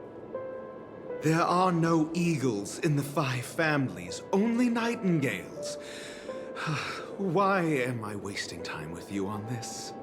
There are no eagles in the 5 families, only nightingales. Why am I wasting time with you on this?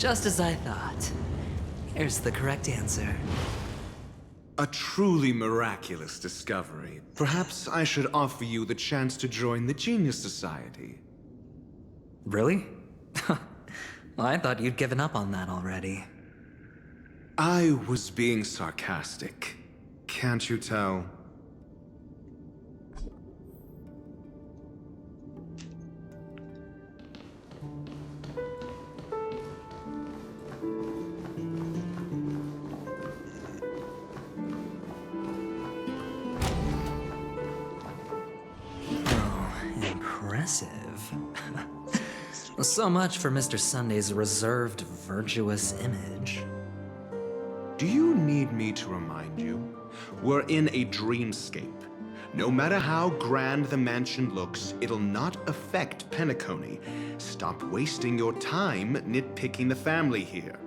Just as I thought. Here's the correct answer. A truly miraculous discovery. Perhaps I should offer you the chance to join the Genius Society. Really? Well, I thought you'd given up on that already. I was being sarcastic. Can't you tell? Impressive. So much for Mr. Sunday's reserved, virtuous image. Do you need me to remind you? We're in a dreamscape. No matter how grand the mansion looks, it'll not affect Penacony. Stop wasting your time nitpicking the family here.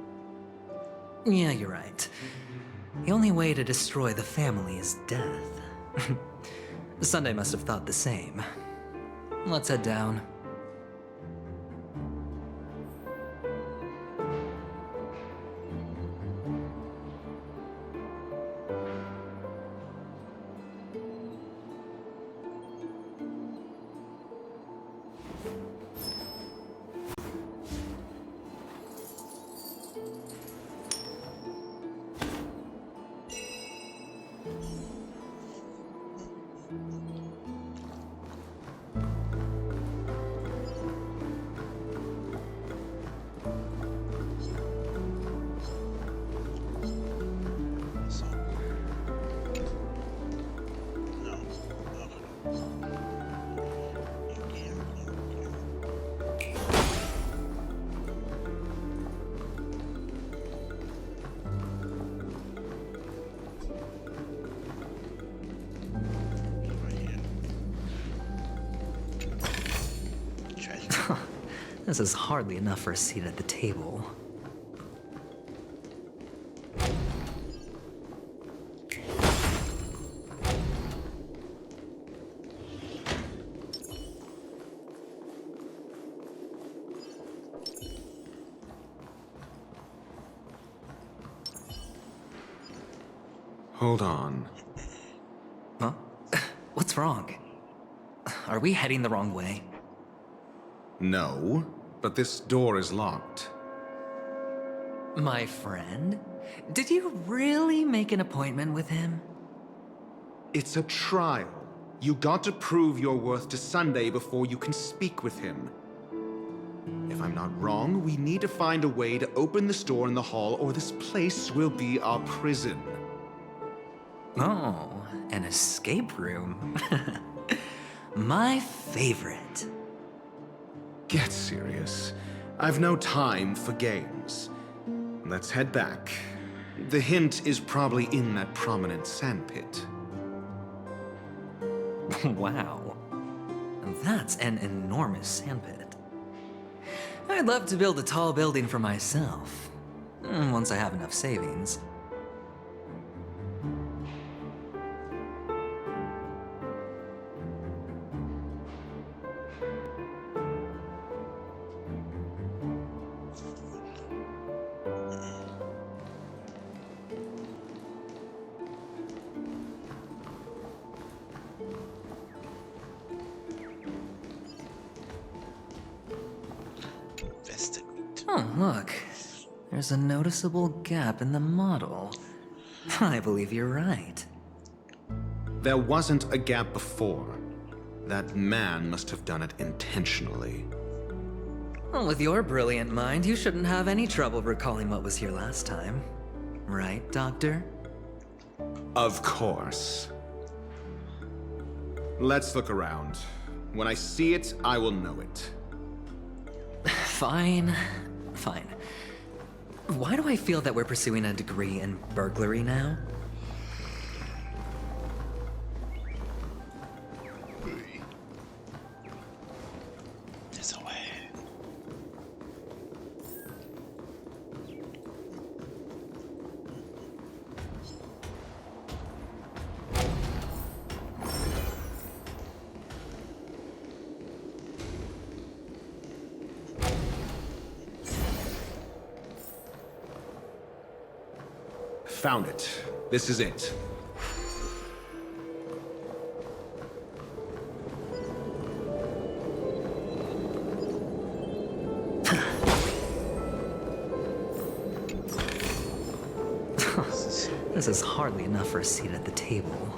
Yeah, you're right. The only way to destroy the family is death. Sunday must have thought the same. Let's head down. This is hardly enough for a seat at the table. Hold on. Huh? What's wrong? Are we heading the wrong way? No, but this door is locked. My friend? Did you really make an appointment with him? It's a trial. You got to prove your worth to Sunday before you can speak with him. If I'm not wrong, we need to find a way to open this door in the hall, or this place will be our prison. Oh, an escape room. My favorite. Get serious. I've no time for games. Let's head back. The hint is probably in that prominent sandpit. Wow. That's an enormous sandpit. I'd love to build a tall building for myself. Once I have enough savings. Oh, look. There's a noticeable gap in the model. I believe you're right. There wasn't a gap before. That man must have done it intentionally. Well, with your brilliant mind, you shouldn't have any trouble recalling what was here last time. Right, Doctor? Of course. Let's look around. When I see it, I will know it. Fine. Fine. Why do I feel that we're pursuing a degree in burglary now? There's a way. found it. This is it. This is hardly enough for a seat at the table.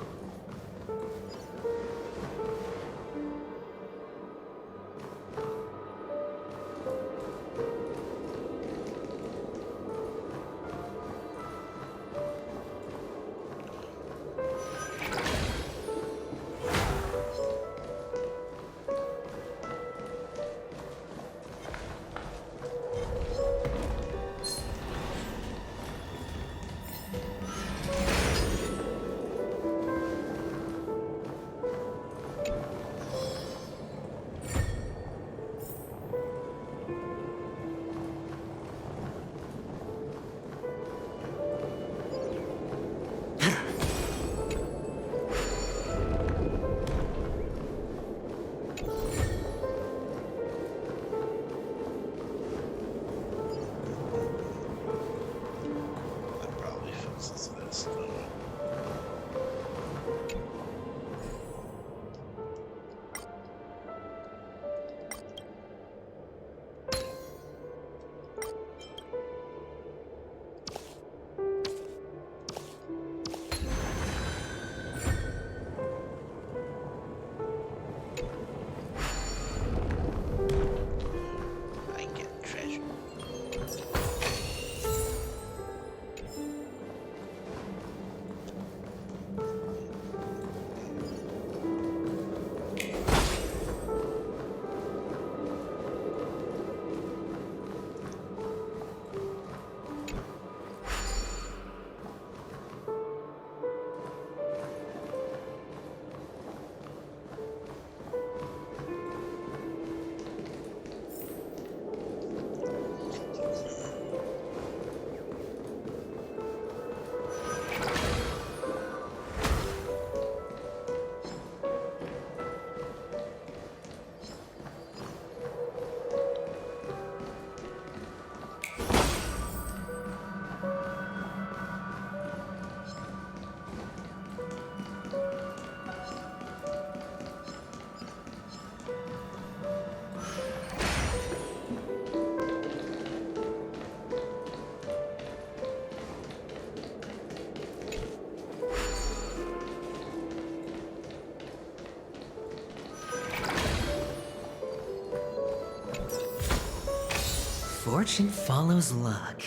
Fortune follows luck,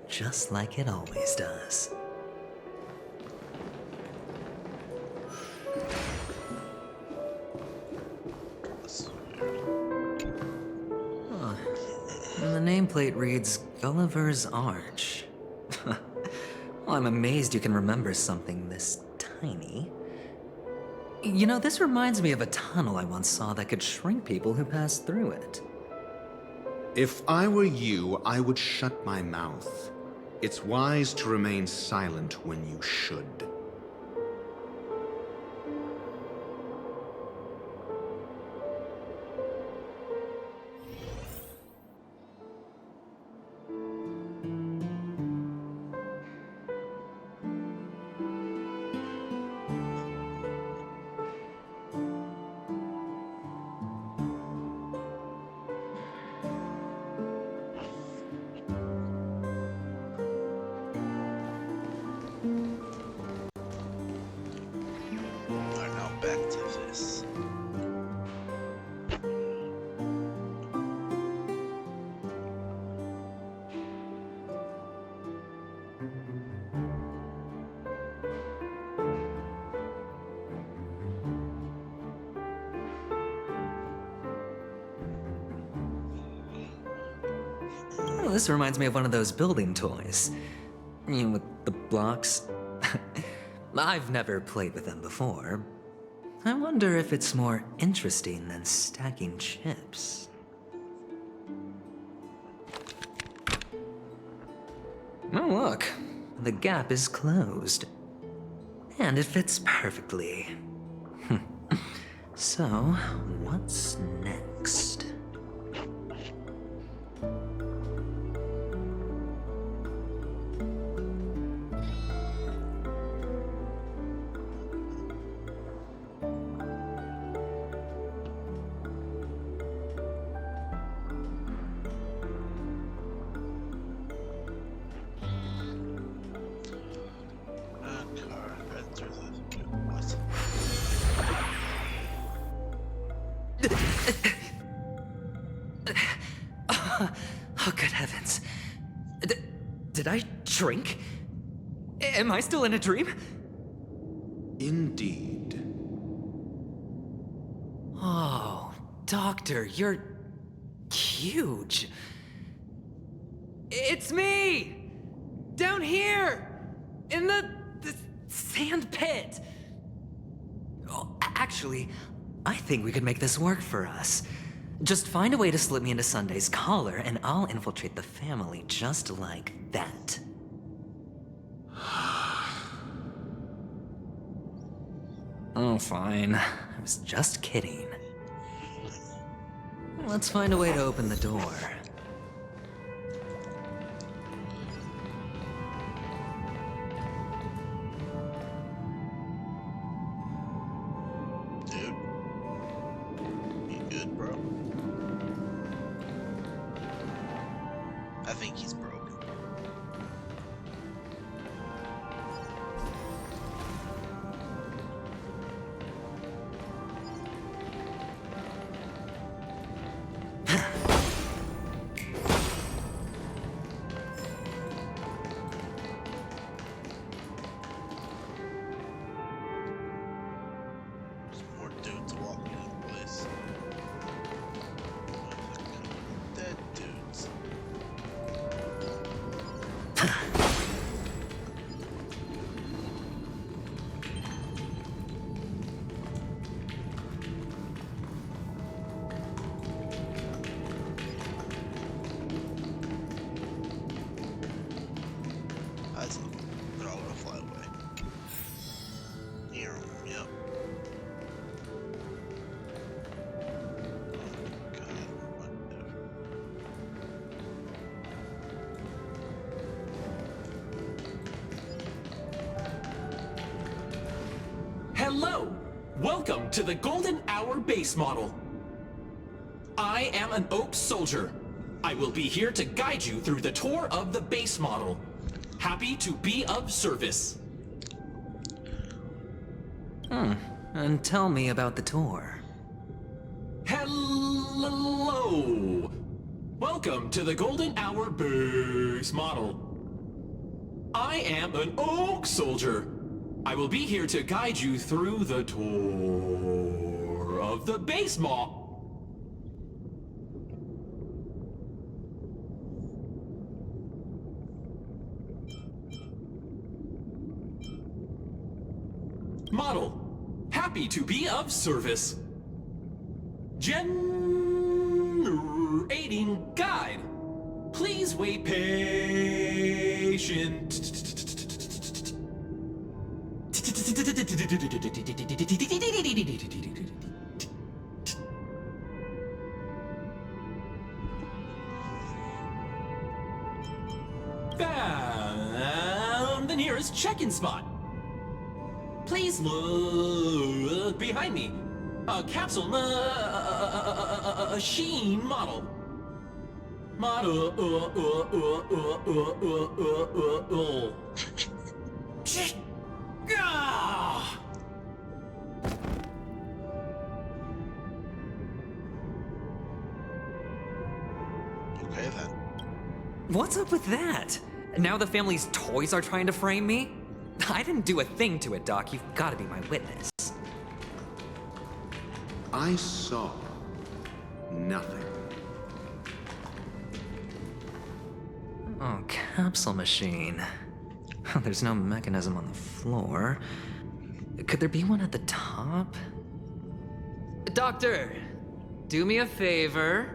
just like it always does. Huh. And the nameplate reads Gulliver's Arch. Well, I'm amazed you can remember something this tiny. You know, this reminds me of a tunnel I once saw that could shrink people who passed through it. If I were you, I would shut my mouth. It's wise to remain silent when you should. Oh, this reminds me of one of those building toys. You know, with the blocks. I've never played with them before. I wonder if it's more interesting than stacking chips. Oh, look. The gap is closed. And it fits perfectly. So, what's next? Oh, good heavens. Did I drink? Am I still in a dream? Indeed. Oh, Doctor, you're huge. It's me! Down here! In the sand pit! Oh, actually, I think we could make this work for us. Just find a way to slip me into Sunday's collar, and I'll infiltrate the family just like that. Oh, fine. I was just kidding. Let's find a way to open the door. Dude, you good, bro? I think he's broken. There's more dudes walking in the place. Dead dudes. That's they're all gonna fly away. Here, yep. God, whatever. Hello! Welcome to the Golden Hour base model. I am an Oak Soldier. I will be here to guide you through the tour of the base model. Happy to be of service. And tell me about the tour. Hello! Welcome to the Golden Hour base model. I am an Oak Soldier. I will be here to guide you through the tour of the base model. Happy to be of service. Generating guide. Please wait patient. Found the nearest check-in spot. Please look behind me. A capsule machine model. Okay then. What's up with that? Now the family's toys are trying to frame me? I didn't do a thing to it, Doc. You've got to be my witness. I saw nothing. Oh, capsule machine. There's no mechanism on the floor. Could there be one at the top? Doctor, do me a favor.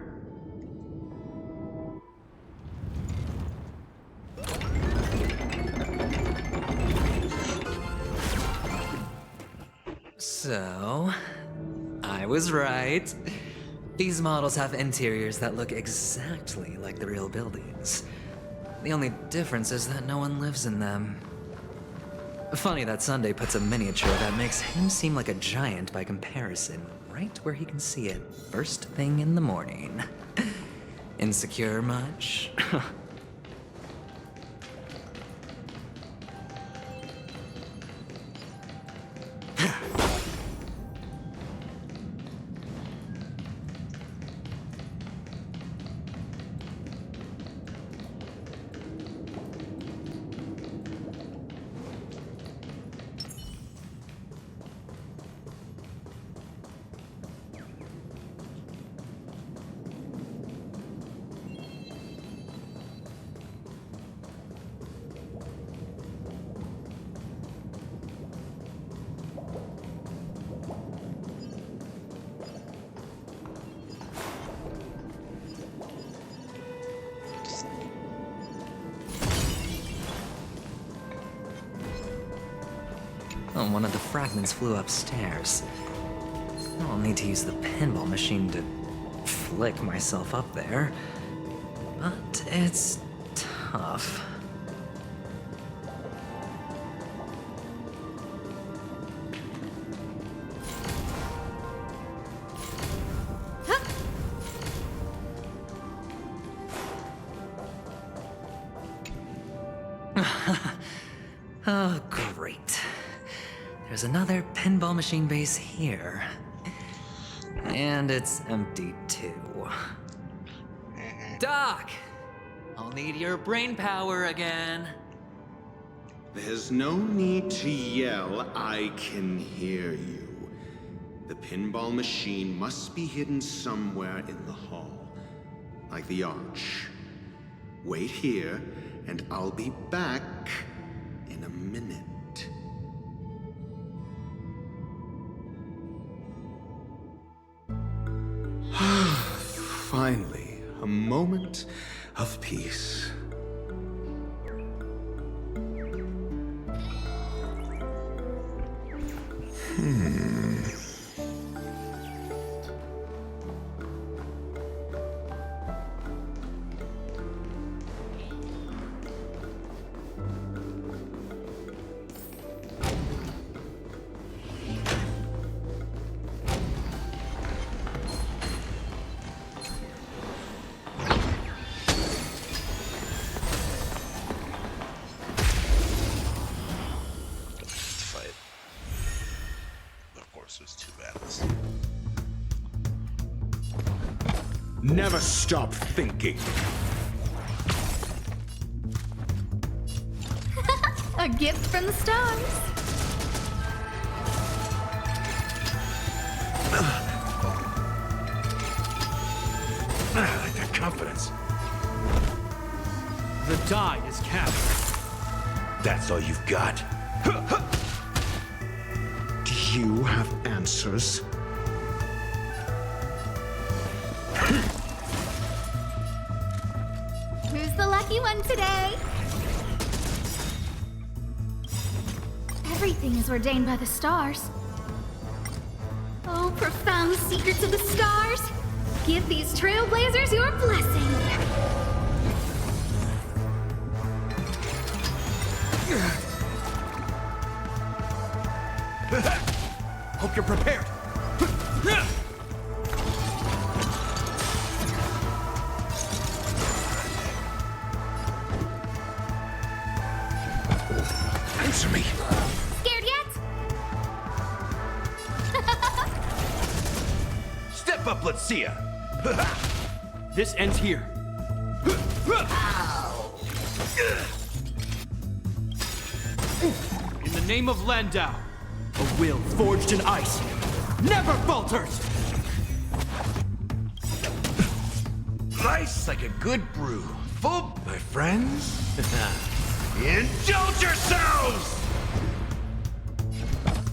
So, I was right. These models have interiors that look exactly like the real buildings. The only difference is that no one lives in them. Funny that Sunday puts a miniature that makes him seem like a giant by comparison, right where he can see it first thing in the morning. Insecure much? Oh, one of the fragments flew upstairs. I'll need to use the pinball machine to flick myself up there. But it's tough. Oh, great. There's another pinball machine base here. And it's empty too. Doc! I'll need your brain power again. There's no need to yell. I can hear you. The pinball machine must be hidden somewhere in the hall. Like the arch. Wait here, and I'll be back in a minute. Finally, a moment of peace. There's two battles. Never stop thinking. A gift from the stars. I like that confidence. The die is cast. That's all you've got? Do you have answers? Who's the lucky one today? Everything is ordained by the stars. Oh, profound secrets of the stars. Give these trailblazers your blessing. Hope you're prepared. Answer me. Scared yet? Step up, let's see ya. This ends here. In the name of Landau, a will forged in ice never falters! Nice like a good brew. Full, my friends. Indulge yourselves!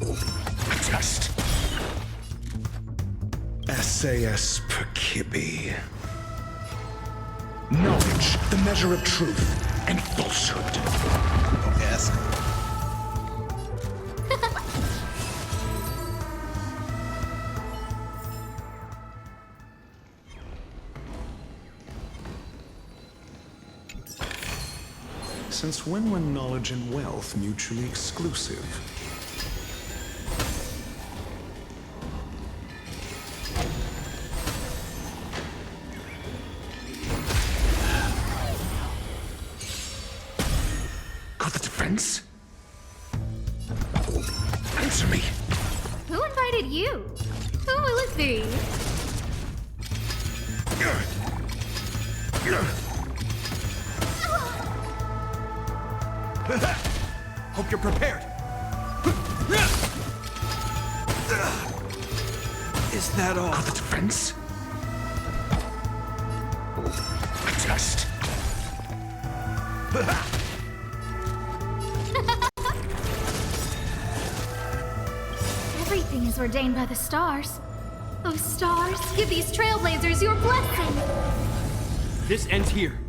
A test. SAS Perkibi. Knowledge, the measure of truth and falsehood. Don't ask. Since when were knowledge and wealth mutually exclusive? Got the defense? Answer me. Who invited you? Who will it be? Hope you're prepared. Is that all? Got the defense? A test. Everything is ordained by the stars. Oh, stars, give these trailblazers your blessing. This ends here.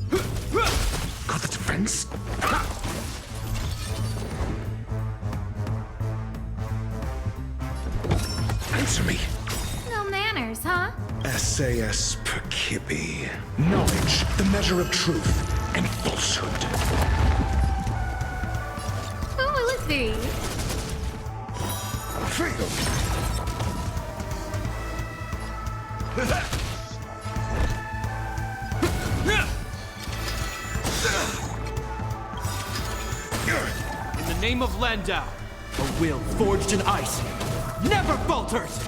Got the defense? Answer me. No manners, huh? SAS Percipi. Knowledge, the measure of truth and falsehood. Who will it be? Freedom. In the name of Landau, a will forged in ice never falters!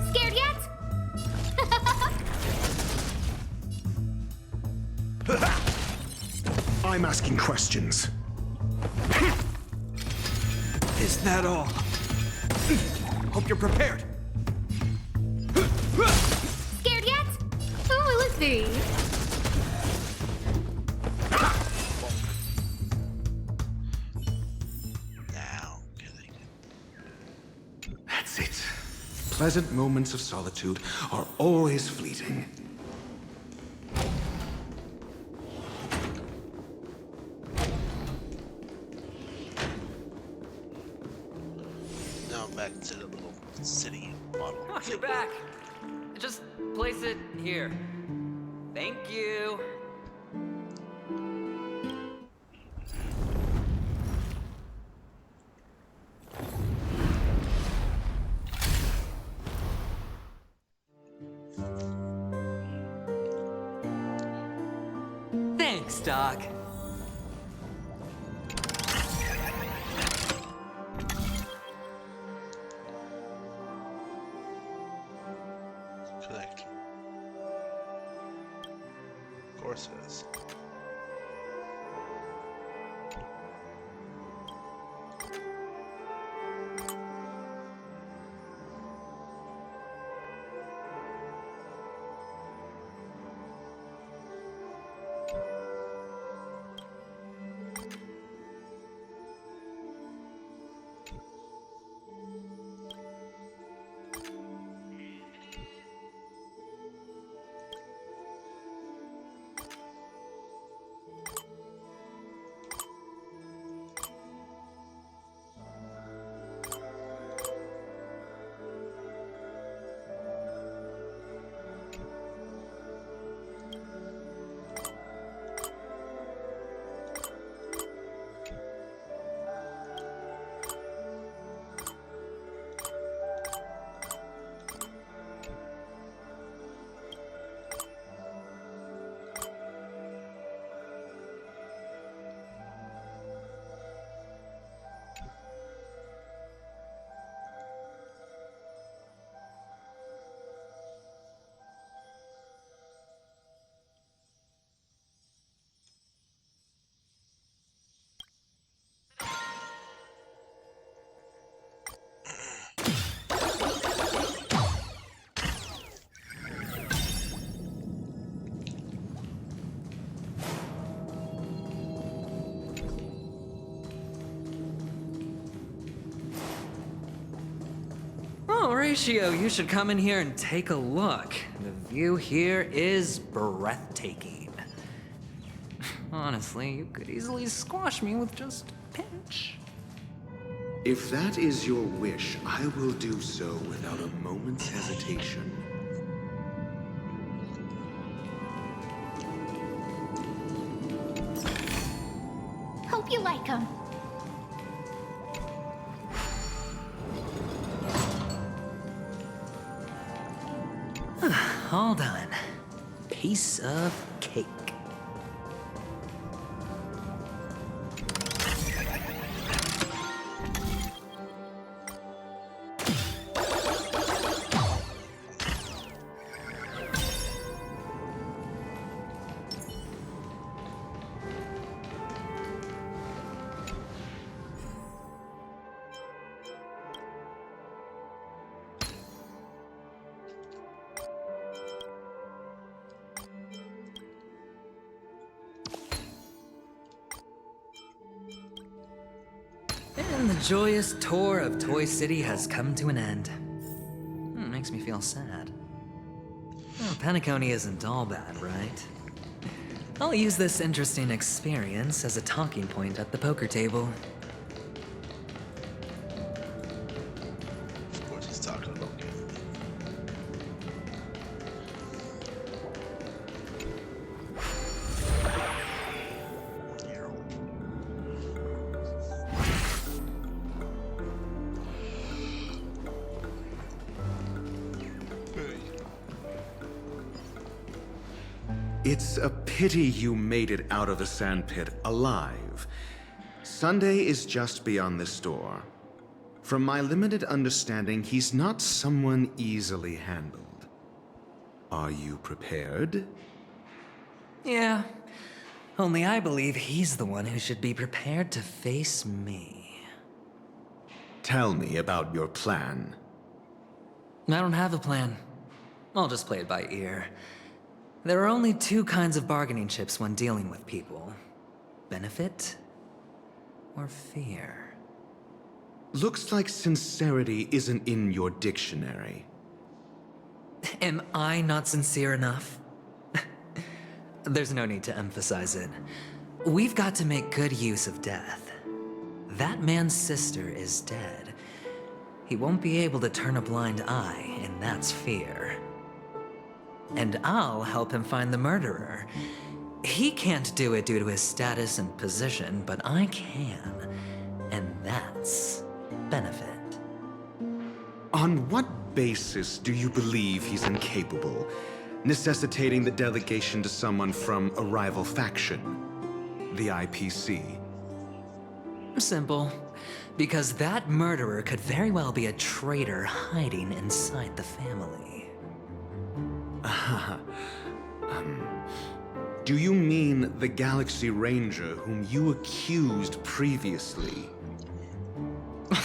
Scared yet? I'm asking questions. Is that all? Hope you're prepared. Scared yet? Who will it be? That's it. Pleasant moments of solitude are always fleeting. Now I'm back to the little city model. Oh, you're back. Just place it here. Thank you. Thanks, Doc. Connect. Of course it is. Oh, Ratio, you should come in here and take a look. The view here is breathtaking. Honestly, you could easily squash me with just a pinch. If that is your wish, I will do so without a moment's hesitation. Hope you like them. Hold on. Piece of cake. And the joyous tour of Toy City has come to an end. Makes me feel sad. Well, Penacony isn't all bad, right? I'll use this interesting experience as a talking point at the poker table. Of course he's talking about games. It's a pity you made it out of the sandpit alive. Sunday is just beyond this door. From my limited understanding, he's not someone easily handled. Are you prepared? Yeah. Only I believe he's the one who should be prepared to face me. Tell me about your plan. I don't have a plan. I'll just play it by ear. There are only two kinds of bargaining chips when dealing with people. Benefit or fear. Looks like sincerity isn't in your dictionary. Am I not sincere enough? There's no need to emphasize it. We've got to make good use of death. That man's sister is dead. He won't be able to turn a blind eye, and that's fear. And I'll help him find the murderer. He can't do it due to his status and position, but I can. And that's benefit. On what basis do you believe he's incapable, necessitating the delegation to someone from a rival faction, the IPC? Simple. Because that murderer could very well be a traitor hiding inside the family. Do you mean the Galaxy Ranger whom you accused previously?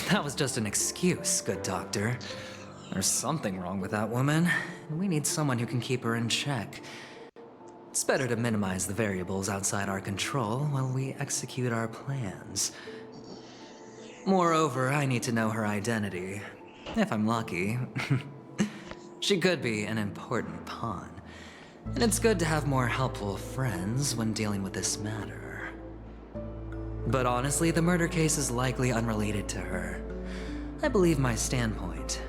That was just an excuse, good doctor. There's something wrong with that woman, and we need someone who can keep her in check. It's better to minimize the variables outside our control while we execute our plans. Moreover, I need to know her identity. If I'm lucky. She could be an important pawn. And it's good to have more helpful friends when dealing with this matter. But honestly, the murder case is likely unrelated to her. I believe my standpoint.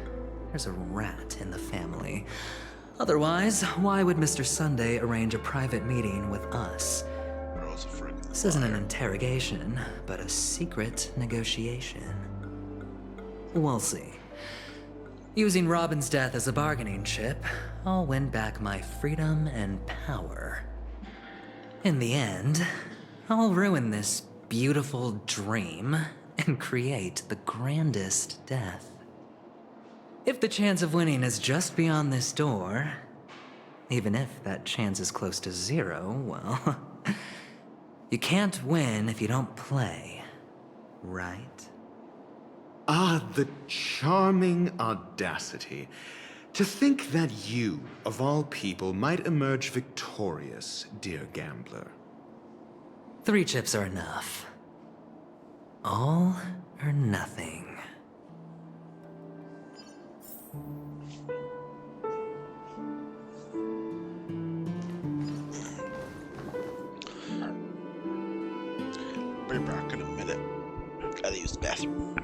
There's a rat in the family. Otherwise, why would Mr. Sunday arrange a private meeting with us? This isn't an interrogation, but a secret negotiation. We'll see. Using Robin's death as a bargaining chip, I'll win back my freedom and power. In the end, I'll ruin this beautiful dream and create the grandest death. If the chance of winning is just beyond this door, even if that chance is close to zero, well, you can't win if you don't play, right? Ah, the charming audacity. To think that you, of all people, might emerge victorious, dear gambler. 3 chips are enough. All or nothing. Be back in a minute. Gotta use the bathroom.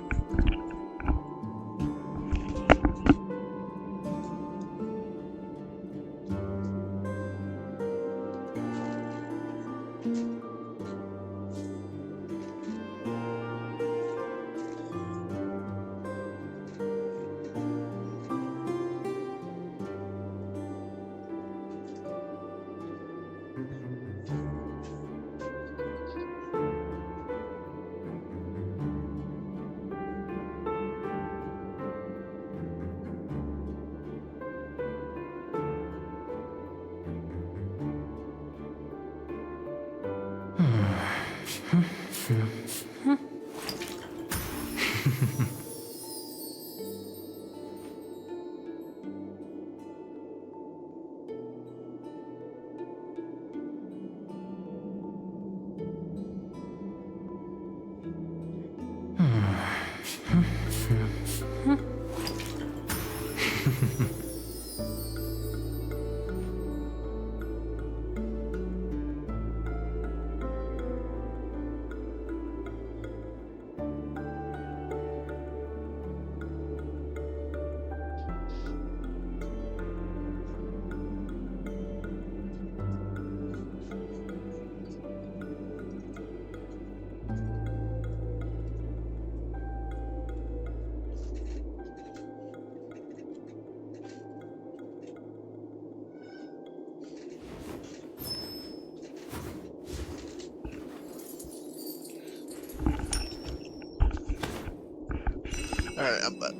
Alright, but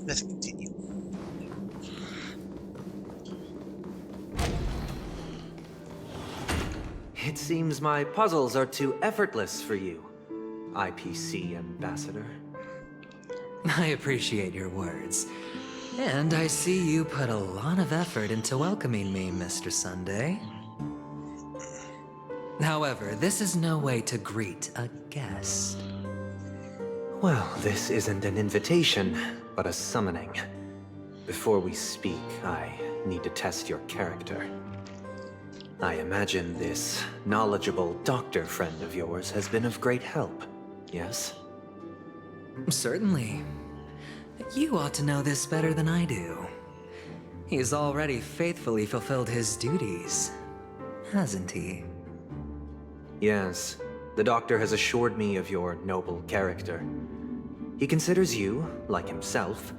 let's continue. It seems my puzzles are too effortless for you, IPC Ambassador. I appreciate your words. And I see you put a lot of effort into welcoming me, Mr. Sunday. However, this is no way to greet a guest. Well, this isn't an invitation, but a summoning. Before we speak, I need to test your character. I imagine this knowledgeable doctor friend of yours has been of great help, yes? Certainly. You ought to know this better than I do. He's already faithfully fulfilled his duties, hasn't he? Yes, the doctor has assured me of your noble character. He considers you, like himself,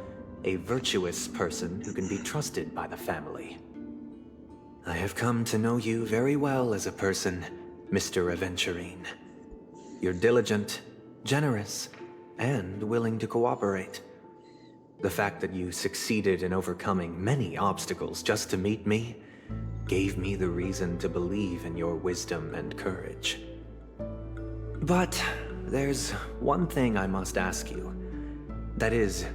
a virtuous person who can be trusted by the family. I have come to know you very well as a person, Mr. Aventurine. You're diligent, generous, and willing to cooperate. The fact that you succeeded in overcoming many obstacles just to meet me gave me the reason to believe in your wisdom and courage. But there's one thing I must ask you. That is,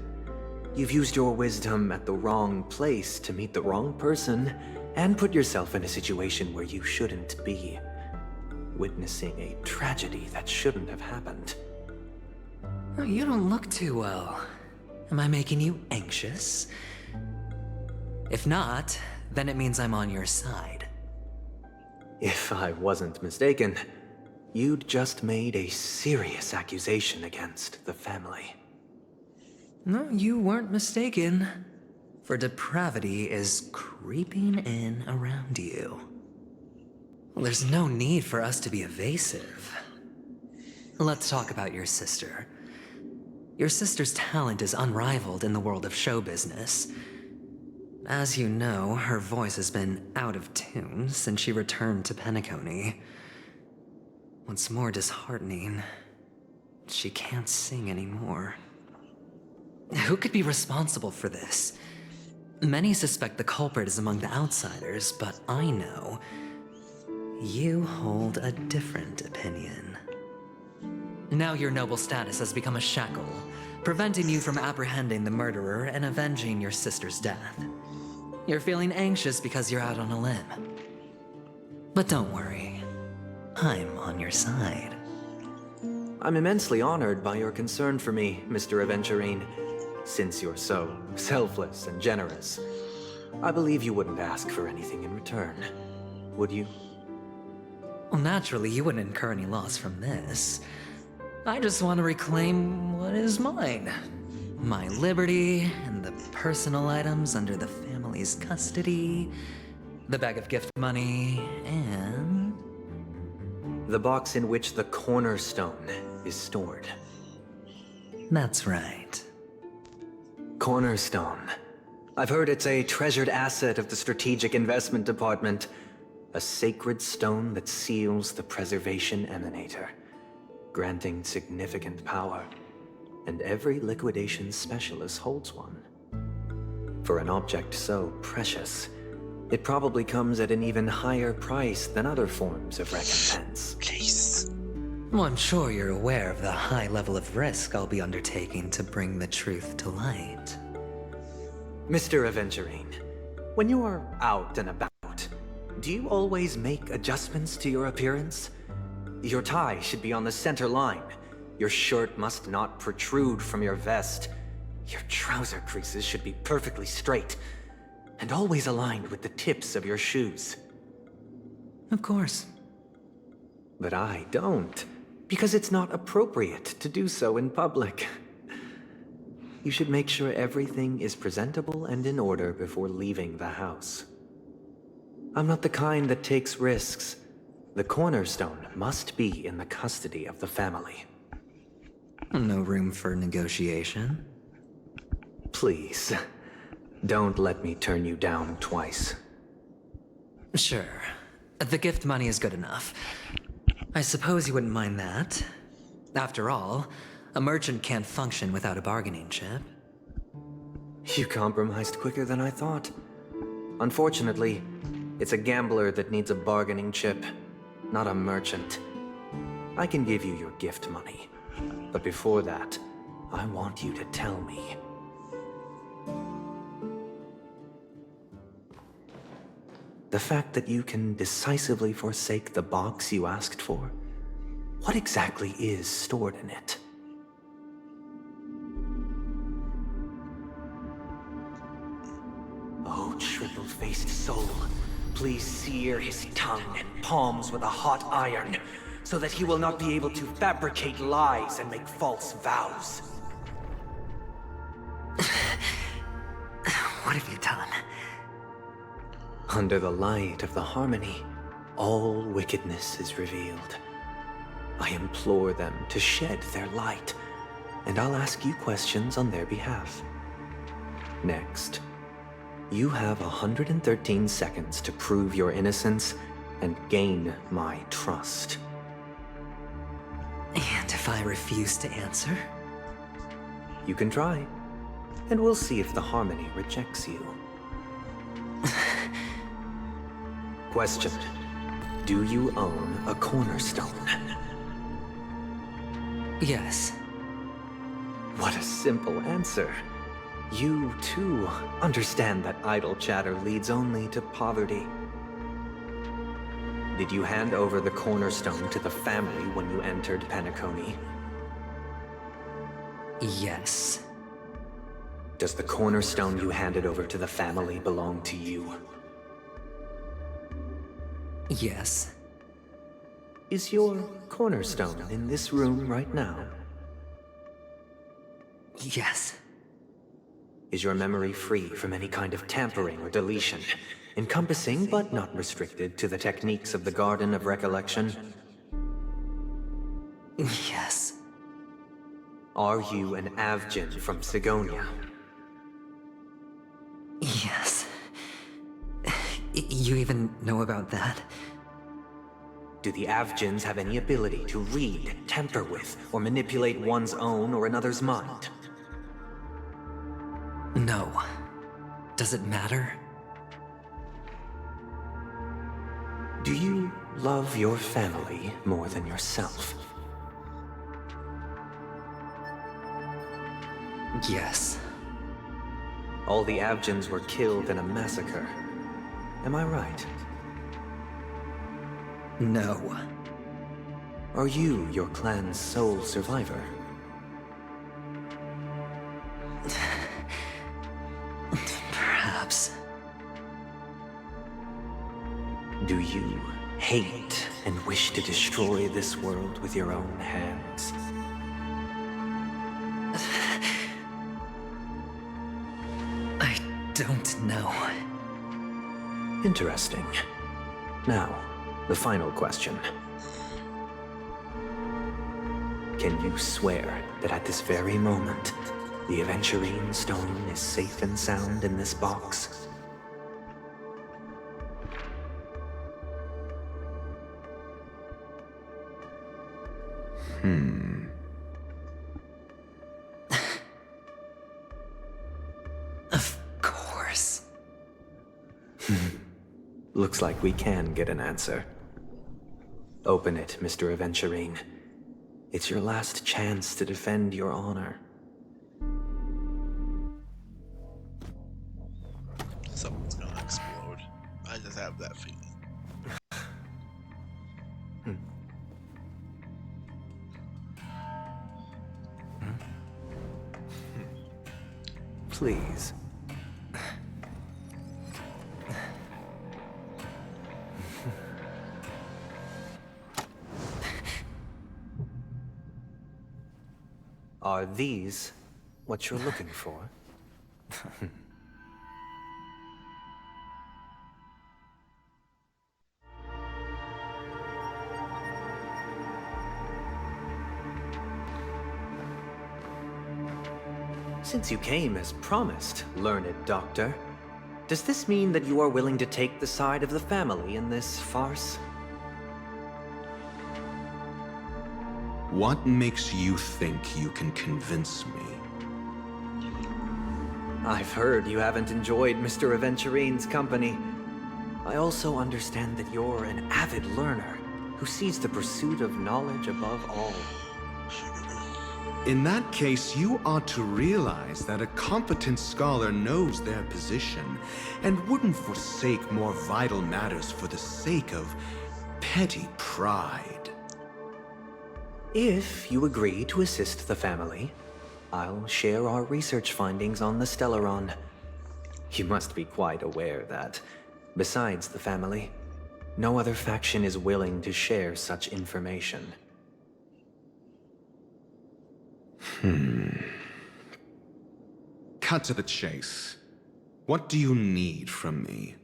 you've used your wisdom at the wrong place to meet the wrong person and put yourself in a situation where you shouldn't be, witnessing a tragedy that shouldn't have happened. You don't look too well. Am I making you anxious? If not, then it means I'm on your side. If I wasn't mistaken, you'd just made a serious accusation against the family. No, you weren't mistaken. For depravity is creeping in around you. Well, there's no need for us to be evasive. Let's talk about your sister. Your sister's talent is unrivaled in the world of show business. As you know, her voice has been out of tune since she returned to Penacony. What's more disheartening, she can't sing anymore. Who could be responsible for this? Many suspect the culprit is among the outsiders, but I know you hold a different opinion. Now your noble status has become a shackle, preventing you from apprehending the murderer and avenging your sister's death. You're feeling anxious because you're out on a limb. But don't worry, I'm on your side. I'm immensely honored by your concern for me, Mr. Aventurine. Since you're so selfless and generous, I believe you wouldn't ask for anything in return, would you? Well, naturally, you wouldn't incur any loss from this. I just want to reclaim what is mine. My liberty and the personal items under the family's custody, the bag of gift money, and... the box in which the cornerstone is stored. That's right. Cornerstone. I've heard it's a treasured asset of the Strategic Investment Department. A sacred stone that seals the Preservation Emanator, granting significant power. And every liquidation specialist holds one. For an object so precious, it probably comes at an even higher price than other forms of recompense. Please. Well, I'm sure you're aware of the high level of risk I'll be undertaking to bring the truth to light. Mr. Aventurine, when you are out and about, do you always make adjustments to your appearance? Your tie should be on the center line. Your shirt must not protrude from your vest. Your trouser creases should be perfectly straight and always aligned with the tips of your shoes. Of course. But I don't, because it's not appropriate to do so in public. You should make sure everything is presentable and in order before leaving the house. I'm not the kind that takes risks. The cornerstone must be in the custody of the family. No room for negotiation. Please, don't let me turn you down twice. Sure. The gift money is good enough. I suppose you wouldn't mind that. After all, A merchant can't function without a bargaining chip. You compromised quicker than I thought. Unfortunately, it's a gambler that needs a bargaining chip, not a merchant. I can give you your gift money, but before that, I want you to tell me. The fact that you can decisively forsake the box you asked for, what exactly is stored in it? Oh, triple-faced soul, please sear his tongue and palms with a hot iron, so that he will not be able to fabricate lies and make false vows. What have you done? Under the light of the harmony, all wickedness is revealed. I implore them to shed their light, and I'll ask you questions on their behalf. Next, you have 113 seconds to prove your innocence and gain my trust. And if I refuse to answer? You can try, and we'll see if the harmony rejects you. Question. Do you own a cornerstone? Yes. What a simple answer. You, too, understand that idle chatter leads only to poverty. Did you hand over the cornerstone to the family when you entered Penacony? Yes. Does the cornerstone you handed over to the family belong to you? Yes. Is your cornerstone in this room right now? Yes. Is your memory free from any kind of tampering or deletion, encompassing but not restricted to the techniques of the Garden of Recollection? Yes. Are you an Avgin from Sigonia? Yes. You even know about that? Do the Avgins have any ability to read, tamper with, or manipulate one's own or another's mind? No. Does it matter? Do you love your family more than yourself? Yes. All the Avgins were killed in a massacre. Am I right? No. Are you your clan's sole survivor? Perhaps. Do you hate and wish to destroy this world with your own hands? I don't know. Interesting. Now, the final question. Can you swear that at this very moment, the Aventurine stone is safe and sound in this box? Of course. Looks like we can get an answer. Open it, Mr. Aventurine. It's your last chance to defend your honor. Someone's gonna explode. I just have that feeling. Please. Are these what you're looking for? Since you came as promised, learned doctor, does this mean that you are willing to take the side of the family in this farce? What makes you think you can convince me? I've heard you haven't enjoyed Mr. Aventurine's company. I also understand that you're an avid learner who sees the pursuit of knowledge above all. In that case, you ought to realize that a competent scholar knows their position and wouldn't forsake more vital matters for the sake of petty pride. If you agree to assist the family, I'll share our research findings on the Stellaron. You must be quite aware that, besides the family, no other faction is willing to share such information. Cut to the chase. What do you need from me?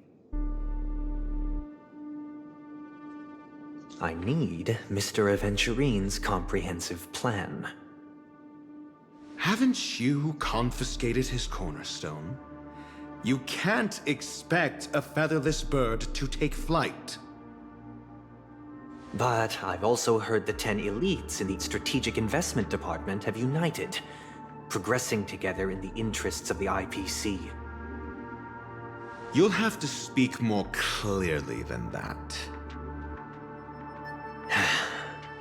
I need Mr. Aventurine's comprehensive plan. Haven't you confiscated his cornerstone? You can't expect a featherless bird to take flight. But I've also heard the 10 elites in the Strategic Investment Department have united, progressing together in the interests of the IPC. You'll have to speak more clearly than that.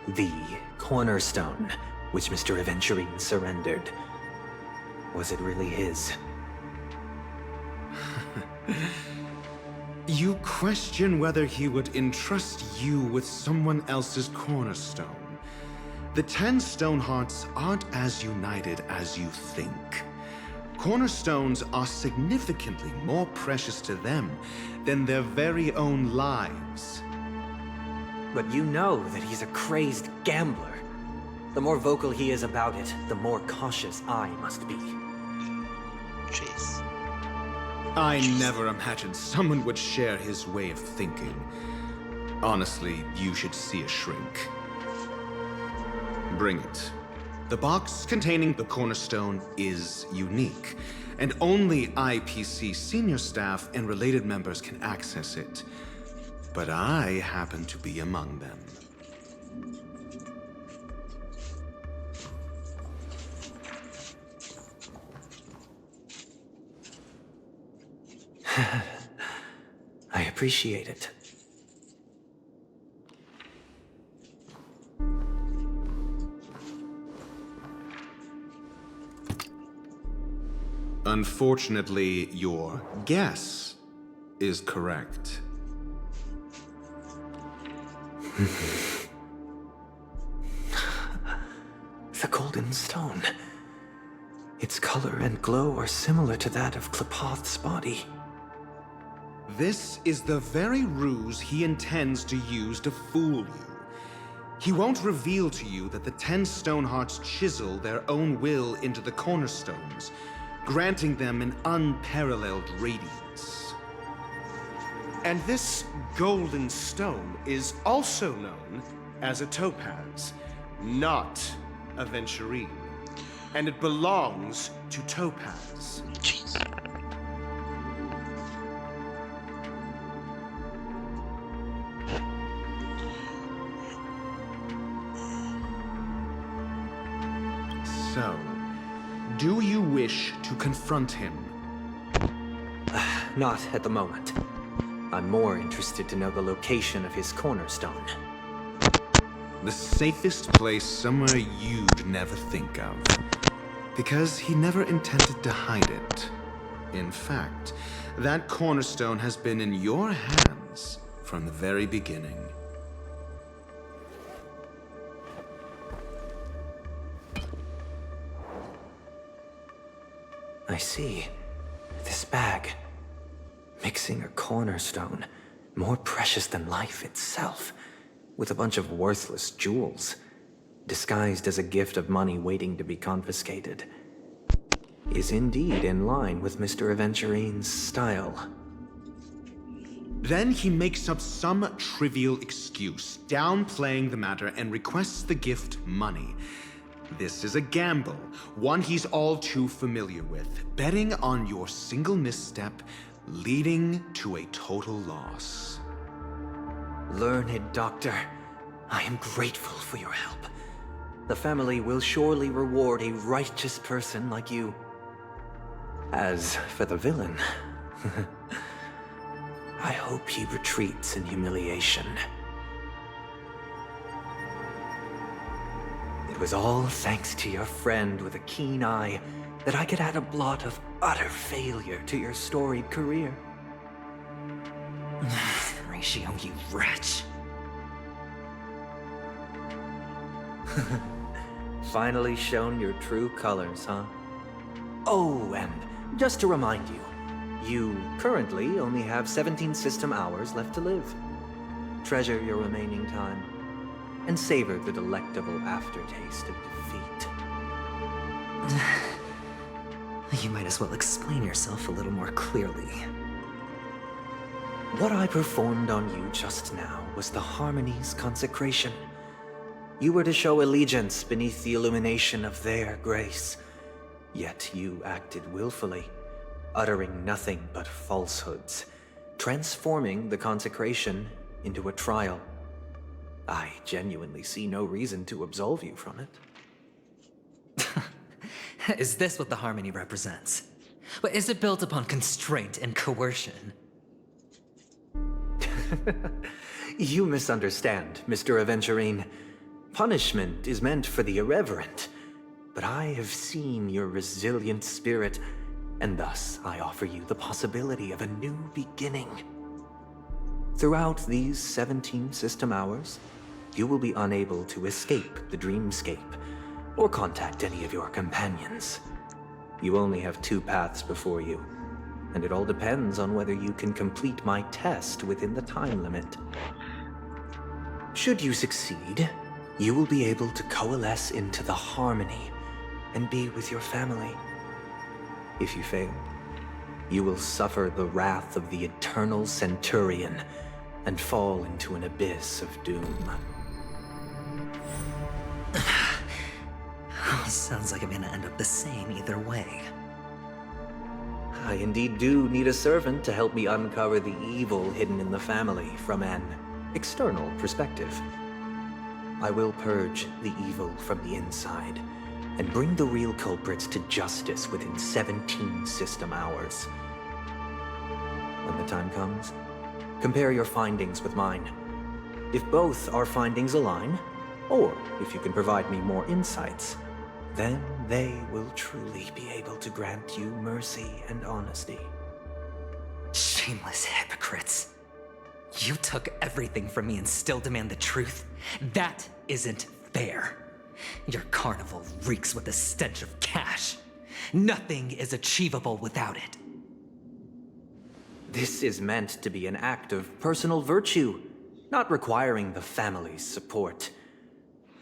The cornerstone, which Mr. Aventurine surrendered. Was it really his? You question whether he would entrust you with someone else's cornerstone. The 10 Stonehearts aren't as united as you think. Cornerstones are significantly more precious to them than their very own lives. But you know that he's a crazed gambler. The more vocal he is about it, the more cautious I must be. Chase. I never imagined someone would share his way of thinking. Honestly, you should see a shrink. Bring it. The box containing the cornerstone is unique, and only IPC senior staff and related members can access it. But I happen to be among them. I appreciate it. Unfortunately, your guess is correct. The golden stone. Its color and glow are similar to that of Klepoth's body. This is the very ruse he intends to use to fool you. He won't reveal to you that the 10 Stonehearts chisel their own will into the cornerstones, granting them an unparalleled radiance. And this golden stone is also known as a topaz, not a Aventurine. And it belongs to Topaz. So, do you wish to confront him? Not at the moment. I'm more interested to know the location of his cornerstone. The safest place somewhere you'd never think of. Because he never intended to hide it. In fact, that cornerstone has been in your hands from the very beginning. I see. This bag. Mixing a cornerstone, more precious than life itself, with a bunch of worthless jewels, disguised as a gift of money waiting to be confiscated, is indeed in line with Mr. Aventurine's style. Then he makes up some trivial excuse, downplaying the matter, and requests the gift money. This is a gamble, one he's all too familiar with, betting on your single misstep, leading to a total loss. Learned doctor, I am grateful for your help. The family will surely reward a righteous person like you. As for the villain, I hope he retreats in humiliation. It was all thanks to your friend with a keen eye that I could add a blot of utter failure to your storied career. Ratio, you wretch. Finally shown your true colors, huh? Oh, and just to remind you, you currently only have 17 system hours left to live. Treasure your remaining time, and savor the delectable aftertaste of defeat. You might as well explain yourself a little more clearly. What I performed on you just now was the Harmony's consecration. You were to show allegiance beneath the illumination of their grace. Yet you acted willfully, uttering nothing but falsehoods, transforming the consecration into a trial. I genuinely see no reason to absolve you from it. Is this what the Harmony represents? But is it built upon constraint and coercion? You misunderstand, Mr. Aventurine. Punishment is meant for the irreverent, but I have seen your resilient spirit, and thus I offer you the possibility of a new beginning. Throughout these 17 system hours, you will be unable to escape the dreamscape or contact any of your companions. You only have 2 paths before you, and it all depends on whether you can complete my test within the time limit. Should you succeed, you will be able to coalesce into the Harmony and be with your family. If you fail, you will suffer the wrath of the eternal Centurion and fall into an abyss of doom. Sounds like I'm gonna end up the same either way. I indeed do need a servant to help me uncover the evil hidden in the family from an external perspective. I will purge the evil from the inside and bring the real culprits to justice within 17 system hours. When the time comes, compare your findings with mine. If both our findings align, or if you can provide me more insights, then they will truly be able to grant you mercy and honesty. Shameless hypocrites. You took everything from me and still demand the truth? That isn't fair. Your carnival reeks with the stench of cash. Nothing is achievable without it. This is meant to be an act of personal virtue, not requiring the family's support.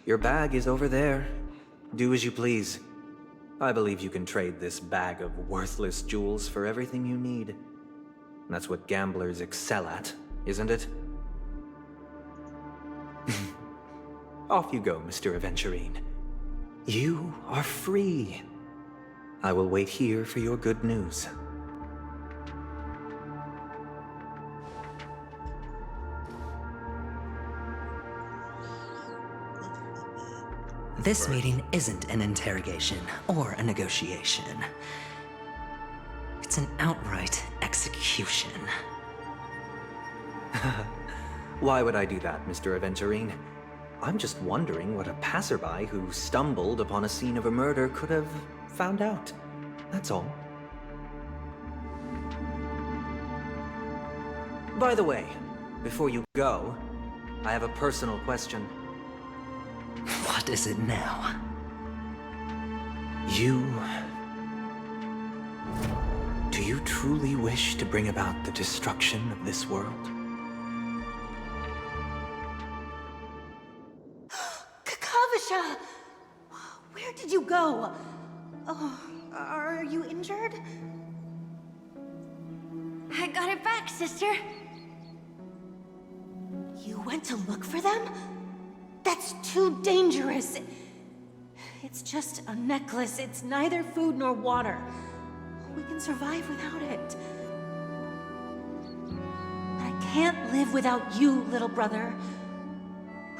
Your bag is over there. Do as you please. I believe you can trade this bag of worthless jewels for everything you need. That's what gamblers excel at, isn't it? Off you go, Mr. Aventurine. You are free. I will wait here for your good news. This meeting isn't an interrogation or a negotiation. It's an outright execution. Why would I do that, Mr. Aventurine? I'm just wondering what a passerby who stumbled upon a scene of a murder could have found out. That's all. By the way, before you go, I have a personal question. What is it now? Do you truly wish to bring about the destruction of this world? Kakavasha! Where did you go? Oh, are you injured? I got it back, sister. You went to look for them? That's too dangerous. It's just a necklace. It's neither food nor water. We can survive without it. But I can't live without you, little brother.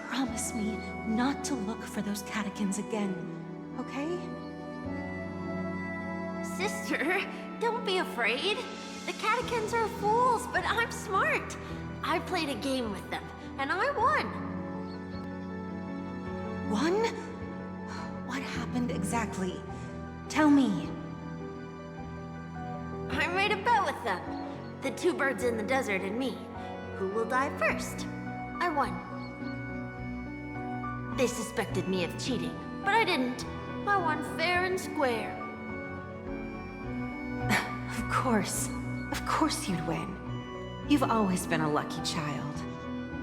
promise me not to look for those catechins again, okay? Sister, don't be afraid. The catechins are fools, but I'm smart. I played a game with them, and I won. Won? What happened exactly? Tell me. I made a bet with them. The two birds in the desert and me. Who will die first? I won. They suspected me of cheating, but I didn't. I won fair and square. Of course you'd win. You've always been a lucky child.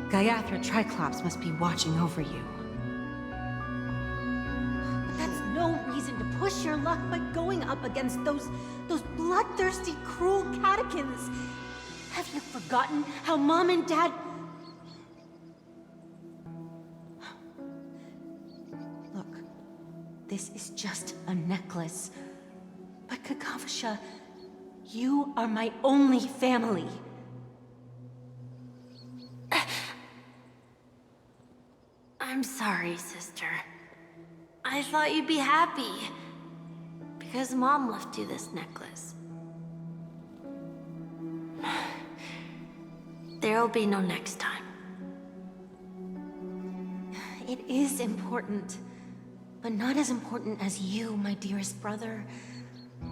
Gaiathra Triclops must be watching over you. But that's no reason to push your luck by going up against those bloodthirsty, cruel catechins. Have you forgotten how Mom and Dad... Look, this is just a necklace. But Kakavasha, you are my only family. I'm sorry, sister. I thought you'd be happy. Because Mom left you this necklace. There'll be no next time. It is important, but not as important as you, my dearest brother.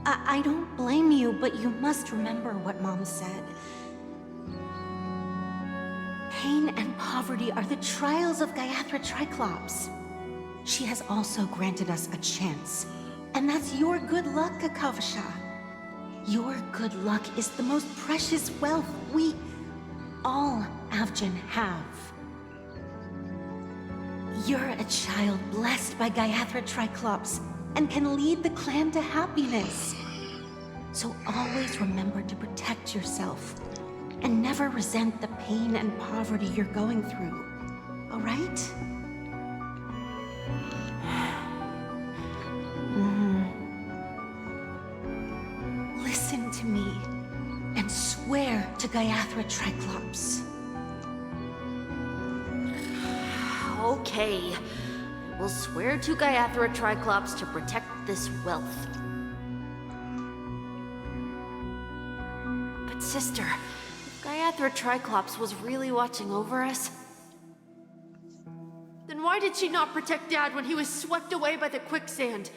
I don't blame you, but you must remember what Mom said. Pain and poverty are the trials of Gaiathra Triclops. She has also granted us a chance, and that's your good luck, Kakavasha. Your good luck is the most precious wealth we, all Avgin, have. You're a child blessed by Gaiathra Triclops, and can lead the clan to happiness. So always remember to protect yourself, and never resent the pain and poverty you're going through, all right? Listen to me, and swear to Gaiathra Triclops. Okay. We'll swear to Gaiathra Triclops to protect this wealth. But sister, if Gaiathra Triclops was really watching over us, then why did she not protect Dad when he was swept away by the quicksand?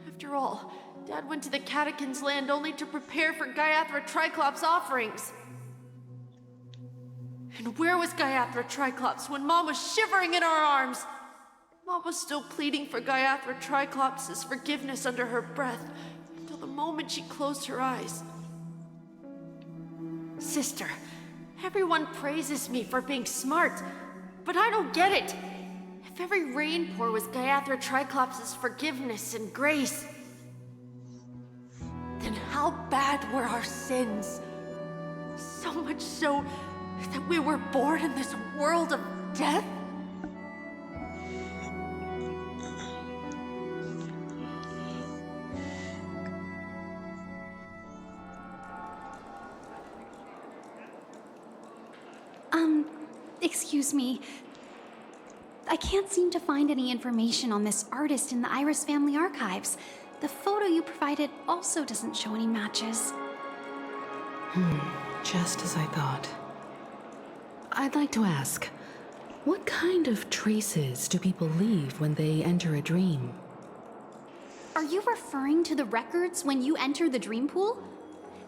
After all, Dad went to the Catechins' land only to prepare for Gaiathra Triclops' offerings. And where was Gaiathra Triclops when Mom was shivering in our arms? Mom was still pleading for Gaiathra Triclops' forgiveness under her breath, until the moment she closed her eyes. Sister, everyone praises me for being smart, but I don't get it. If every rain pour was Gaiathra Triclops' forgiveness and grace, then how bad were our sins? So much so that we were born in this world of death? Excuse me. I can't seem to find any information on this artist in the Iris family archives. The photo you provided also doesn't show any matches. Just as I thought. I'd like to ask, what kind of traces do people leave when they enter a dream? Are you referring to the records when you enter the dream pool?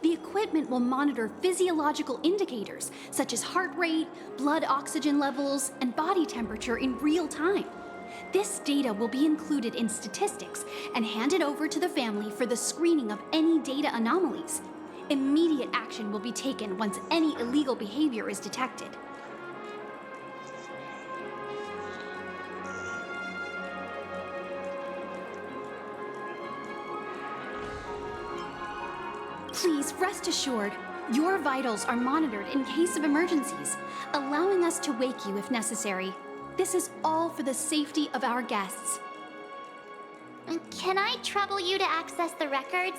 The equipment will monitor physiological indicators, such as heart rate, blood oxygen levels, and body temperature in real time. This data will be included in statistics and handed over to the family for the screening of any data anomalies. Immediate action will be taken once any illegal behavior is detected. Please rest assured, your vitals are monitored in case of emergencies, allowing us to wake you if necessary. This is all for the safety of our guests. Can I trouble you to access the records?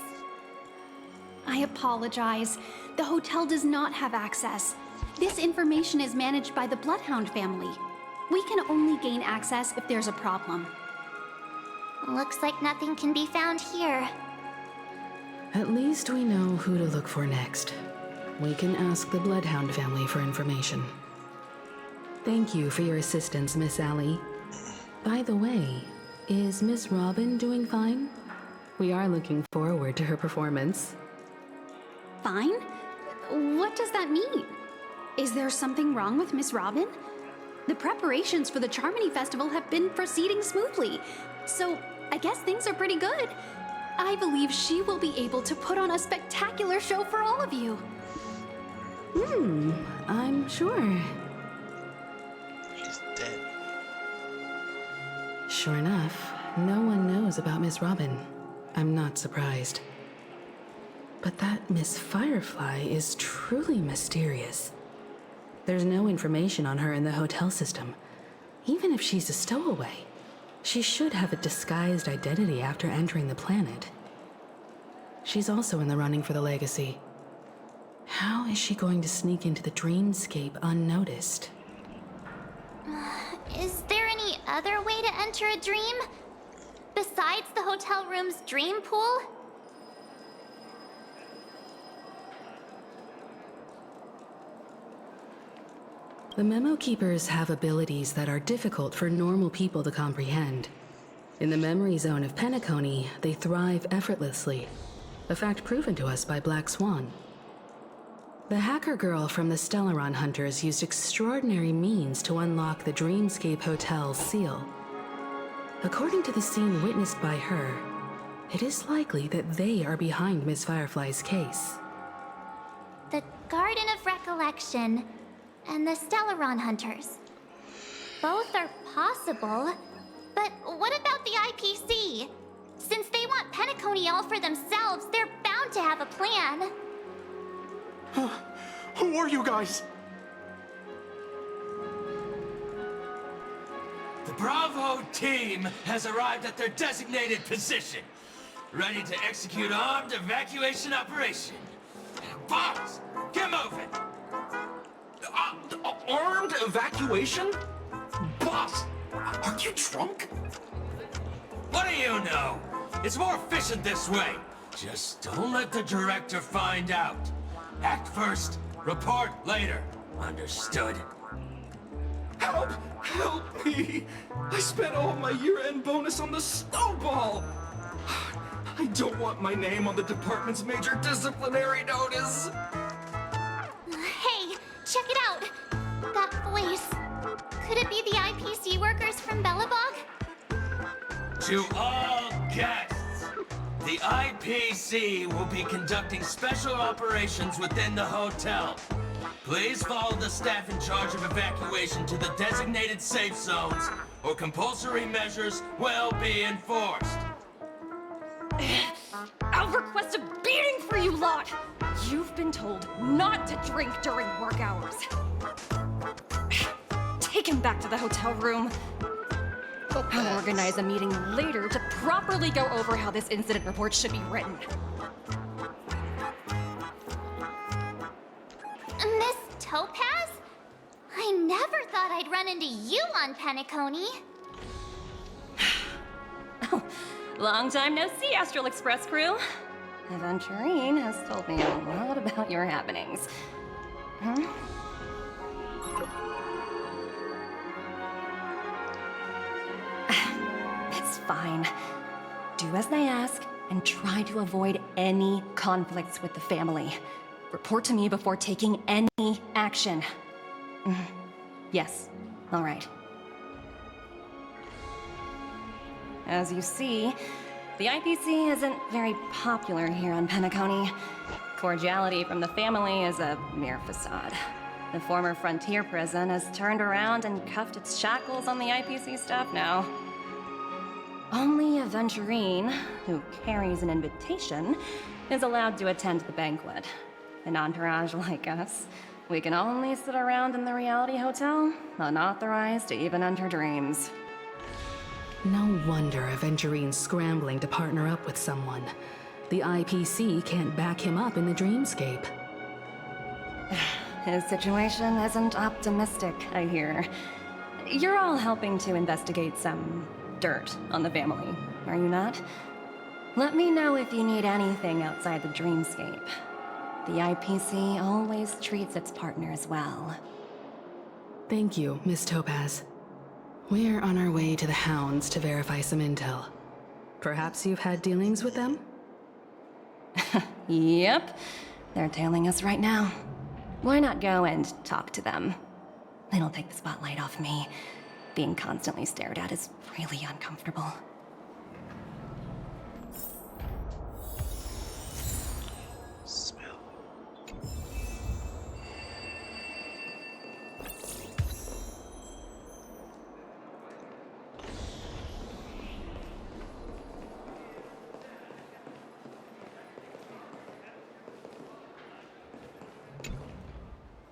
I apologize. The hotel does not have access. This information is managed by the Bloodhound family. We can only gain access if there's a problem. Looks like nothing can be found here. At least we know who to look for next. We can ask the Bloodhound family for information. Thank you for your assistance, Miss Allie. By the way, is Miss Robin doing fine? We are looking forward to her performance. Fine? What does that mean? Is there something wrong with Miss Robin? The preparations for the Charmony Festival have been proceeding smoothly, so I guess things are pretty good. I believe she will be able to put on a spectacular show for all of you. I'm sure. She's dead. Sure enough, no one knows about Miss Robin. I'm not surprised. But that Miss Firefly is truly mysterious. There's no information on her in the hotel system. Even if she's a stowaway, she should have a disguised identity after entering the planet. She's also in the running for the legacy. How is she going to sneak into the dreamscape unnoticed? Is there any other way to enter a dream? Besides the hotel room's dream pool? The Memo Keepers have abilities that are difficult for normal people to comprehend. In the memory zone of Penacony, they thrive effortlessly, a fact proven to us by Black Swan. The hacker girl from the Stellaron Hunters used extraordinary means to unlock the Dreamscape Hotel's seal. According to the scene witnessed by her, it is likely that they are behind Miss Firefly's case. The Garden of Recollection and the Stellaron Hunters. Both are possible, but what about the IPC? Since they want Penacony all for themselves, they're bound to have a plan. Who are you guys? The Bravo team has arrived at their designated position, ready to execute armed evacuation operation. Boss, get moving! Armed evacuation? Boss, are you drunk? What do you know? It's more efficient this way. Just don't let the director find out. Act first, report later. Understood? Help! Help me! I spent all my year-end bonus on the snowball! I don't want my name on the department's major disciplinary notice! Hey, check it out! That voice. Could it be the IPC workers from Bellabog? To all guests, the IPC will be conducting special operations within the hotel. Please follow the staff in charge of evacuation to the designated safe zones, or compulsory measures will be enforced. I'll request a beating for you lot! You've been told not to drink during work hours. Take him back to the hotel room. I'll organize a meeting later to properly go over how this incident report should be written. Miss Topaz? I never thought I'd run into you on Penacony. Long time no see, Astral Express crew. Aventurine has told me a lot about your happenings. Huh? It's fine. Do as they ask, and try to avoid any conflicts with the family. Report to me before taking any action. Yes, all right. As you see, the IPC isn't very popular here on Penacony. Cordiality from the family is a mere facade. The former frontier prison has turned around and cuffed its shackles on the IPC staff now. Only Aventurine, who carries an invitation, is allowed to attend the banquet. An entourage like us, we can only sit around in the reality hotel, unauthorized to even enter dreams. No wonder Aventurine's scrambling to partner up with someone. The IPC can't back him up in the dreamscape. His situation isn't optimistic, I hear. You're all helping to investigate some dirt on the family, are you not? Let me know if you need anything outside the dreamscape. The IPC always treats its partners well. Thank you, Miss Topaz. We're on our way to the Hounds to verify some intel. Perhaps you've had dealings with them? Yep. They're tailing us right now. Why not go and talk to them? It'll take the spotlight off me. Being constantly stared at is really uncomfortable.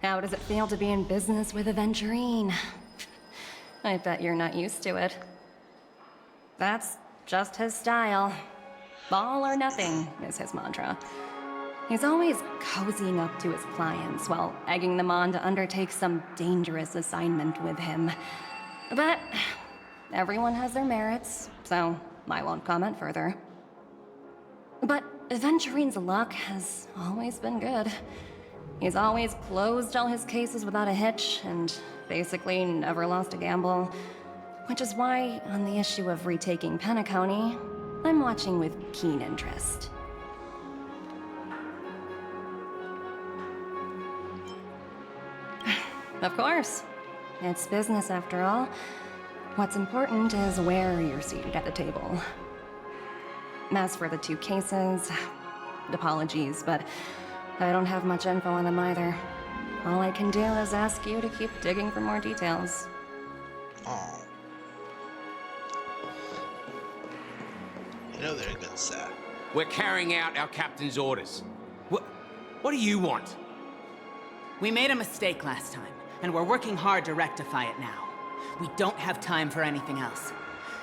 How does it feel to be in business with Aventurine? I bet you're not used to it. That's just his style. All or nothing is his mantra. He's always cozying up to his clients while egging them on to undertake some dangerous assignment with him. But everyone has their merits, so I won't comment further. But Aventurine's luck has always been good. He's always closed all his cases without a hitch, and basically never lost a gamble. Which is why, on the issue of retaking Penacony, I'm watching with keen interest. Of course. It's business after all. What's important is where you're seated at the table. As for the 2 cases, apologies, but I don't have much info on them either. All I can do is ask you to keep digging for more details. Oh. I know they're gonna say. We're carrying out our captain's orders. What do you want? We made a mistake last time, and we're working hard to rectify it now. We don't have time for anything else.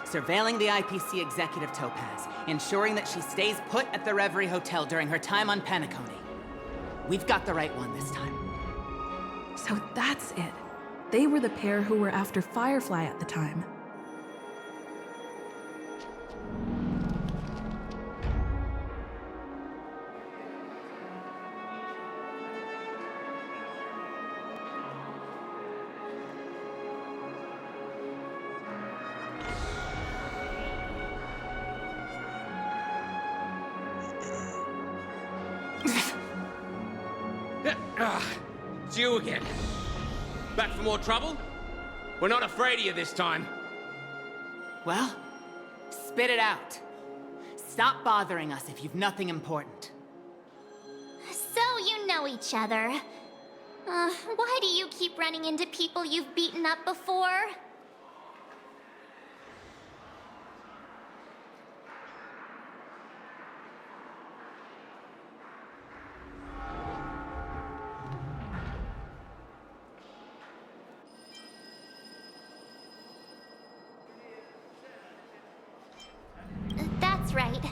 Surveilling the IPC executive Topaz, ensuring that she stays put at the Reverie Hotel during her time on Penacony. We've got the right one this time. So that's it. They were the pair who were after Firefly at the time. It's you again. Back for more trouble? We're not afraid of you this time. Well, spit it out. Stop bothering us if you've nothing important. So you know each other. Why do you keep running into people you've beaten up before? That's right.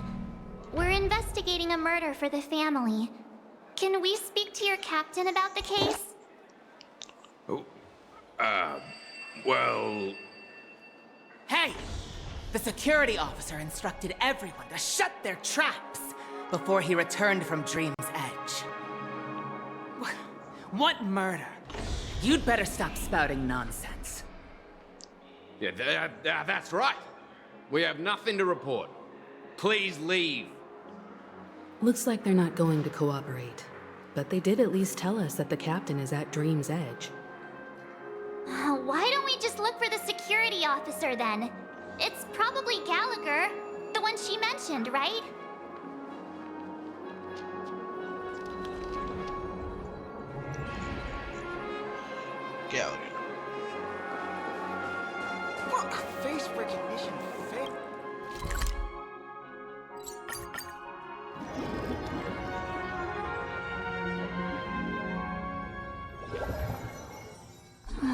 We're investigating a murder for the family. Can we speak to your captain about the case? Well... Hey! The security officer instructed everyone to shut their traps before he returned from Dream's Edge. What murder? You'd better stop spouting nonsense. Yeah, that's right. We have nothing to report. Please leave. Looks like they're not going to cooperate. But they did at least tell us that the captain is at Dream's Edge. Why don't we just look for the security officer then? It's probably Gallagher, the one she mentioned, right? Gallagher. What a face recognition fail.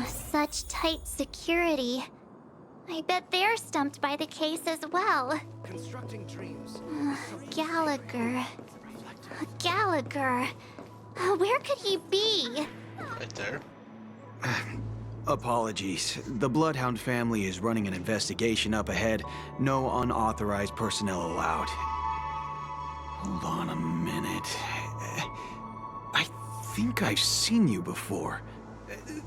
Such tight security. I bet they're stumped by the case as well. Constructing dreams. Gallagher. Gallagher. Where could he be? Right there. Apologies. The Bloodhound family is running an investigation up ahead. No unauthorized personnel allowed. Hold on a minute. I think I've seen you before.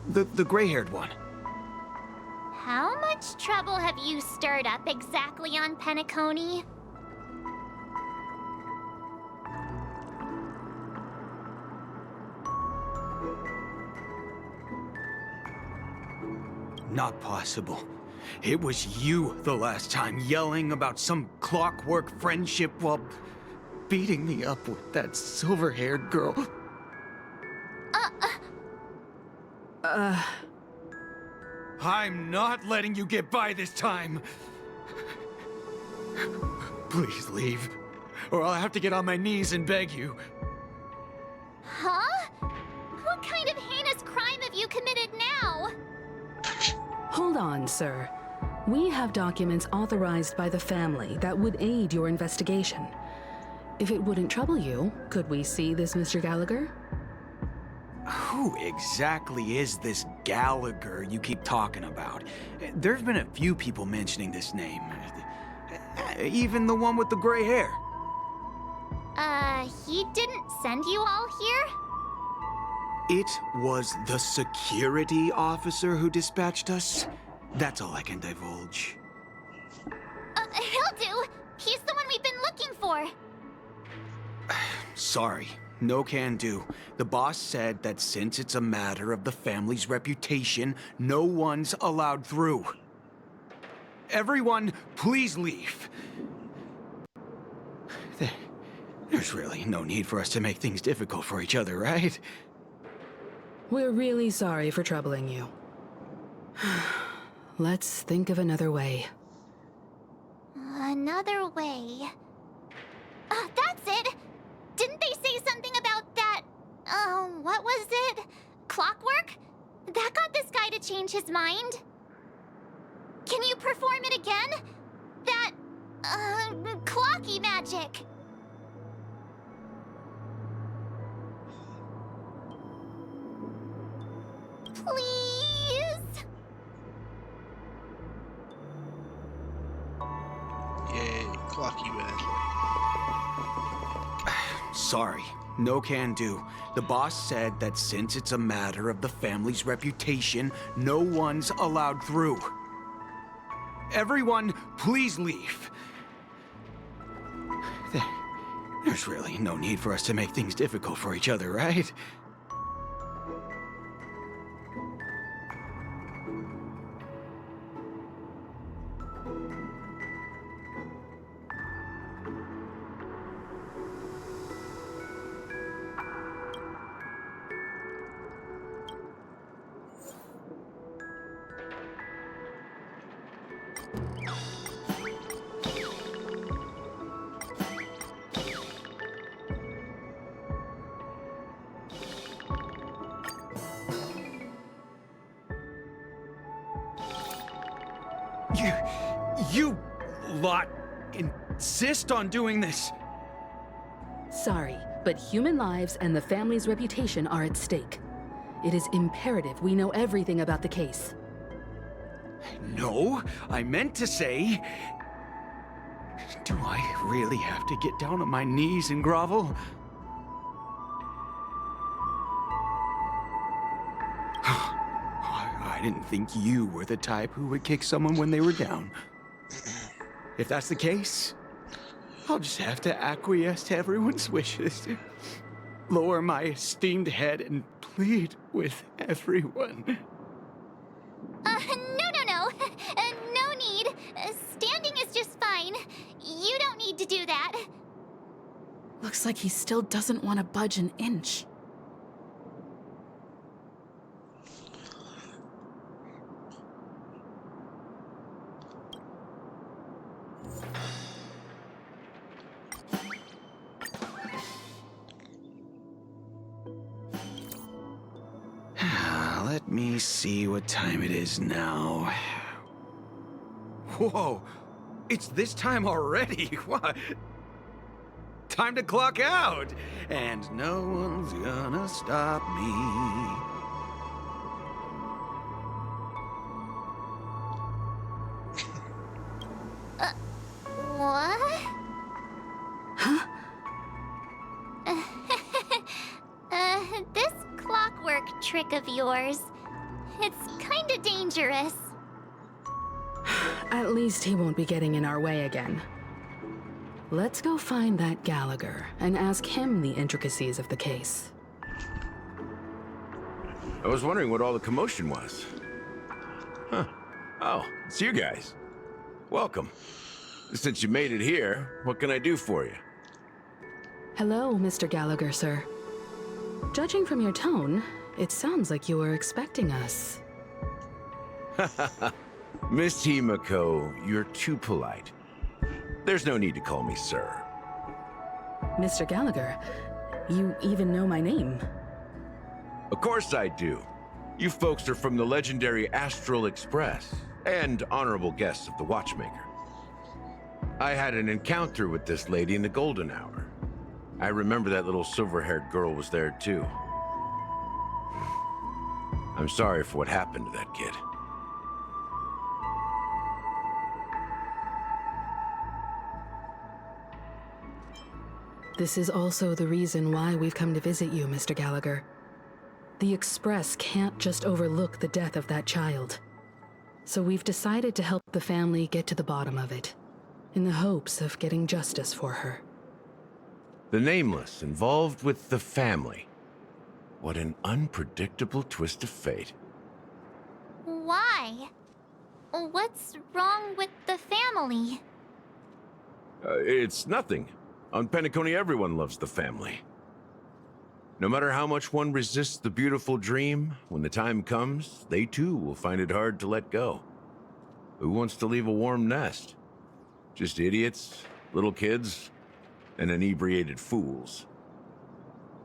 The gray-haired one. How much trouble have you stirred up exactly on Penacony? Not possible. It was you the last time, yelling about some clockwork friendship while beating me up with that silver-haired girl. I'm not letting you get by this time. Please leave, or I'll have to get on my knees and beg you. Huh? What kind of heinous crime have you committed now? Hold on, sir. We have documents authorized by the family that would aid your investigation. If it wouldn't trouble you, could we see this Mr. Gallagher? Who exactly is this Gallagher you keep talking about? There's been a few people mentioning this name. Even the one with the gray hair. He didn't send you all here? It was the security officer who dispatched us. That's all I can divulge. He'll do. He's the one we've been looking for. Sorry, no can do. The boss said that since it's a matter of the family's reputation, no one's allowed through. Everyone, please leave. There's really no need for us to make things difficult for each other, right? We're really sorry for troubling you. Let's think of another way. Another way. That's it! Didn't they say something about that... what was it? Clockwork? That got this guy to change his mind. Can you perform it again? That... clocky magic. Please? Yay, clocky magic. Sorry, no can do. The boss said that since it's a matter of the family's reputation, no one's allowed through. Everyone, please leave. There's really no need for us to make things difficult for each other, right? You lot insist on doing this. Sorry, but human lives and the family's reputation are at stake. It is imperative we know everything about the case. No, I meant to say... Do I really have to get down on my knees and grovel? I didn't think you were the type who would kick someone when they were down. If that's the case, I'll just have to acquiesce to everyone's wishes. Lower my esteemed head and plead with everyone. No. No need. Standing is just fine. You don't need to do that. Looks like he still doesn't want to budge an inch. Let me see what time it is now. Whoa, it's this time already. What? Time to clock out, and no one's gonna stop me. trick of yours. It's kinda dangerous. At least he won't be getting in our way again. Let's go find that Gallagher and ask him the intricacies of the case. I was wondering what all the commotion was. Huh. Oh, it's you guys. Welcome. Since you made it here, what can I do for you? Hello, Mr. Gallagher, sir. Judging from your tone, it sounds like you were expecting us. Miss Himiko, you're too polite. There's no need to call me sir. Mr. Gallagher, you even know my name. Of course I do. You folks are from the legendary Astral Express, and honorable guests of the Watchmaker. I had an encounter with this lady in the Golden Hour. I remember that little silver-haired girl was there too. I'm sorry for what happened to that kid. This is also the reason why we've come to visit you, Mr. Gallagher. The Express can't just overlook the death of that child. So we've decided to help the family get to the bottom of it, in the hopes of getting justice for her. The Nameless involved with the family. What an unpredictable twist of fate. Why? What's wrong with the family? It's nothing. On Penacony, everyone loves the family. No matter how much one resists the beautiful dream, when the time comes, they too will find it hard to let go. Who wants to leave a warm nest? Just idiots, little kids, and inebriated fools.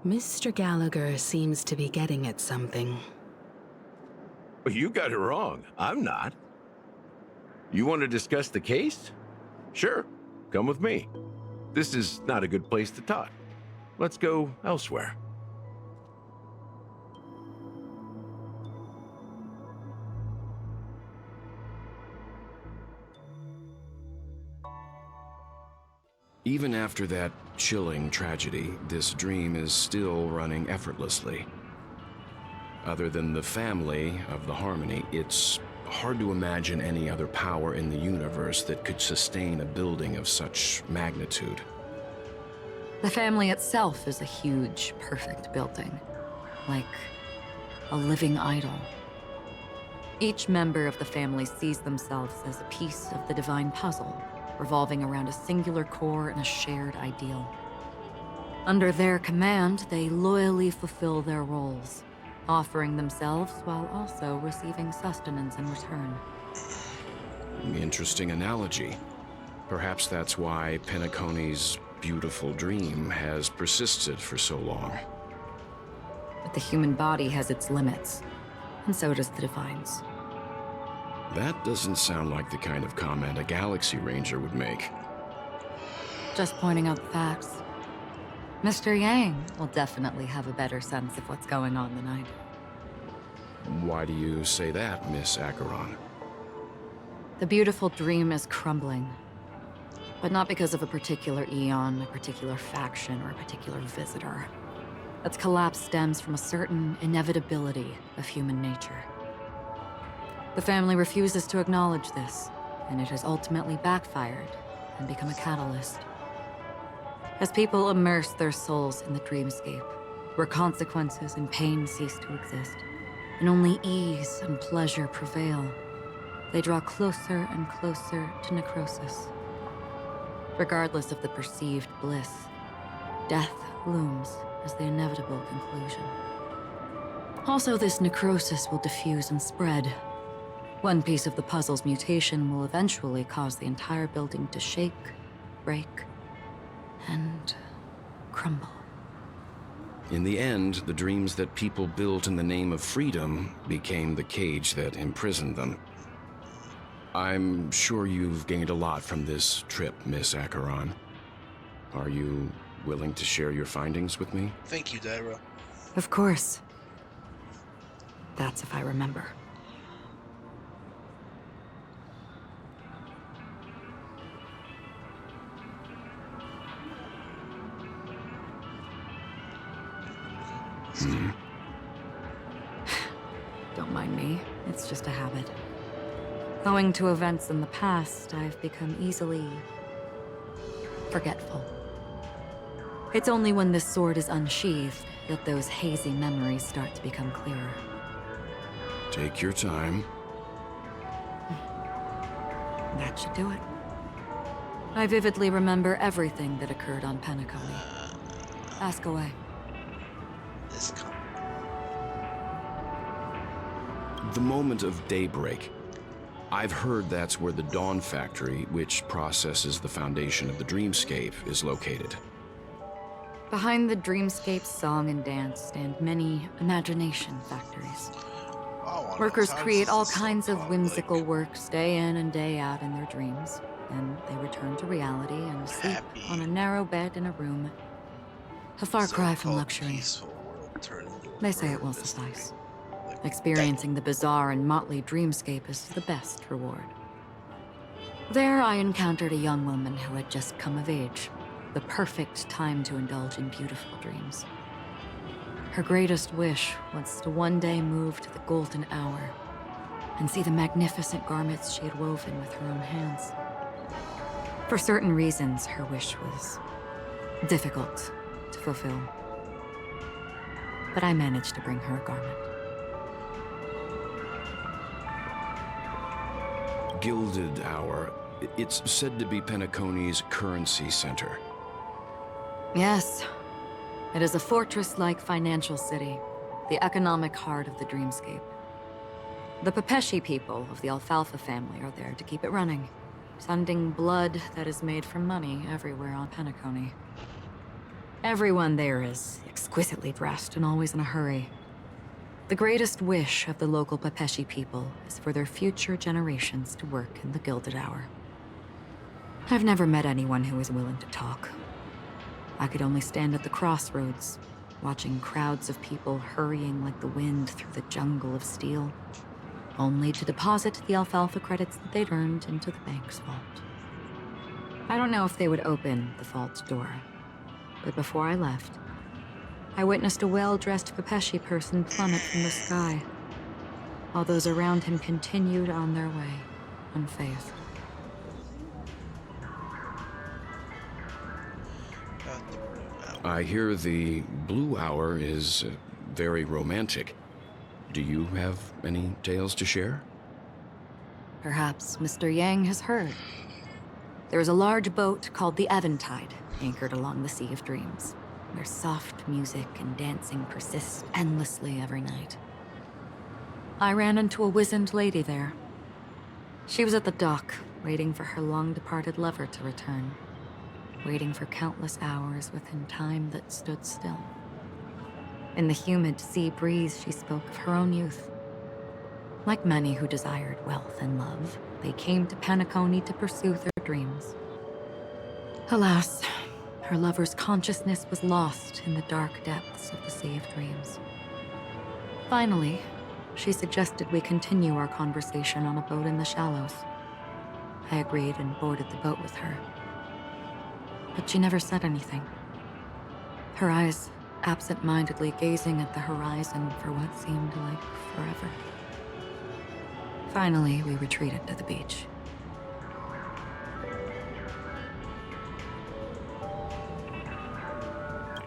Mr. Gallagher seems to be getting at something. You got it wrong. I'm not. You want to discuss the case? Sure, come with me. This is not a good place to talk. Let's go elsewhere. Even after that chilling tragedy, this dream is still running effortlessly. Other than the family of the Harmony, it's hard to imagine any other power in the universe that could sustain a building of such magnitude. The family itself is a huge, perfect building, like a living idol. Each member of the family sees themselves as a piece of the divine puzzle, revolving around a singular core and a shared ideal. Under their command, they loyally fulfill their roles, offering themselves while also receiving sustenance in return. Interesting analogy. Perhaps that's why Penacony's beautiful dream has persisted for so long. But the human body has its limits, and so does the divine's. That doesn't sound like the kind of comment a Galaxy Ranger would make. Just pointing out the facts. Mr. Yang will definitely have a better sense of what's going on than I do. Why do you say that, Miss Acheron? The beautiful dream is crumbling. But not because of a particular eon, a particular faction, or a particular visitor. Its collapse stems from a certain inevitability of human nature. The family refuses to acknowledge this, and it has ultimately backfired and become a catalyst. As people immerse their souls in the dreamscape, where consequences and pain cease to exist, and only ease and pleasure prevail, they draw closer and closer to necrosis. Regardless of the perceived bliss, death looms as the inevitable conclusion. Also, this necrosis will diffuse and spread. One piece of the puzzle's mutation will eventually cause the entire building to shake, break, and crumble. In the end, the dreams that people built in the name of freedom became the cage that imprisoned them. I'm sure you've gained a lot from this trip, Miss Acheron. Are you willing to share your findings with me? Thank you, Daira. Of course. That's if I remember. Don't mind me, it's just a habit. Owing to events in the past, I've become easily forgetful. It's only when this sword is unsheathed that those hazy memories start to become clearer. Take your time. That should do it. I vividly remember everything that occurred on Penacony. Ask away. The moment of daybreak. I've heard that's where the Dawn Factory, which processes the foundation of the dreamscape, is located. Behind the dreamscape's song and dance stand many imagination factories. Workers create all kinds of whimsical works day in and day out in their dreams. Then they return to reality and sleep on a narrow bed in a room. A far cry from luxury. They say it will suffice. Experiencing the bizarre and motley dreamscape is the best reward. There I encountered a young woman who had just come of age. The perfect time to indulge in beautiful dreams. Her greatest wish was to one day move to the golden hour and see the magnificent garments she had woven with her own hands. For certain reasons, her wish was difficult to fulfill. But I managed to bring her a garment. Gilded Hour. It's said to be Penacony's currency center. Yes. It is a fortress-like financial city, the economic heart of the dreamscape. The Pepeshi people of the Alfalfa family are there to keep it running, sending blood that is made from money everywhere on Penacony. Everyone there is exquisitely dressed and always in a hurry. The greatest wish of the local Pepeshi people is for their future generations to work in the Gilded Hour. I've never met anyone who is willing to talk. I could only stand at the crossroads, watching crowds of people hurrying like the wind through the jungle of steel, only to deposit the alfalfa credits that they'd earned into the bank's vault. I don't know if they would open the vault door, but before I left, I witnessed a well-dressed Pepeshi person plummet from the sky, while those around him continued on their way, unfazed. I hear the Blue Hour is very romantic. Do you have any tales to share? Perhaps Mr. Yang has heard. There is a large boat called the Eventide, anchored along the Sea of Dreams, where soft music and dancing persist endlessly every night. I ran into a wizened lady there. She was at the dock, waiting for her long-departed lover to return, waiting for countless hours within time that stood still. In the humid sea breeze, she spoke of her own youth. Like many who desired wealth and love, they came to Penacony to pursue their dreams. Alas, her lover's consciousness was lost in the dark depths of the Sea of Dreams. Finally, she suggested we continue our conversation on a boat in the shallows. I agreed and boarded the boat with her. But she never said anything. Her eyes absent-mindedly gazing at the horizon for what seemed like forever. Finally, we retreated to the beach.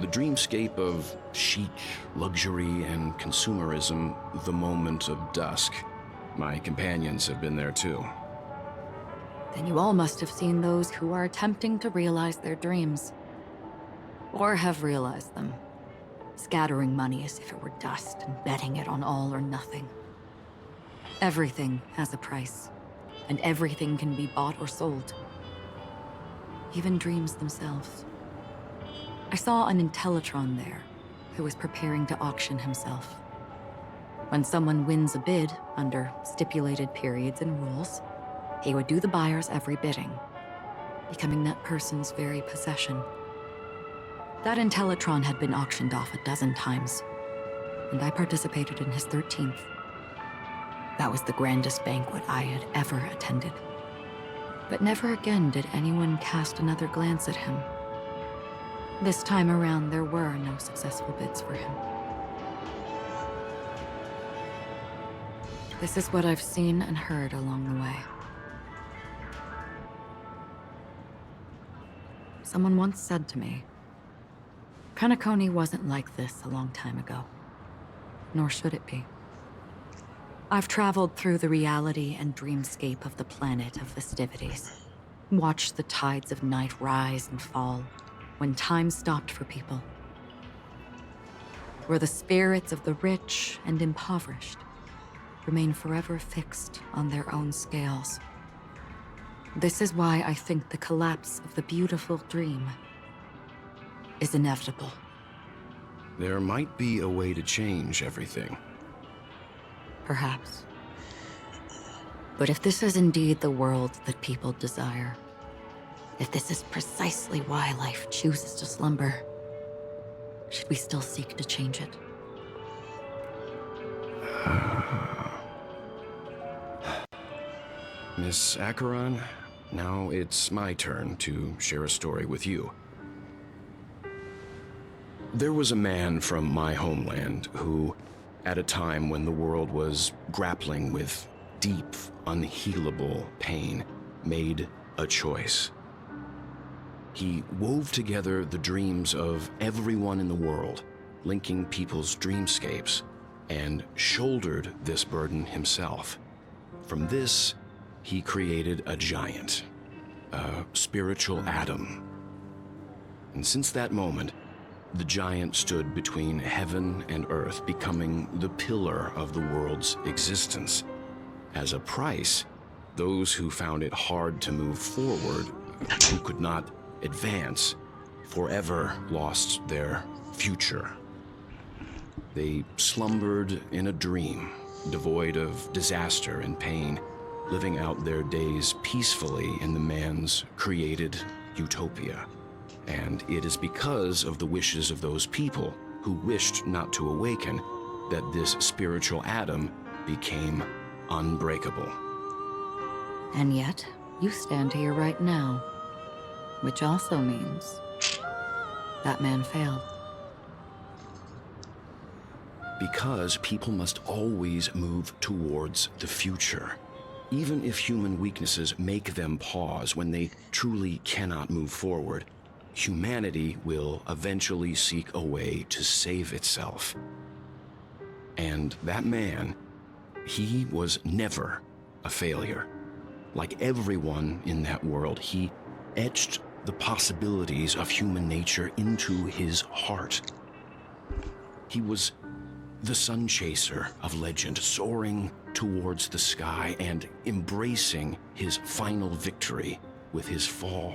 The dreamscape of chic, luxury, and consumerism, the moment of dusk. My companions have been there too. Then you all must have seen those who are attempting to realize their dreams. Or have realized them. Scattering money as if it were dust and betting it on all or nothing. Everything has a price, and everything can be bought or sold. Even dreams themselves. I saw an Intellitron there, who was preparing to auction himself. When someone wins a bid, under stipulated periods and rules, he would do the buyer's every bidding, becoming that person's very possession. That Intellitron had been auctioned off 12 times, and I participated in his 13th. That was the grandest banquet I had ever attended. But never again did anyone cast another glance at him. This time around, there were no successful bids for him. This is what I've seen and heard along the way. Someone once said to me, Penacony wasn't like this a long time ago, nor should it be. I've traveled through the reality and dreamscape of the planet of festivities, watched the tides of night rise and fall when time stopped for people, where the spirits of the rich and impoverished remain forever fixed on their own scales. This is why I think the collapse of the beautiful dream is inevitable. There might be a way to change everything. Perhaps. But if this is indeed the world that people desire, if this is precisely why life chooses to slumber, should we still seek to change it? Miss Acheron, now it's my turn to share a story with you. There was a man from my homeland who, at a time when the world was grappling with deep, unhealable pain, made a choice. He wove together the dreams of everyone in the world, linking people's dreamscapes, and shouldered this burden himself. From this, he created a giant, a spiritual atom. And since that moment, the giant stood between heaven and earth, becoming the pillar of the world's existence. As a price, those who found it hard to move forward, who could not advance, forever lost their future. They slumbered in a dream, devoid of disaster and pain, living out their days peacefully in the man's created utopia. And it is because of the wishes of those people who wished not to awaken that this spiritual atom became unbreakable. And yet, you stand here right now, which also means that man failed. Because people must always move towards the future. Even if human weaknesses make them pause when they truly cannot move forward, humanity will eventually seek a way to save itself. And that man, he was never a failure. Like everyone in that world, he etched the possibilities of human nature into his heart. He was the sun chaser of legend, soaring towards the sky and embracing his final victory with his fall.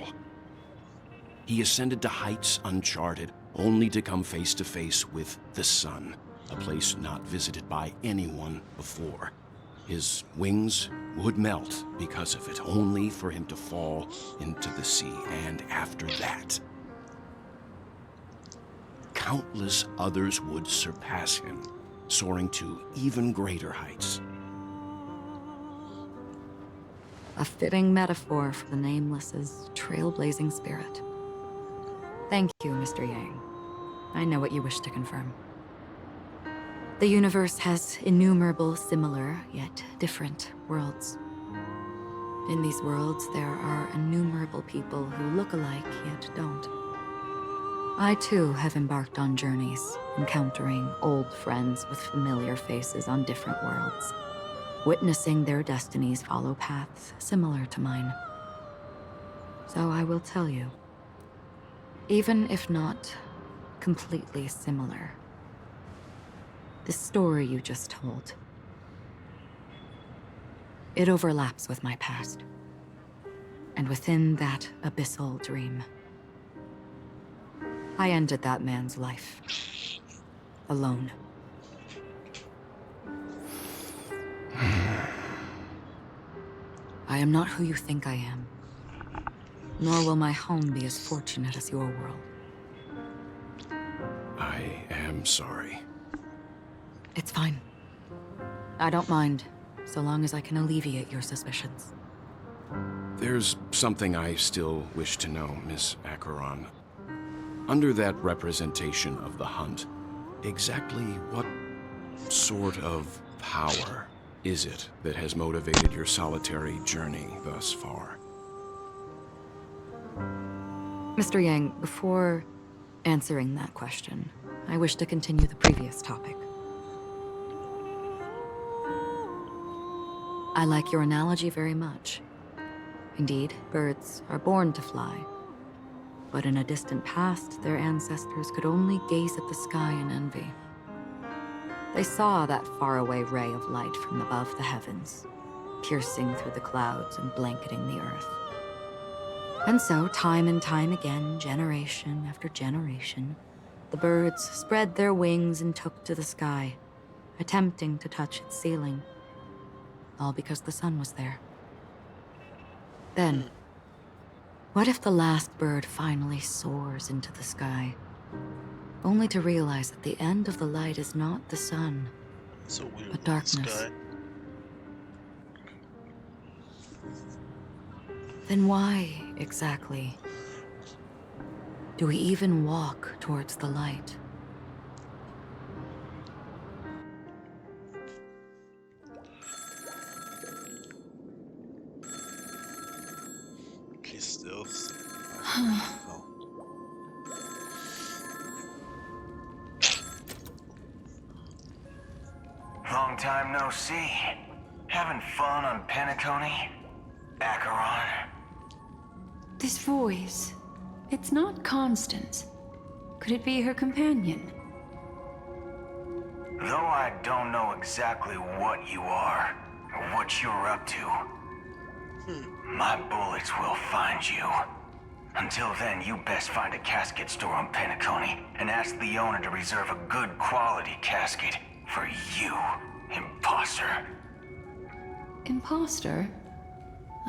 He ascended to heights uncharted, only to come face to face with the sun, a place not visited by anyone before. His wings would melt because of it, only for him to fall into the sea. And after that, countless others would surpass him, soaring to even greater heights. A fitting metaphor for the Nameless's trailblazing spirit. Thank you, Mr. Yang. I know what you wish to confirm. The universe has innumerable similar, yet different worlds. In these worlds, there are innumerable people who look alike, yet don't. I too have embarked on journeys, encountering old friends with familiar faces on different worlds, witnessing their destinies follow paths similar to mine. So I will tell you, even if not completely similar, the story you just told, it overlaps with my past, and within that abyssal dream, I ended that man's life, alone. I am not who you think I am, nor will my home be as fortunate as your world. I am sorry. It's fine. I don't mind, so long as I can alleviate your suspicions. There's something I still wish to know, Miss Acheron. Under that representation of the hunt, exactly what sort of power is it that has motivated your solitary journey thus far? Mr. Yang, before answering that question, I wish to continue the previous topic. I like your analogy very much. Indeed, birds are born to fly. But in a distant past, their ancestors could only gaze at the sky in envy. They saw that faraway ray of light from above the heavens, piercing through the clouds and blanketing the earth. And so, time and time again, generation after generation, the birds spread their wings and took to the sky, attempting to touch its ceiling, all because the sun was there. Then, what if the last bird finally soars into the sky, only to realize that the end of the light is not the sun, but darkness? Then why, exactly, do we even walk towards the light? Okay, still. Long time no see. Having fun on Penacony? Acheron? This voice, it's not Constance. Could it be her companion? Though I don't know exactly what you are, or what you're up to, my bullets will find you. Until then, you best find a casket store on Penacony and ask the owner to reserve a good quality casket for you, imposter. Imposter?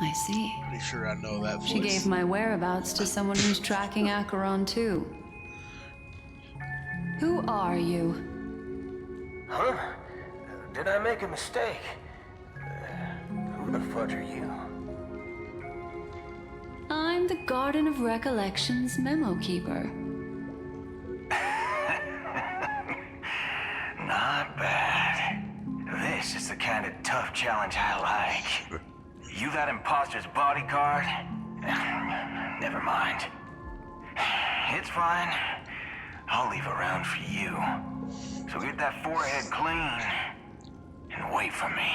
I see. Pretty sure I know that voice. She gave my whereabouts to someone who's tracking Acheron too. Who are you? Huh? Did I make a mistake? Who the fudge are you? I'm the Garden of Recollections memo keeper. Not bad. This is the kind of tough challenge I like. You that imposter's bodyguard? Never mind. It's fine. I'll leave a round for you. So get that forehead clean and wait for me.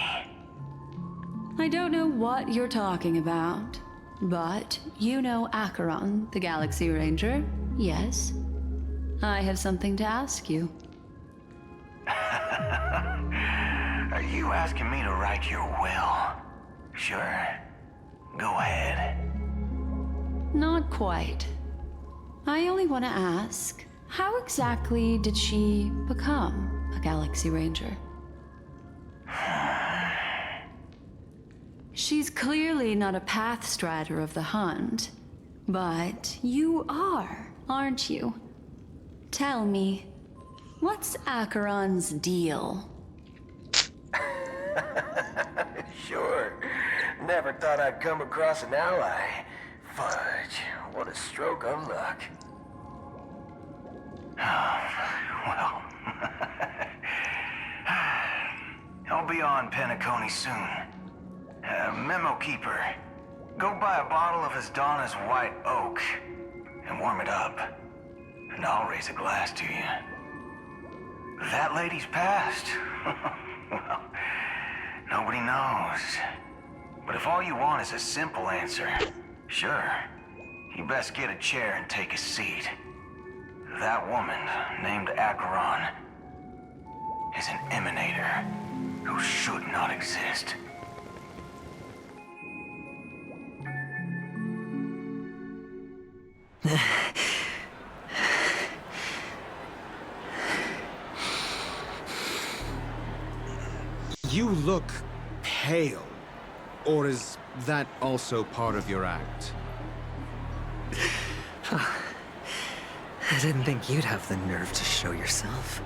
I don't know what you're talking about, but you know Acheron, the Galaxy Ranger, yes? I have something to ask you. Are you asking me to write your will? Sure. Go ahead. Not quite. I only want to ask, how exactly did she become a Galaxy Ranger? She's clearly not a path strider of the Hunt, but you are, aren't you? Tell me, what's Acheron's deal? Sure. Never thought I'd come across an ally. Fudge, what a stroke of luck. Well, I'll be on Penacony soon. Memo keeper, go buy a bottle of Asdana's white oak and warm it up, and I'll raise a glass to you. That lady's passed. Well, nobody knows. But if all you want is a simple answer, sure, you best get a chair and take a seat. That woman, named Acheron, is an emanator who should not exist. You look pale. Or is that also part of your act? I didn't think you'd have the nerve to show yourself.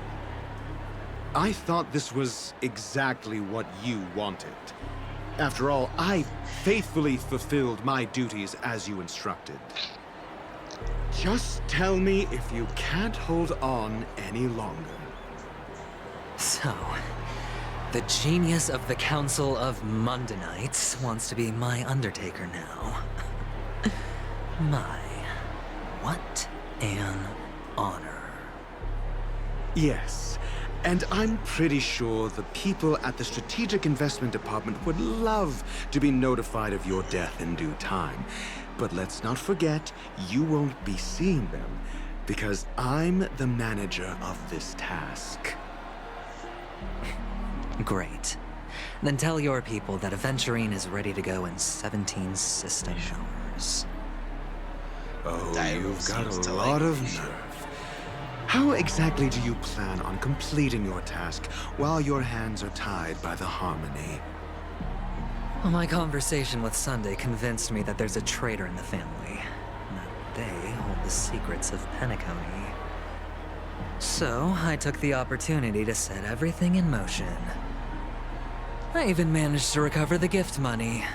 I thought this was exactly what you wanted. After all, I faithfully fulfilled my duties as you instructed. Just tell me if you can't hold on any longer. So, The genius of the Council of Mundanites wants to be my Undertaker now. My, what an honor. Yes, and I'm pretty sure the people at the Strategic Investment Department would love to be notified of your death in due time. But let's not forget, you won't be seeing them, because I'm the manager of this task. Great. Then tell your people that Aventurine is ready to go in 17 system hours. Oh, you've got a lot of nerve. How exactly do you plan on completing your task while your hands are tied by the Harmony? Well, my conversation with Sunday convinced me that there's a traitor in the family, and that they hold the secrets of Penacony. So, I took the opportunity to set everything in motion. I even managed to recover the gift money.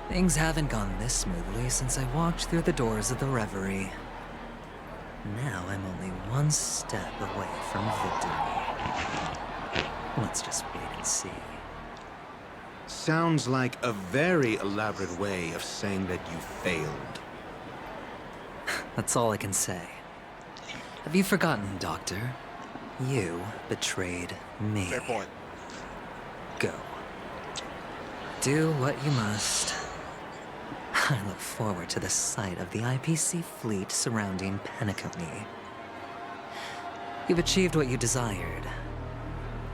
Things haven't gone this smoothly since I walked through the doors of the Reverie. Now I'm only one step away from victory. Let's just wait and see. Sounds like a very elaborate way of saying that you failed. That's all I can say. Have you forgotten, Doctor? You betrayed me. Fair point. Go. Do what you must. I look forward to the sight of the IPC fleet surrounding Penacony. You've achieved what you desired,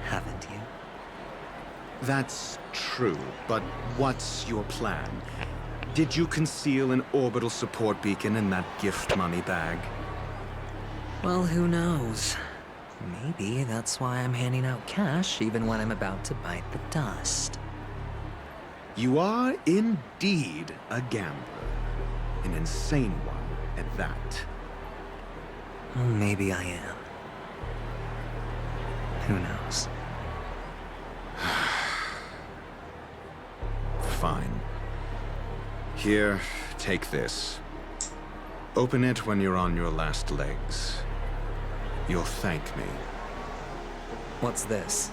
haven't you? That's true, but what's your plan? Did you conceal an orbital support beacon in that gift money bag? Well, who knows? Maybe that's why I'm handing out cash even when I'm about to bite the dust. You are indeed a gambler. An insane one at that. Well, maybe I am. Who knows? Fine. Here, take this. Open it when you're on your last legs. You'll thank me. What's this?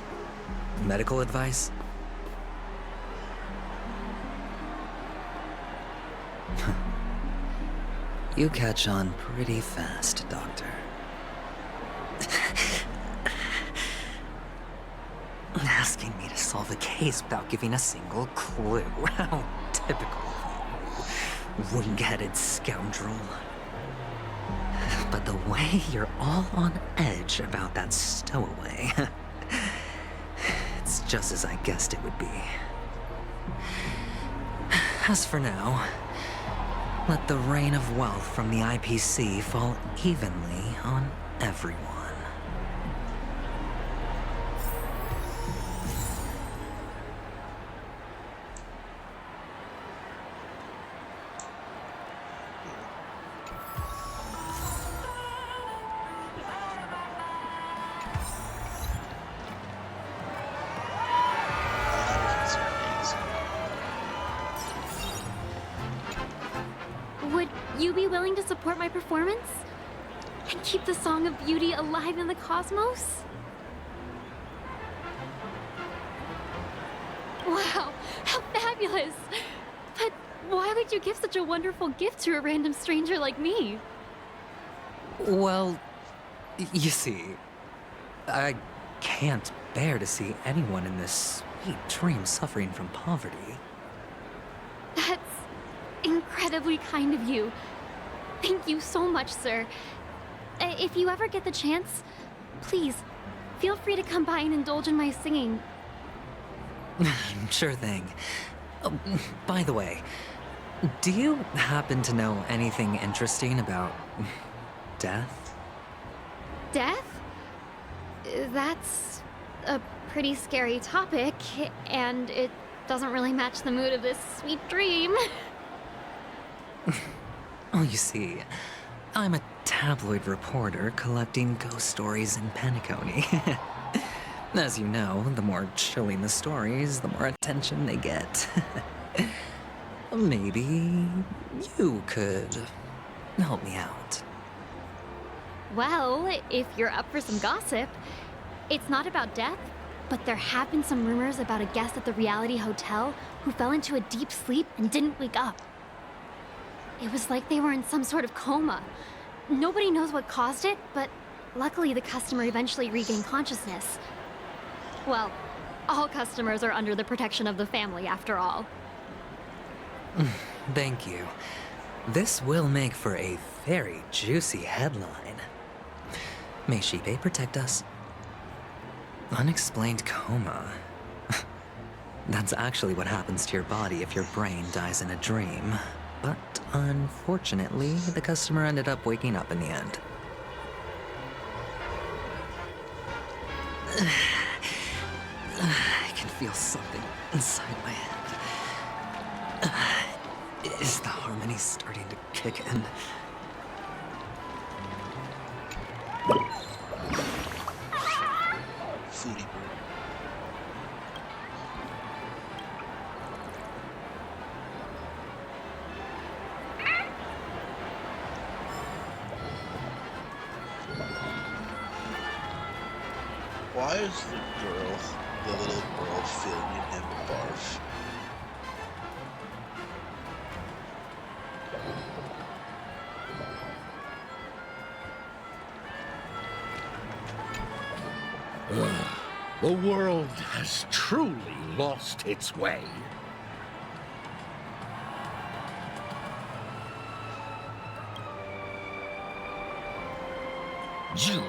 Medical advice? You catch on pretty fast, Doctor. Asking me to solve a case without giving a single clue. How typical of you, wing-headed scoundrel. But the way you're all on edge about that stowaway, it's just as I guessed it would be. As for now, let the rain of wealth from the IPC fall evenly on everyone. Would you be willing to support my performance? And keep the Song of Beauty alive in the cosmos? Wow, how fabulous! But why would you give such a wonderful gift to a random stranger like me? Well, you see, I can't bear to see anyone in this sweet dream suffering from poverty. That's incredibly kind of you. Thank you so much, sir. If you ever get the chance, please, feel free to come by and indulge in my singing. Sure thing. Oh, by the way, do you happen to know anything interesting about death? Death? That's a pretty scary topic, and it doesn't really match the mood of this sweet dream. Oh, you see, I'm a tabloid reporter collecting ghost stories in Penacony. As you know, the more chilling the stories, the more attention they get. Maybe you could help me out. Well, if you're up for some gossip, it's not about death, But there have been some rumors about a guest at the reality hotel who fell into a deep sleep and didn't wake up. It was like they were in some sort of coma. Nobody knows what caused it, but luckily the customer eventually regained consciousness. Well, all customers are under the protection of the family, after all. Thank you. This will make for a very juicy headline. May Shibe protect us. Unexplained coma. That's actually what happens to your body if your brain dies in a dream. But unfortunately, the customer ended up waking up in the end. I can feel something inside my head. Is the harmony starting to kick in? Foodie bird. Why is the little girl filming him barf? The world has truly lost its way. You...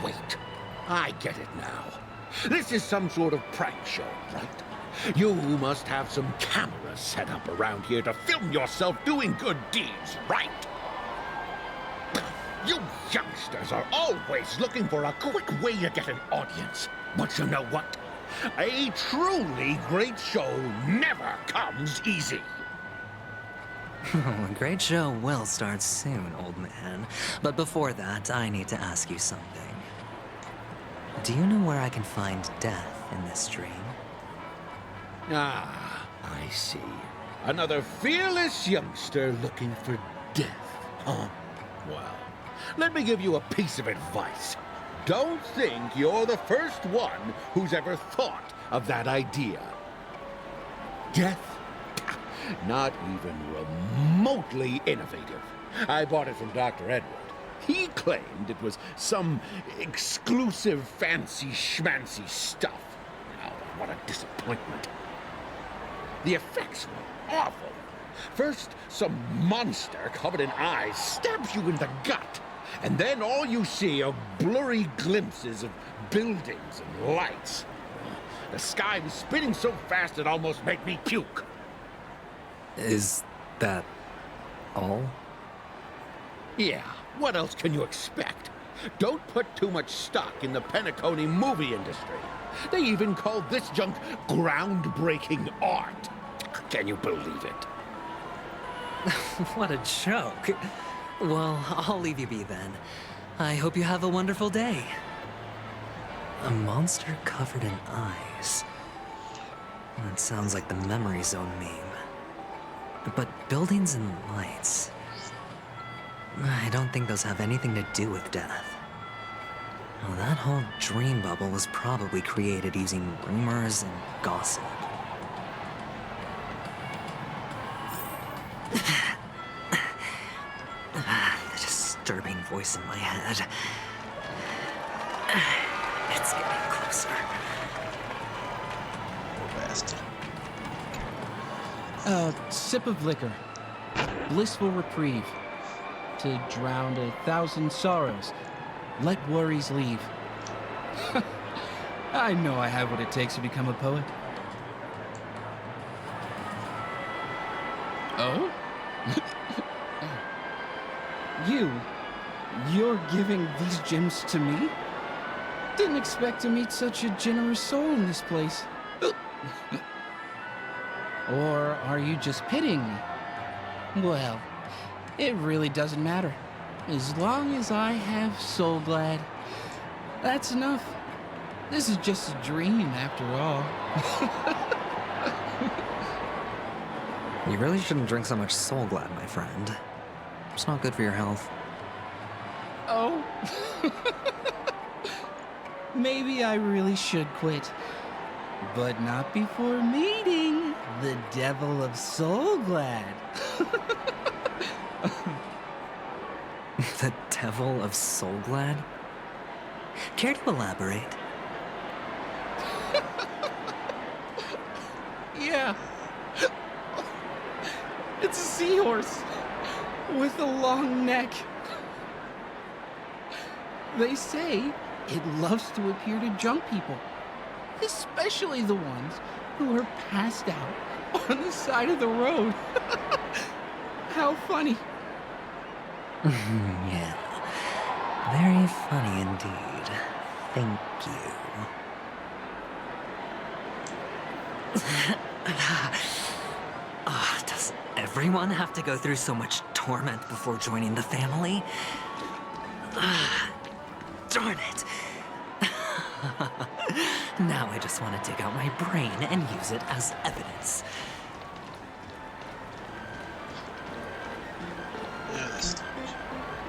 Wait. I get it now. This is some sort of prank show, right? You must have some cameras set up around here to film yourself doing good deeds, right? You youngsters are always looking for a quick way to get an audience. But you know what? A truly great show never comes easy. A great show will start soon, old man. But before that, I need to ask you something. Do you know where I can find death in this dream? Ah, I see. Another fearless youngster looking for death, huh? Well, let me give you a piece of advice. Don't think you're the first one who's ever thought of that idea. Death? Not even remotely innovative. I bought it from Dr. Edward. He claimed it was some exclusive fancy schmancy stuff. Oh, what a disappointment. The effects were awful. First, some monster covered in eyes stabs you in the gut. And then all you see are blurry glimpses of buildings and lights. The sky was spinning so fast it almost made me puke. Is that all? Yeah, what else can you expect? Don't put too much stock in the Penacony movie industry. They even call this junk groundbreaking art. Can you believe it? What a joke. Well, I'll leave you be then. I hope you have a wonderful day. A monster covered in eyes. That sounds like the Memory Zone meme. But buildings and lights... I don't think those have anything to do with death. Well, that whole dream bubble was probably created using rumors and gossip. The disturbing voice in my head. It's getting closer. A sip of liquor. Blissful reprieve. To drown 1,000 sorrows. Let worries leave. I know I have what it takes to become a poet. Oh? You're giving these gems to me? Didn't expect to meet such a generous soul in this place. Or are you just pitying me? Well, it really doesn't matter. As long as I have Soul Glad, that's enough. This is just a dream after all. You really shouldn't drink so much Soul Glad, my friend. It's not good for your health. Oh? maybe I really should quit. But not before meeting the Devil of Soulglad. The Devil of Soulglad? Care to elaborate? Yeah. It's a seahorse with a long neck. They say it loves to appear to drunk people, especially the ones who are passed out on the side of the road. How funny. Yeah. Very funny indeed. Thank you. Does everyone have to go through so much torment before joining the family? Darn it. Now I just want to dig out my brain and use it as evidence.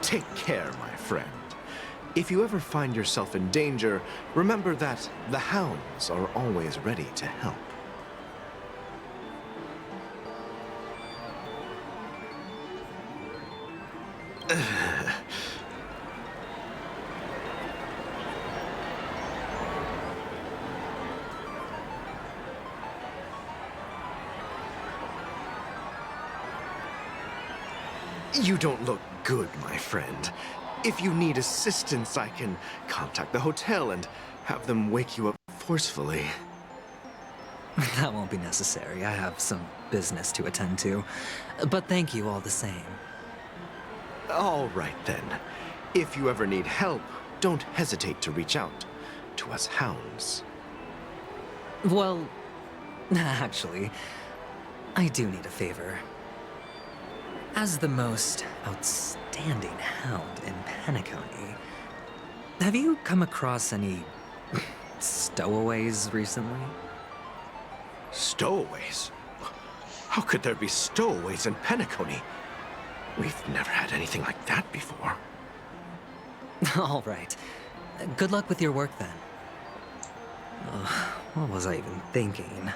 Take care, my friend. If you ever find yourself in danger, remember that the hounds are always ready to help. You don't look good, my friend. If you need assistance, I can contact the hotel and have them wake you up forcefully. That won't be necessary. I have some business to attend to. But thank you all the same. All right, then. If you ever need help, don't hesitate to reach out to us hounds. Well, actually, I do need a favor. As the most outstanding hound in Penacony, have you come across any stowaways recently? Stowaways? How could there be stowaways in Penacony? We've never had anything like that before. All right. Good luck with your work, then. What was I even thinking?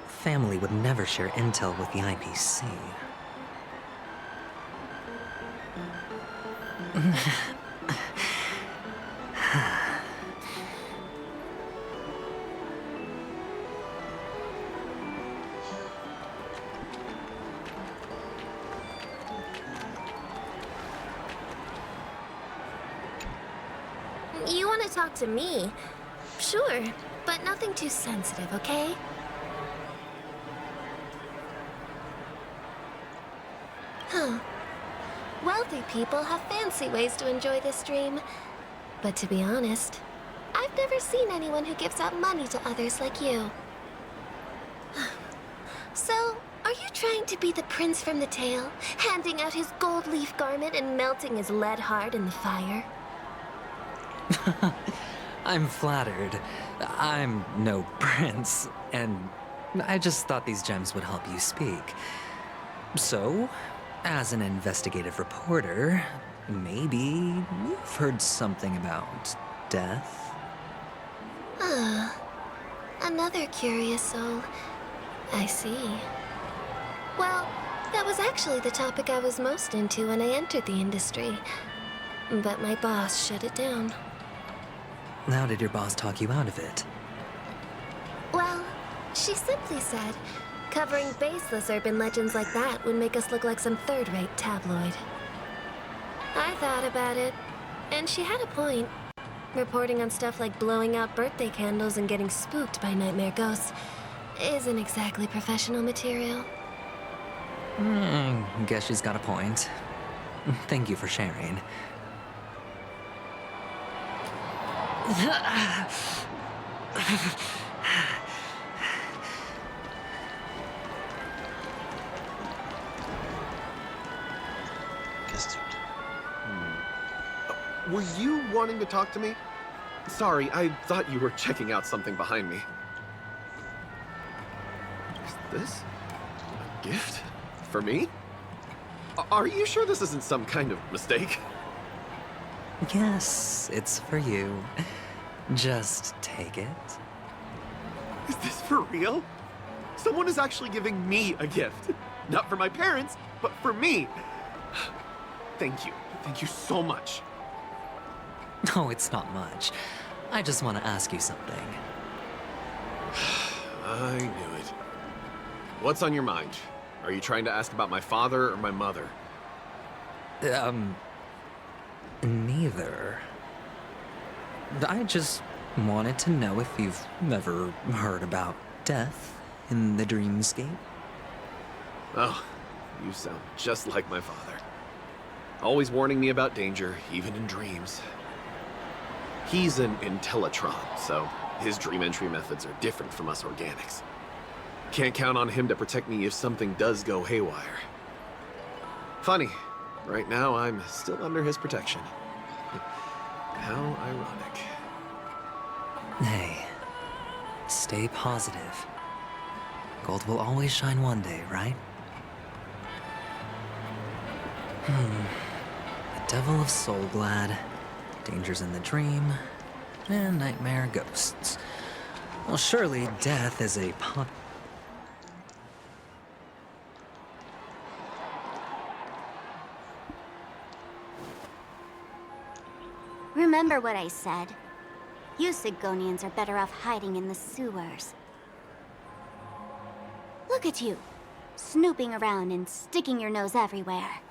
Family would never share intel with the IPC. You want to talk to me? Sure, but nothing too sensitive, okay? Huh. Wealthy people have fancy ways to enjoy this dream. But to be honest, I've never seen anyone who gives out money to others like you. So, are you trying to be the prince from the tale, handing out his gold leaf garment and melting his lead heart in the fire? I'm flattered. I'm no prince, and I just thought these gems would help you speak. So, as an investigative reporter, maybe you've heard something about death? Ah, another curious soul. I see. Well, that was actually the topic I was most into when I entered the industry. But my boss shut it down. How did your boss talk you out of it? Well, she simply said, covering baseless urban legends like that would make us look like some third-rate tabloid. I thought about it, and she had a point. Reporting on stuff like blowing out birthday candles and getting spooked by nightmare ghosts isn't exactly professional material. Guess she's got a point. Thank you for sharing. Were you wanting to talk to me? Sorry, I thought you were checking out something behind me. Is this a gift? For me? Are you sure this isn't some kind of mistake? Yes, it's for you. Just take it. Is this for real? Someone is actually giving me a gift. Not for my parents, but for me. Thank you. Thank you so much. Oh, it's not much. I just want to ask you something. I knew it. What's on your mind? Are you trying to ask about my father or my mother? Neither. I just wanted to know if you've ever heard about death in the dreamscape. Oh, you sound just like my father. Always warning me about danger, even in dreams. He's an Intellitron, so his dream entry methods are different from us organics. Can't count on him to protect me if something does go haywire. Funny, right now I'm still under his protection. How ironic. Hey, stay positive. Gold will always shine one day, right? The Devil of Soulglad, Dangers in the Dream, and Nightmare Ghosts. Well, surely death is a Remember what I said. You Sigonians are better off hiding in the sewers. Look at you, snooping around and sticking your nose everywhere.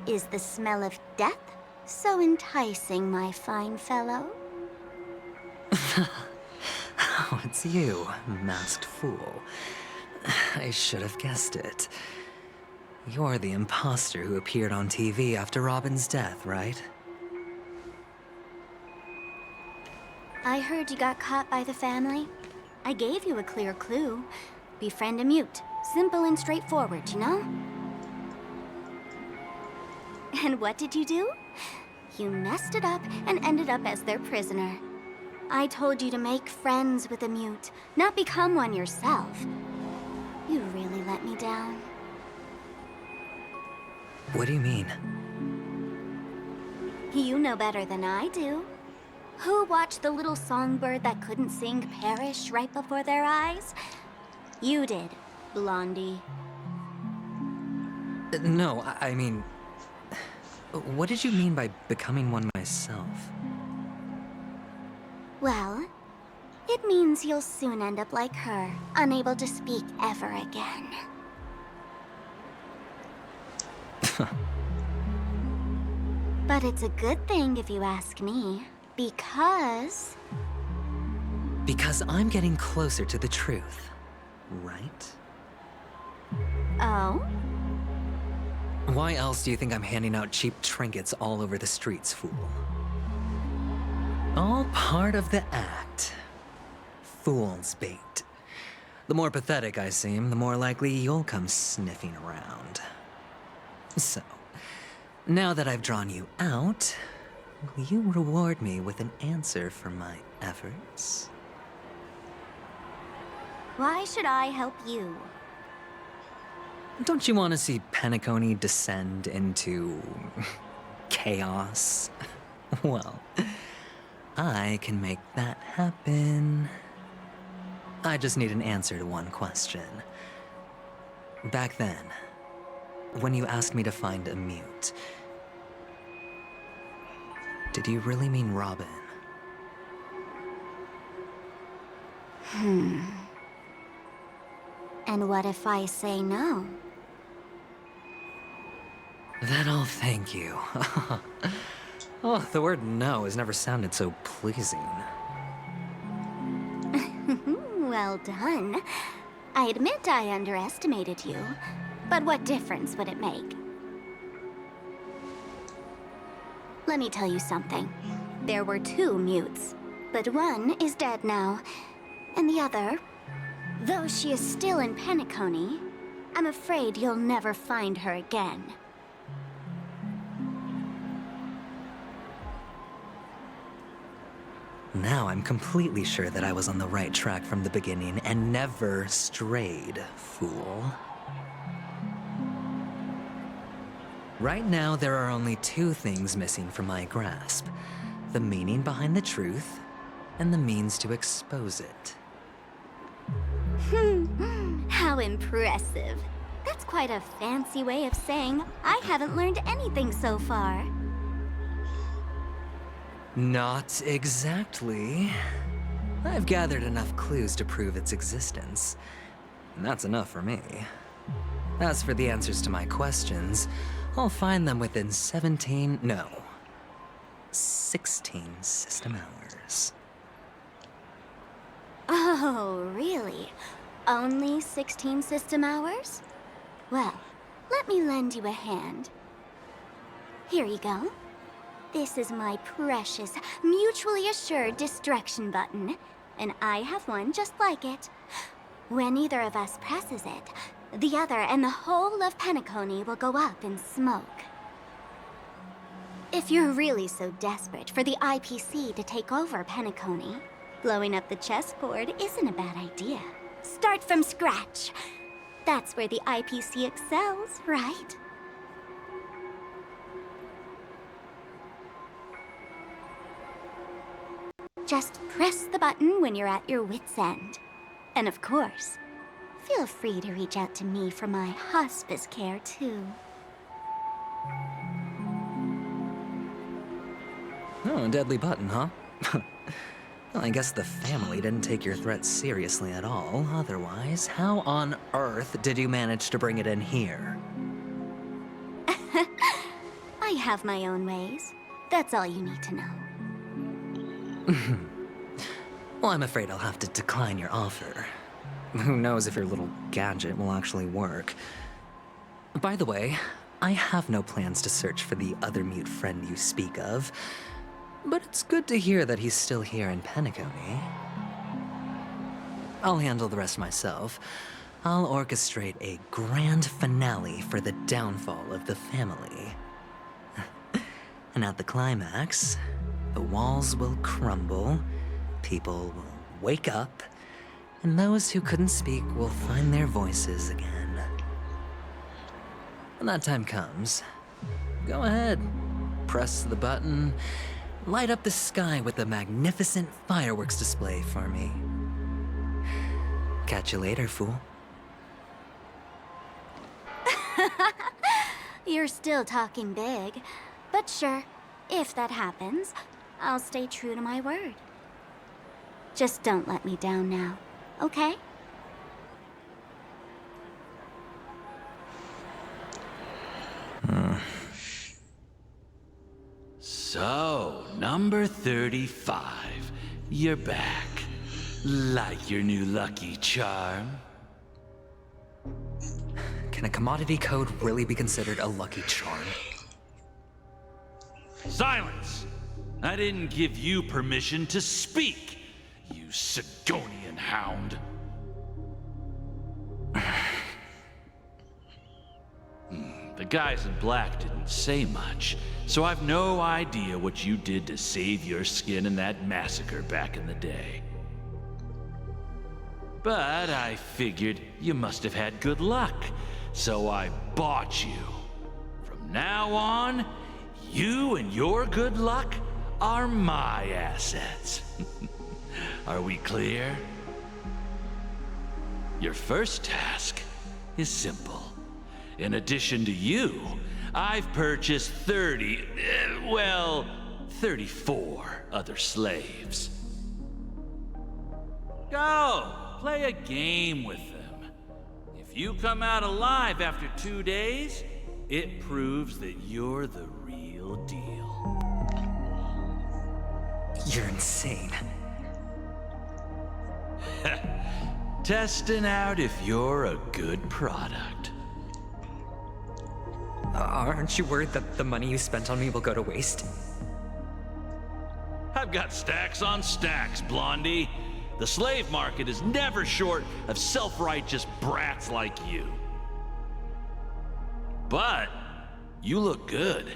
Is the smell of death so enticing, my fine fellow? Oh, it's you, masked fool. I should have guessed it. You're the imposter who appeared on TV after Robin's death, right? I heard you got caught by the family. I gave you a clear clue. Befriend a mute. Simple and straightforward, you know? And what did you do? You messed it up and ended up as their prisoner. I told you to make friends with a mute, not become one yourself. You really let me down. What do you mean? You know better than I do. Who watched the little songbird that couldn't sing perish right before their eyes? You did, Blondie. No, I mean... What did you mean by becoming one myself? Well, it means you'll soon end up like her, unable to speak ever again. But it's a good thing if you ask me, because... Because I'm getting closer to the truth, right? Oh? Why else do you think I'm handing out cheap trinkets all over the streets, fool? All part of the act. Fool's bait. The more pathetic I seem, the more likely you'll come sniffing around. So, now that I've drawn you out, will you reward me with an answer for my efforts? Why should I help you? Don't you want to see Penacony descend into... chaos? Well, I can make that happen. I just need an answer to one question. Back then, when you asked me to find a mute, did you really mean Robin? And what if I say no? Then I'll thank you. Oh, the word no has never sounded so pleasing. Well done. I admit I underestimated you, but what difference would it make? Let me tell you something. There were two mutes, but one is dead now, and the other, though she is still in Penacony, I'm afraid you'll never find her again. Now I'm completely sure that I was on the right track from the beginning and never strayed, fool. Right now, there are only two things missing from my grasp. The meaning behind the truth, and the means to expose it. How impressive. That's quite a fancy way of saying I haven't learned anything so far. Not exactly. I've gathered enough clues to prove its existence, and that's enough for me. As for the answers to my questions, I'll find them within 16 system hours. Oh, really? Only 16 system hours? Well, let me lend you a hand. Here you go. This is my precious, mutually assured destruction button, and I have one just like it. When either of us presses it, the other and the whole of Penacony will go up in smoke. If you're really so desperate for the IPC to take over Penacony, blowing up the chessboard isn't a bad idea. Start from scratch. That's where the IPC excels, right? Just press the button when you're at your wit's end. And of course, feel free to reach out to me for my hospice care, too. Oh, a deadly button, huh? Well, I guess the family didn't take your threat seriously at all. Otherwise, how on earth did you manage to bring it in here? I have my own ways. That's all you need to know. Well, I'm afraid I'll have to decline your offer. Who knows if your little gadget will actually work. By the way, I have no plans to search for the other mute friend you speak of, but it's good to hear that he's still here in Penacony. I'll handle the rest myself. I'll orchestrate a grand finale for the downfall of the family. And at the climax, the walls will crumble, people will wake up, and those who couldn't speak will find their voices again. When that time comes, go ahead, press the button, light up the sky with a magnificent fireworks display for me. Catch you later, fool. You're still talking big, but sure, if that happens, I'll stay true to my word. Just don't let me down now, okay? So, number 35. You're back. Like your new lucky charm? Can a commodity code really be considered a lucky charm? Silence! I didn't give you permission to speak, you Sigonian hound. The guys in black didn't say much, so I've no idea what you did to save your skin in that massacre back in the day. But I figured you must have had good luck, so I bought you. From now on, you and your good luck are my assets. Are we clear? Your first task is simple. In addition to you, I've purchased 34 other slaves. Go, play a game with them. If you come out alive after 2 days, it proves that you're the real deal. You're insane. Testing out if you're a good product. Aren't you worried that the money you spent on me will go to waste? I've got stacks on stacks, Blondie. The slave market is never short of self-righteous brats like you. But you look good,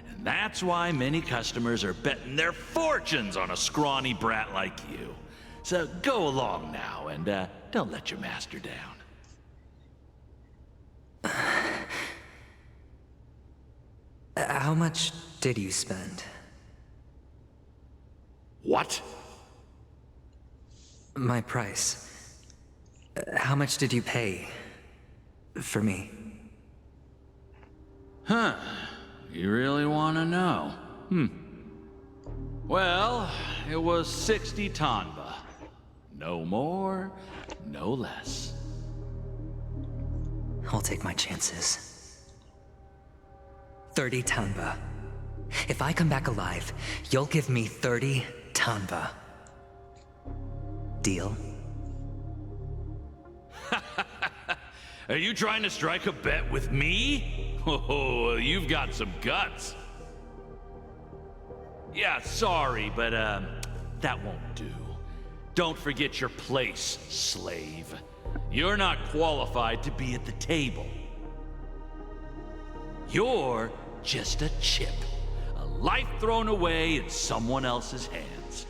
and that's why many customers are betting their fortunes on a scrawny brat like you. So go along now, and don't let your master down. How much did you spend? What? My price. How much did you pay for me? Huh. You really want to know? Well, it was 60 tanba. No more, no less. I'll take my chances. 30 tanba. If I come back alive, you'll give me 30 tanba. Deal? Are you trying to strike a bet with me? Oh, you've got some guts. Yeah, sorry, but that won't do. Don't forget your place, slave. You're not qualified to be at the table. You're just a chip. A life thrown away in someone else's hands.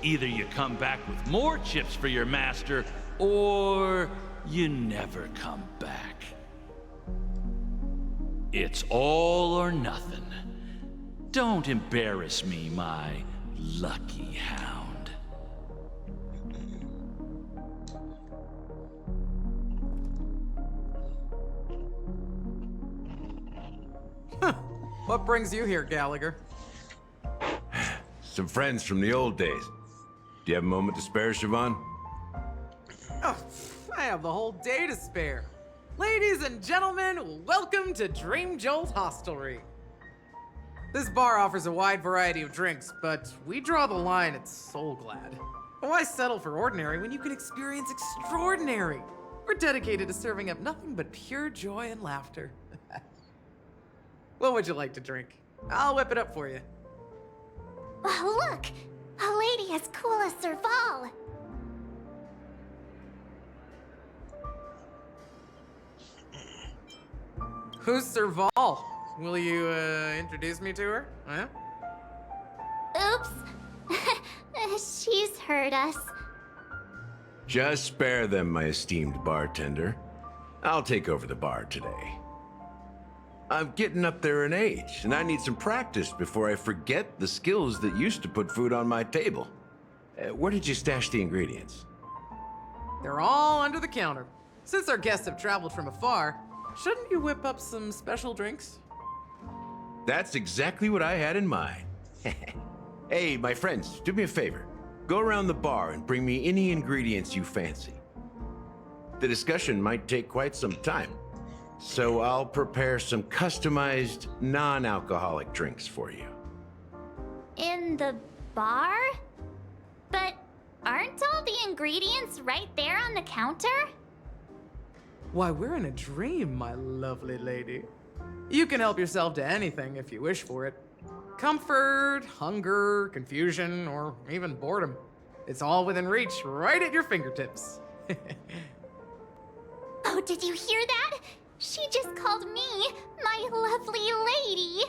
Either you come back with more chips for your master, or you never come back. It's all or nothing. Don't embarrass me, my lucky hound. What brings you here, Gallagher? Some friends from the old days. Do you have a moment to spare, Siobhan? Oh, I have the whole day to spare. Ladies and gentlemen, welcome to Dream Jolt Hostelry. This bar offers a wide variety of drinks, but we draw the line at Soulglad. Why settle for ordinary when you can experience extraordinary? We're dedicated to serving up nothing but pure joy and laughter. What would you like to drink? I'll whip it up for you. Oh, look! A lady as cool as Serval! Who's Serval? Will you, introduce me to her? Huh? Oops. She's heard us. Just spare them, my esteemed bartender. I'll take over the bar today. I'm getting up there in age, and I need some practice before I forget the skills that used to put food on my table. Where did you stash the ingredients? They're all under the counter. Since our guests have traveled from afar, shouldn't you whip up some special drinks? That's exactly what I had in mind. Hey, my friends, do me a favor. Go around the bar and bring me any ingredients you fancy. The discussion might take quite some time, so I'll prepare some customized, non-alcoholic drinks for you. In the bar? But aren't all the ingredients right there on the counter? Why, we're in a dream, my lovely lady. You can help yourself to anything if you wish for it. Comfort, hunger, confusion, or even boredom. It's all within reach, right at your fingertips. Oh, did you hear that? She just called me my lovely lady.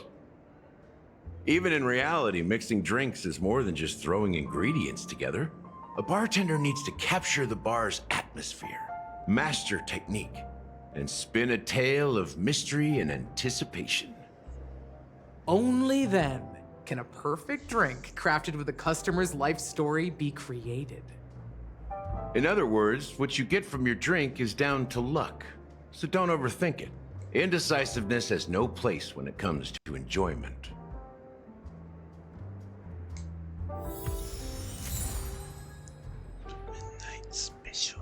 Even in reality, mixing drinks is more than just throwing ingredients together. A bartender needs to capture the bar's atmosphere, master technique, and spin a tale of mystery and anticipation. Only then can a perfect drink crafted with a customer's life story be created. In other words, what you get from your drink is down to luck, so don't overthink it. Indecisiveness has no place when it comes to enjoyment. Midnight special.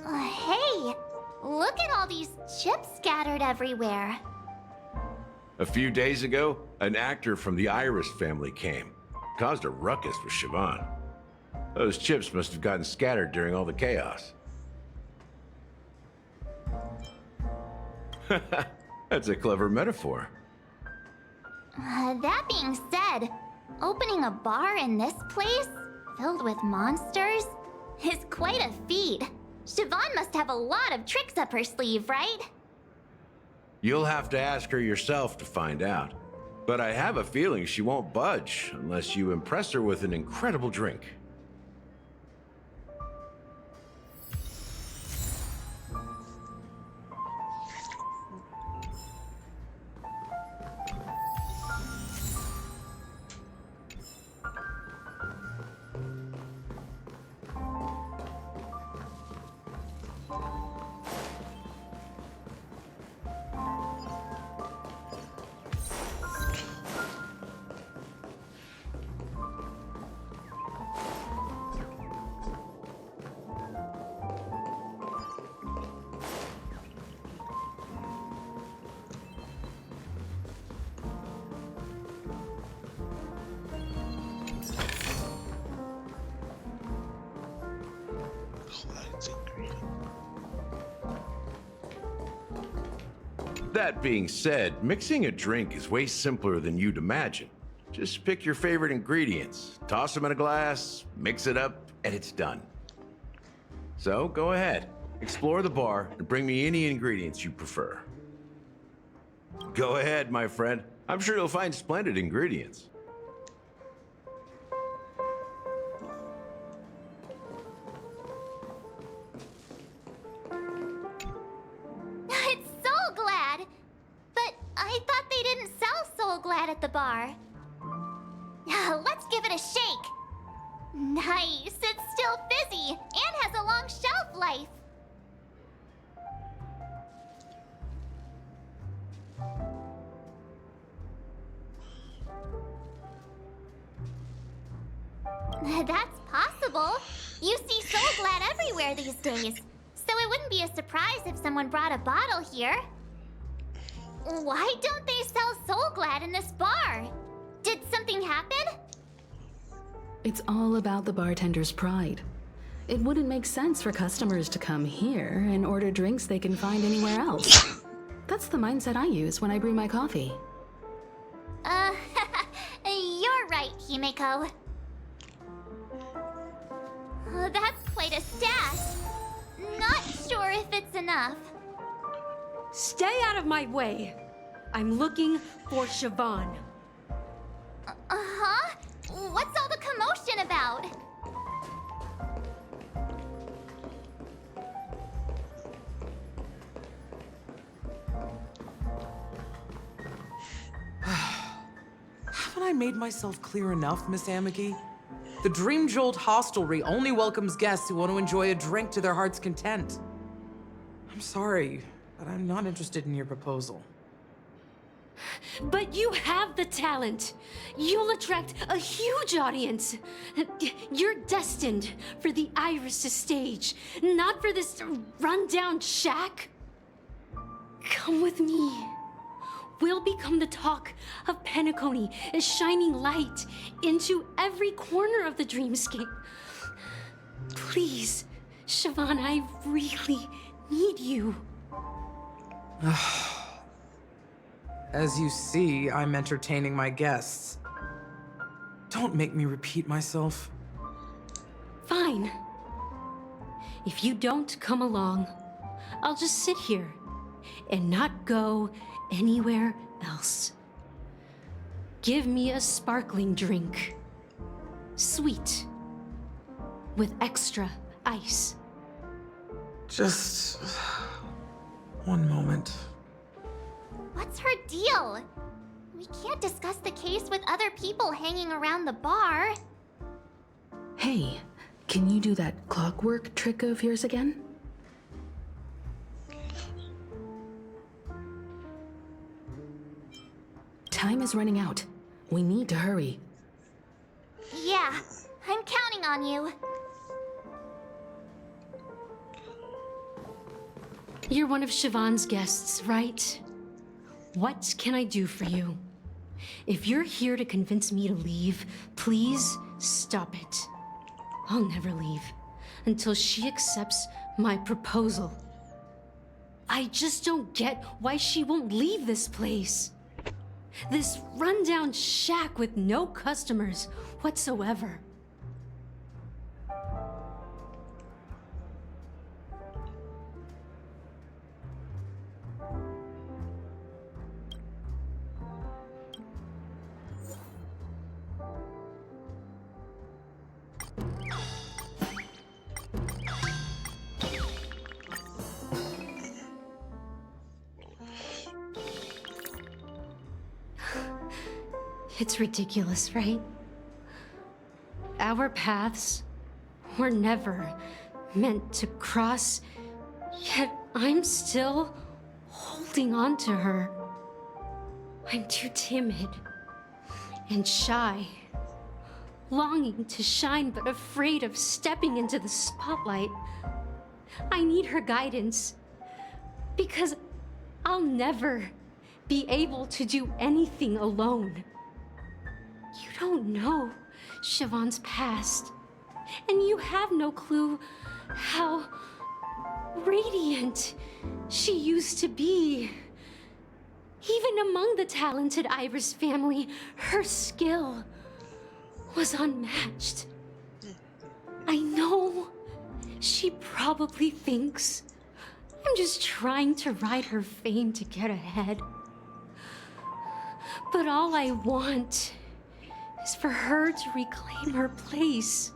Hey, look at all these chips scattered everywhere. A few days ago, an actor from the Iris family came. Caused a ruckus with Siobhan. Those chips must have gotten scattered during all the chaos. That's a clever metaphor. That being said, opening a bar in this place, filled with monsters, is quite a feat. Siobhan must have a lot of tricks up her sleeve, right? You'll have to ask her yourself to find out. But I have a feeling she won't budge unless you impress her with an incredible drink. That being said, mixing a drink is way simpler than you'd imagine. Just pick your favorite ingredients, toss them in a glass, mix it up, and it's done. So go ahead, explore the bar, and bring me any ingredients you prefer. Go ahead, my friend. I'm sure you'll find splendid ingredients. It's Soul Glad! But I thought they didn't sell Soul Glad at the bar. Let's give it a shake. Nice, it's still fizzy and has a long shelf life. That's possible. You see Soul Glad everywhere these days, so it wouldn't be a surprise if someone brought a bottle here. Why don't they sell Soul Glad in this bar? Did something happen? It's all about the bartender's pride. It wouldn't make sense for customers to come here and order drinks they can find anywhere else. That's the mindset I use when I brew my coffee. You're right, Himeko. That's quite a stash. Not sure if it's enough. Stay out of my way. I'm looking for Siobhan. Uh-huh? What's all the commotion about? Haven't I made myself clear enough, Miss Amiki? The Dream Jolt Hostelry only welcomes guests who want to enjoy a drink to their heart's content. I'm sorry, but I'm not interested in your proposal. But you have the talent. You'll attract a huge audience. You're destined for the Iris' stage, not for this rundown shack. Come with me. We'll become the talk of Penacony, a shining light into every corner of the dreamscape. Please, Siobhan, I really need you. As you see, I'm entertaining my guests. Don't make me repeat myself. Fine. If you don't come along, I'll just sit here and not go anywhere else. Give me a sparkling drink. Sweet. With extra ice. Just one moment. What's her deal? We can't discuss the case with other people hanging around the bar. Hey, can you do that clockwork trick of yours again? Time is running out. We need to hurry. Yeah, I'm counting on you. You're one of Siobhan's guests, right? What can I do for you? If you're here to convince me to leave, please stop it. I'll never leave until she accepts my proposal. I just don't get why she won't leave this place. This rundown shack with no customers whatsoever. It's ridiculous, right? Our paths were never meant to cross, yet I'm still holding on to her. I'm too timid and shy, longing to shine but afraid of stepping into the spotlight. I need her guidance because I'll never be able to do anything alone. You don't know Siobhan's past, and you have no clue how radiant she used to be. Even among the talented Iris family, her skill was unmatched. I know she probably thinks I'm just trying to ride her fame to get ahead. But all I want is for her to reclaim her place.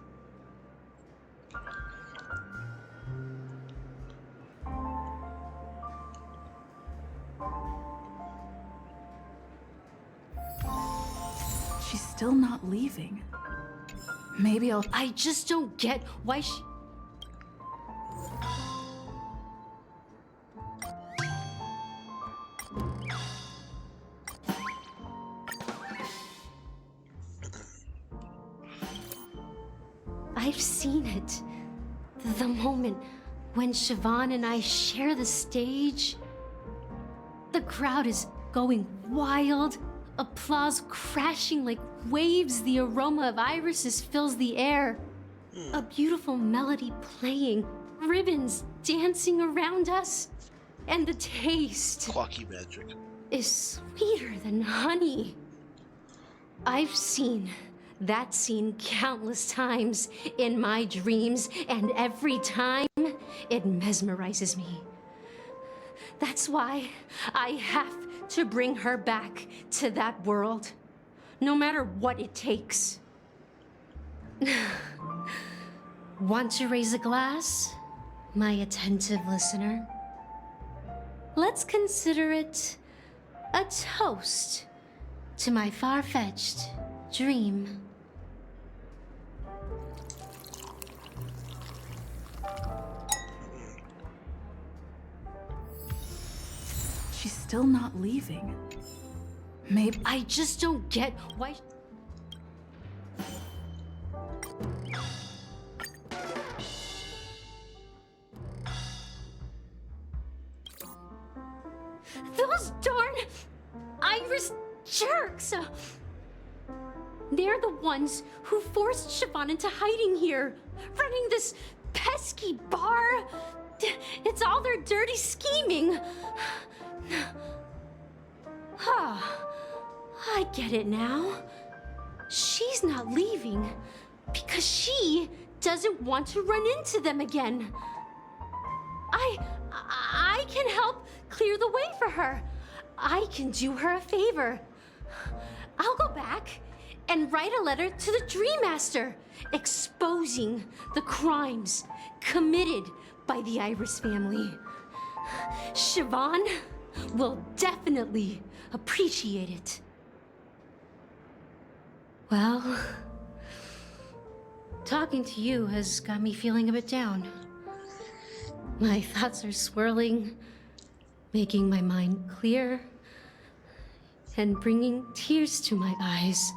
She's still not leaving. Maybe I just don't get why she... I've seen it. The moment when Siobhan and I share the stage. The crowd is going wild. Applause crashing like waves. The aroma of irises fills the air. A beautiful melody playing. Ribbons dancing around us. And the taste Clocky magic is sweeter than honey. I've seen that scene countless times in my dreams, and every time it mesmerizes me. That's why I have to bring her back to that world, no matter what it takes. Want to raise a glass, my attentive listener? Let's consider it a toast to my far-fetched dream. She's still not leaving. Maybe I just don't get why. Those darn Iris jerks! They're the ones who forced Siobhan into hiding here, running this pesky bar. It's all their dirty scheming. I get it now. She's not leaving because she doesn't want to run into them again. I can help clear the way for her. I can do her a favor. I'll go back and write a letter to the Dream Master exposing the crimes committed by the Iris family. Siobhan will definitely appreciate it. Well, talking to you has got me feeling a bit down. My thoughts are swirling, making my mind clear, and bringing tears to my eyes.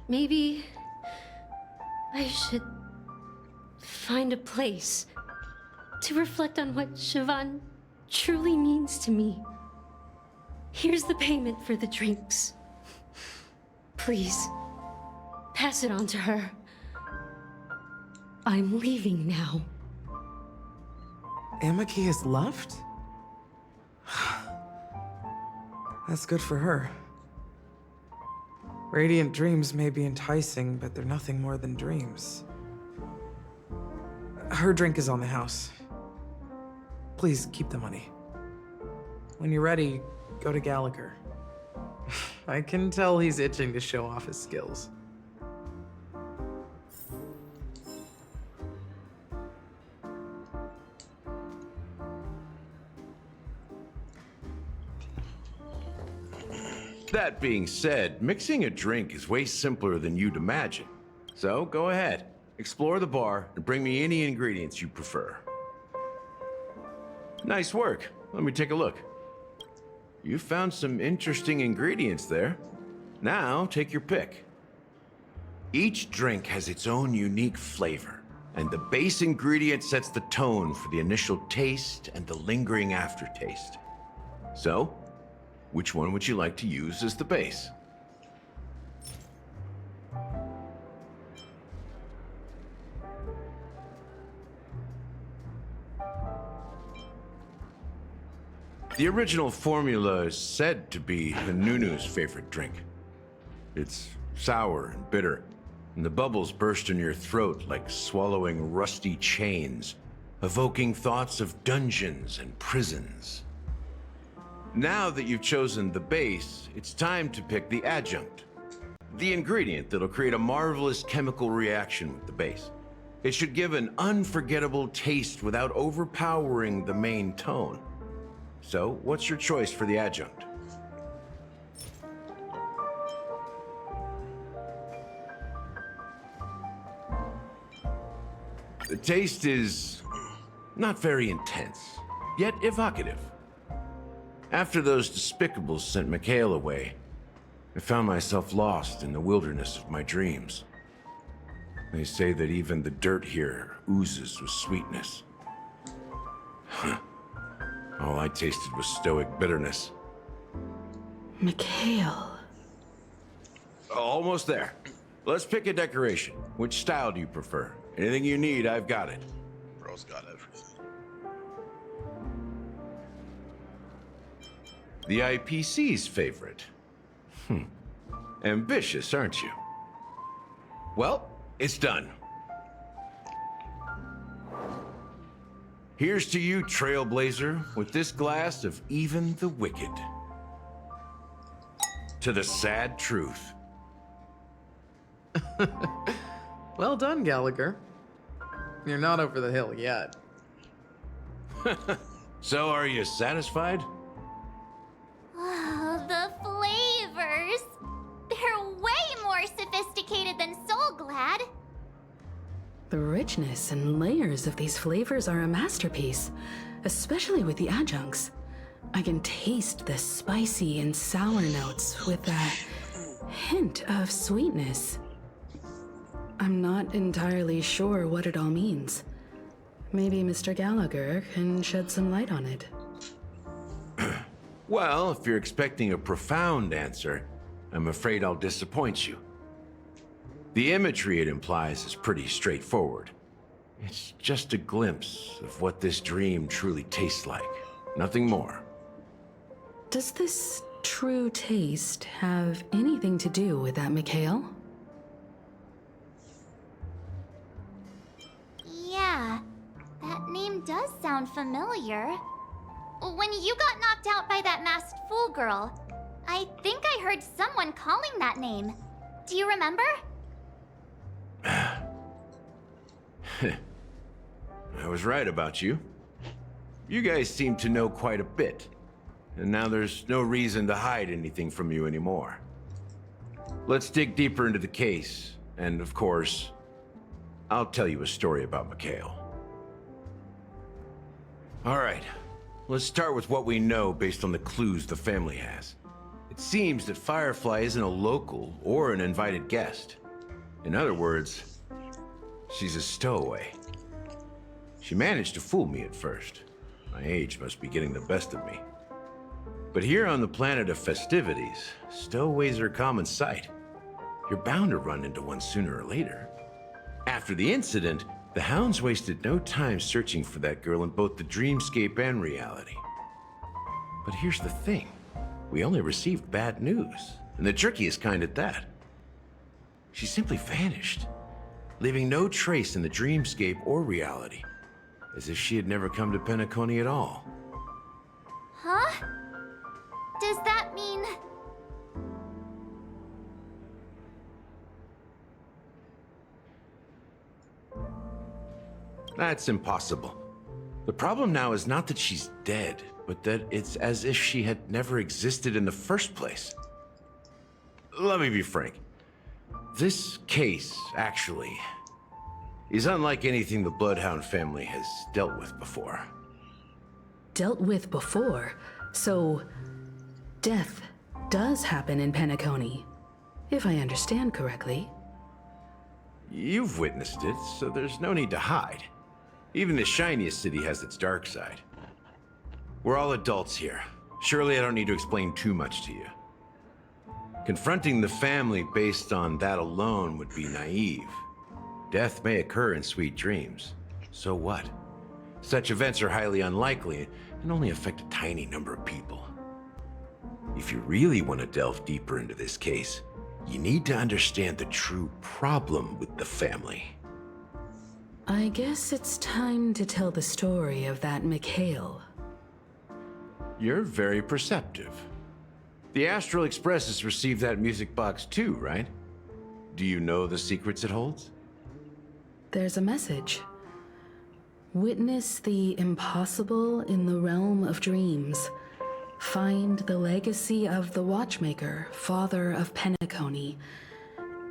Maybe I should find a place to reflect on what Siobhan truly means to me. Here's the payment for the drinks. Please, pass it on to her. I'm leaving now. Amaki has left? That's good for her. Radiant dreams may be enticing, but they're nothing more than dreams. Her drink is on the house. Please keep the money. When you're ready, go to Gallagher. I can tell he's itching to show off his skills. That being said, mixing a drink is way simpler than you'd imagine. So go ahead, explore the bar, and bring me any ingredients you prefer. Nice work. Let me take a look. You found some interesting ingredients there. Now, take your pick. Each drink has its own unique flavor, and the base ingredient sets the tone for the initial taste and the lingering aftertaste. So, which one would you like to use as the base? The original formula is said to be the Nunu's favorite drink. It's sour and bitter, and the bubbles burst in your throat like swallowing rusty chains, evoking thoughts of dungeons and prisons. Now that you've chosen the base, it's time to pick the adjunct, the ingredient that'll create a marvelous chemical reaction with the base. It should give an unforgettable taste without overpowering the main tone. So, what's your choice for the adjunct? The taste is not very intense, yet evocative. After those despicables sent Mikhail away, I found myself lost in the wilderness of my dreams. They say that even the dirt here oozes with sweetness. All I tasted was stoic bitterness. Mikhail. Almost there. Let's pick a decoration. Which style do you prefer? Anything you need, I've got it. Bro's got everything. The IPC's favorite. Ambitious, aren't you? Well, it's done. Here's to you, Trailblazer, with this glass of even the wicked. To the sad truth. Well done, Gallagher. You're not over the hill yet. So, are you satisfied? Oh, the flavors! They're way more sophisticated than Soulglad. The richness and layers of these flavors are a masterpiece, especially with the adjuncts. I can taste the spicy and sour notes with a hint of sweetness. I'm not entirely sure what it all means. Maybe Mr. Gallagher can shed some light on it. Well, if you're expecting a profound answer, I'm afraid I'll disappoint you. The imagery it implies is pretty straightforward. It's just a glimpse of what this dream truly tastes like. Nothing more. Does this true taste have anything to do with that Mikhail? Yeah, that name does sound familiar. When you got knocked out by that masked fool girl, I think I heard someone calling that name. Do you remember? I was right about you. You guys seem to know quite a bit, and now there's no reason to hide anything from you anymore. Let's dig deeper into the case, and of course, I'll tell you a story about Mikhail. All right, let's start with what we know based on the clues the family has. It seems that Firefly isn't a local or an invited guest. In other words, she's a stowaway. She managed to fool me at first. My age must be getting the best of me. But here on the planet of festivities, stowaways are a common sight. You're bound to run into one sooner or later. After the incident, the hounds wasted no time searching for that girl in both the dreamscape and reality. But here's the thing. We only received bad news, and the trickiest kind at that. She simply vanished, leaving no trace in the dreamscape or reality, as if she had never come to Penacony at all. Huh? Does that mean... That's impossible. The problem now is not that she's dead, but that it's as if she had never existed in the first place. let me be frank. This case, actually, is unlike anything the Bloodhound family has dealt with before. Dealt with before? So, death does happen in Penacony, if I understand correctly. You've witnessed it, so there's no need to hide. Even the shiniest city has its dark side. We're all adults here. Surely I don't need to explain too much to you. Confronting the family based on that alone would be naive. Death may occur in sweet dreams. So what? Such events are highly unlikely and only affect a tiny number of people. If you really want to delve deeper into this case, you need to understand the true problem with the family. I guess it's time to tell the story of that Mikhail. You're very perceptive. The Astral Express has received that music box too, right? Do you know the secrets it holds? There's a message. Witness the impossible in the realm of dreams. Find the legacy of the Watchmaker, father of Penacony,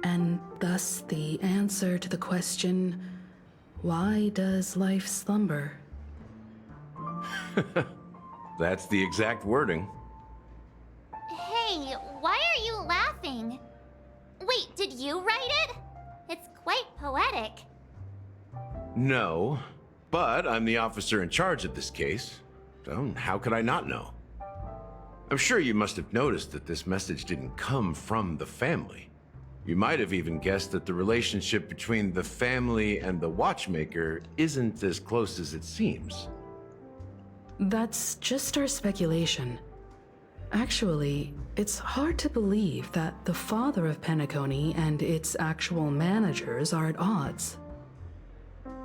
and thus the answer to the question, why does life slumber? That's the exact wording. Hey, why are you laughing? Wait, did you write it? It's quite poetic. No, but I'm the officer in charge of this case, so how could I not know? I'm sure you must have noticed that this message didn't come from the family. You might have even guessed that the relationship between the family and the Watchmaker isn't as close as it seems. That's just our speculation. Actually, it's hard to believe that the father of Penacony and its actual managers are at odds.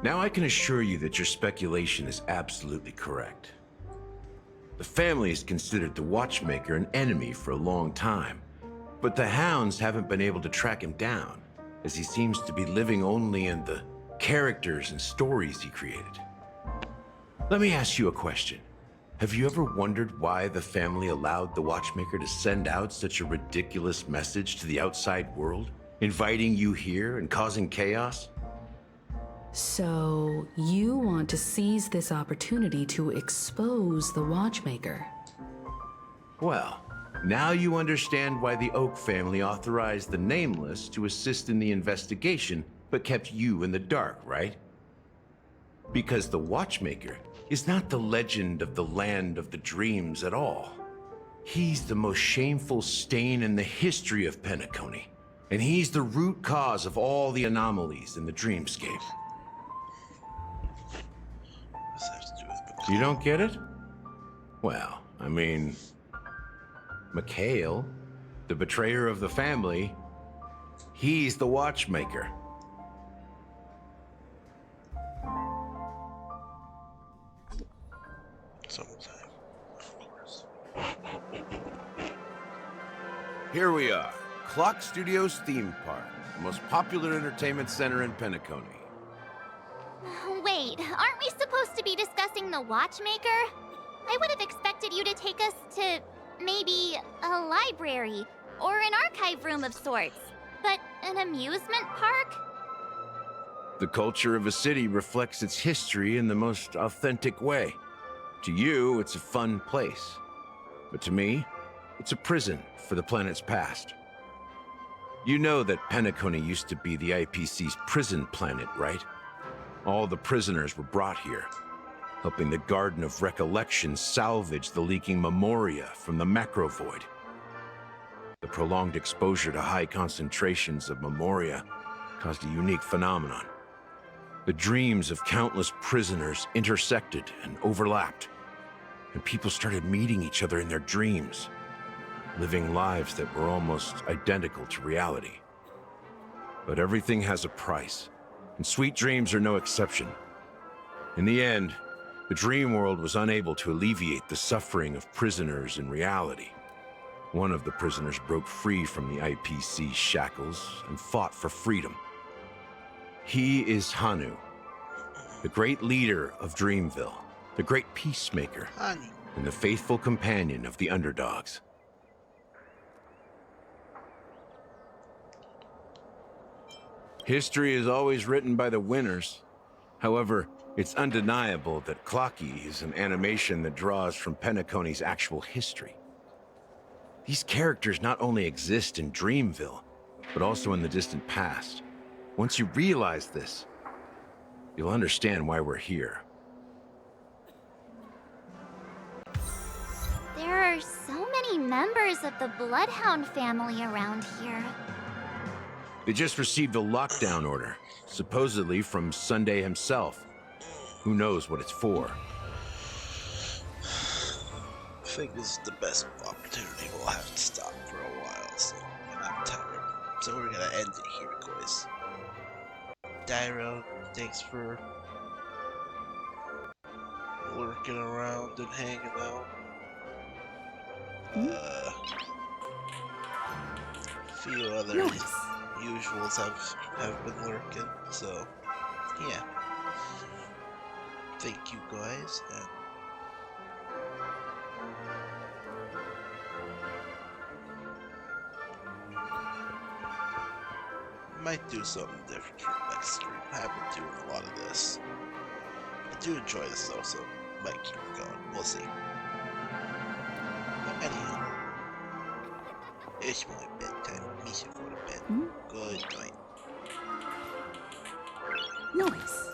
Now I can assure you that your speculation is absolutely correct. The family has considered the Watchmaker an enemy for a long time, but the Hounds haven't been able to track him down, as he seems to be living only in the characters and stories he created. Let me ask you a question. Have you ever wondered why the family allowed the Watchmaker to send out such a ridiculous message to the outside world, inviting you here and causing chaos? So, you want to seize this opportunity to expose the Watchmaker? Well, now you understand why the Oak family authorized the Nameless to assist in the investigation, but kept you in the dark, right? Because the Watchmaker is not the legend of the Land of the Dreams at all. He's the most shameful stain in the history of Penacony, and he's the root cause of all the anomalies in the dreamscape. You don't get it? Well, I mean, Mikhail, the betrayer of the family, he's the Watchmaker. Sometime, of course. Here we are, Clock Studios theme park, the most popular entertainment center in Penacony. Wait, aren't we supposed to be discussing the Watchmaker? I would have expected you to take us to maybe a library or an archive room of sorts. But an amusement park? The culture of a city reflects its history in the most authentic way. To you, it's a fun place. But to me, it's a prison for the planet's past. You know that Penacony used to be the IPC's prison planet, right? All the prisoners were brought here, helping the Garden of Recollection salvage the leaking memoria from the macrovoid. The prolonged exposure to high concentrations of memoria caused a unique phenomenon. The dreams of countless prisoners intersected and overlapped, and people started meeting each other in their dreams, living lives that were almost identical to reality. But everything has a price, and sweet dreams are no exception. In the end, the dream world was unable to alleviate the suffering of prisoners in reality. One of the prisoners broke free from the IPC's shackles and fought for freedom. He is Hanu, the great leader of Dreamville, the great peacemaker, and the faithful companion of the underdogs. History is always written by the winners. However, it's undeniable that Clocky is an animation that draws from Penacony's actual history. These characters not only exist in Dreamville, but also in the distant past. Once you realize this, you'll understand why we're here. There are so many members of the Bloodhound family around here. They just received a lockdown order, supposedly from Sunday himself. Who knows what it's for? I think this is the best opportunity. We'll have to stop for a while, so I'm tired. So we're gonna end it here, guys. Dyro, thanks for lurking around and hanging out. A few other usuals have been lurking, so yeah. Thank you guys, and might do something different for next stream. I have been doing a lot of this. I do enjoy this though, so might keep it going. We'll see. But anyhow, it's my bedtime. Me should go to bed. Good night. Nice.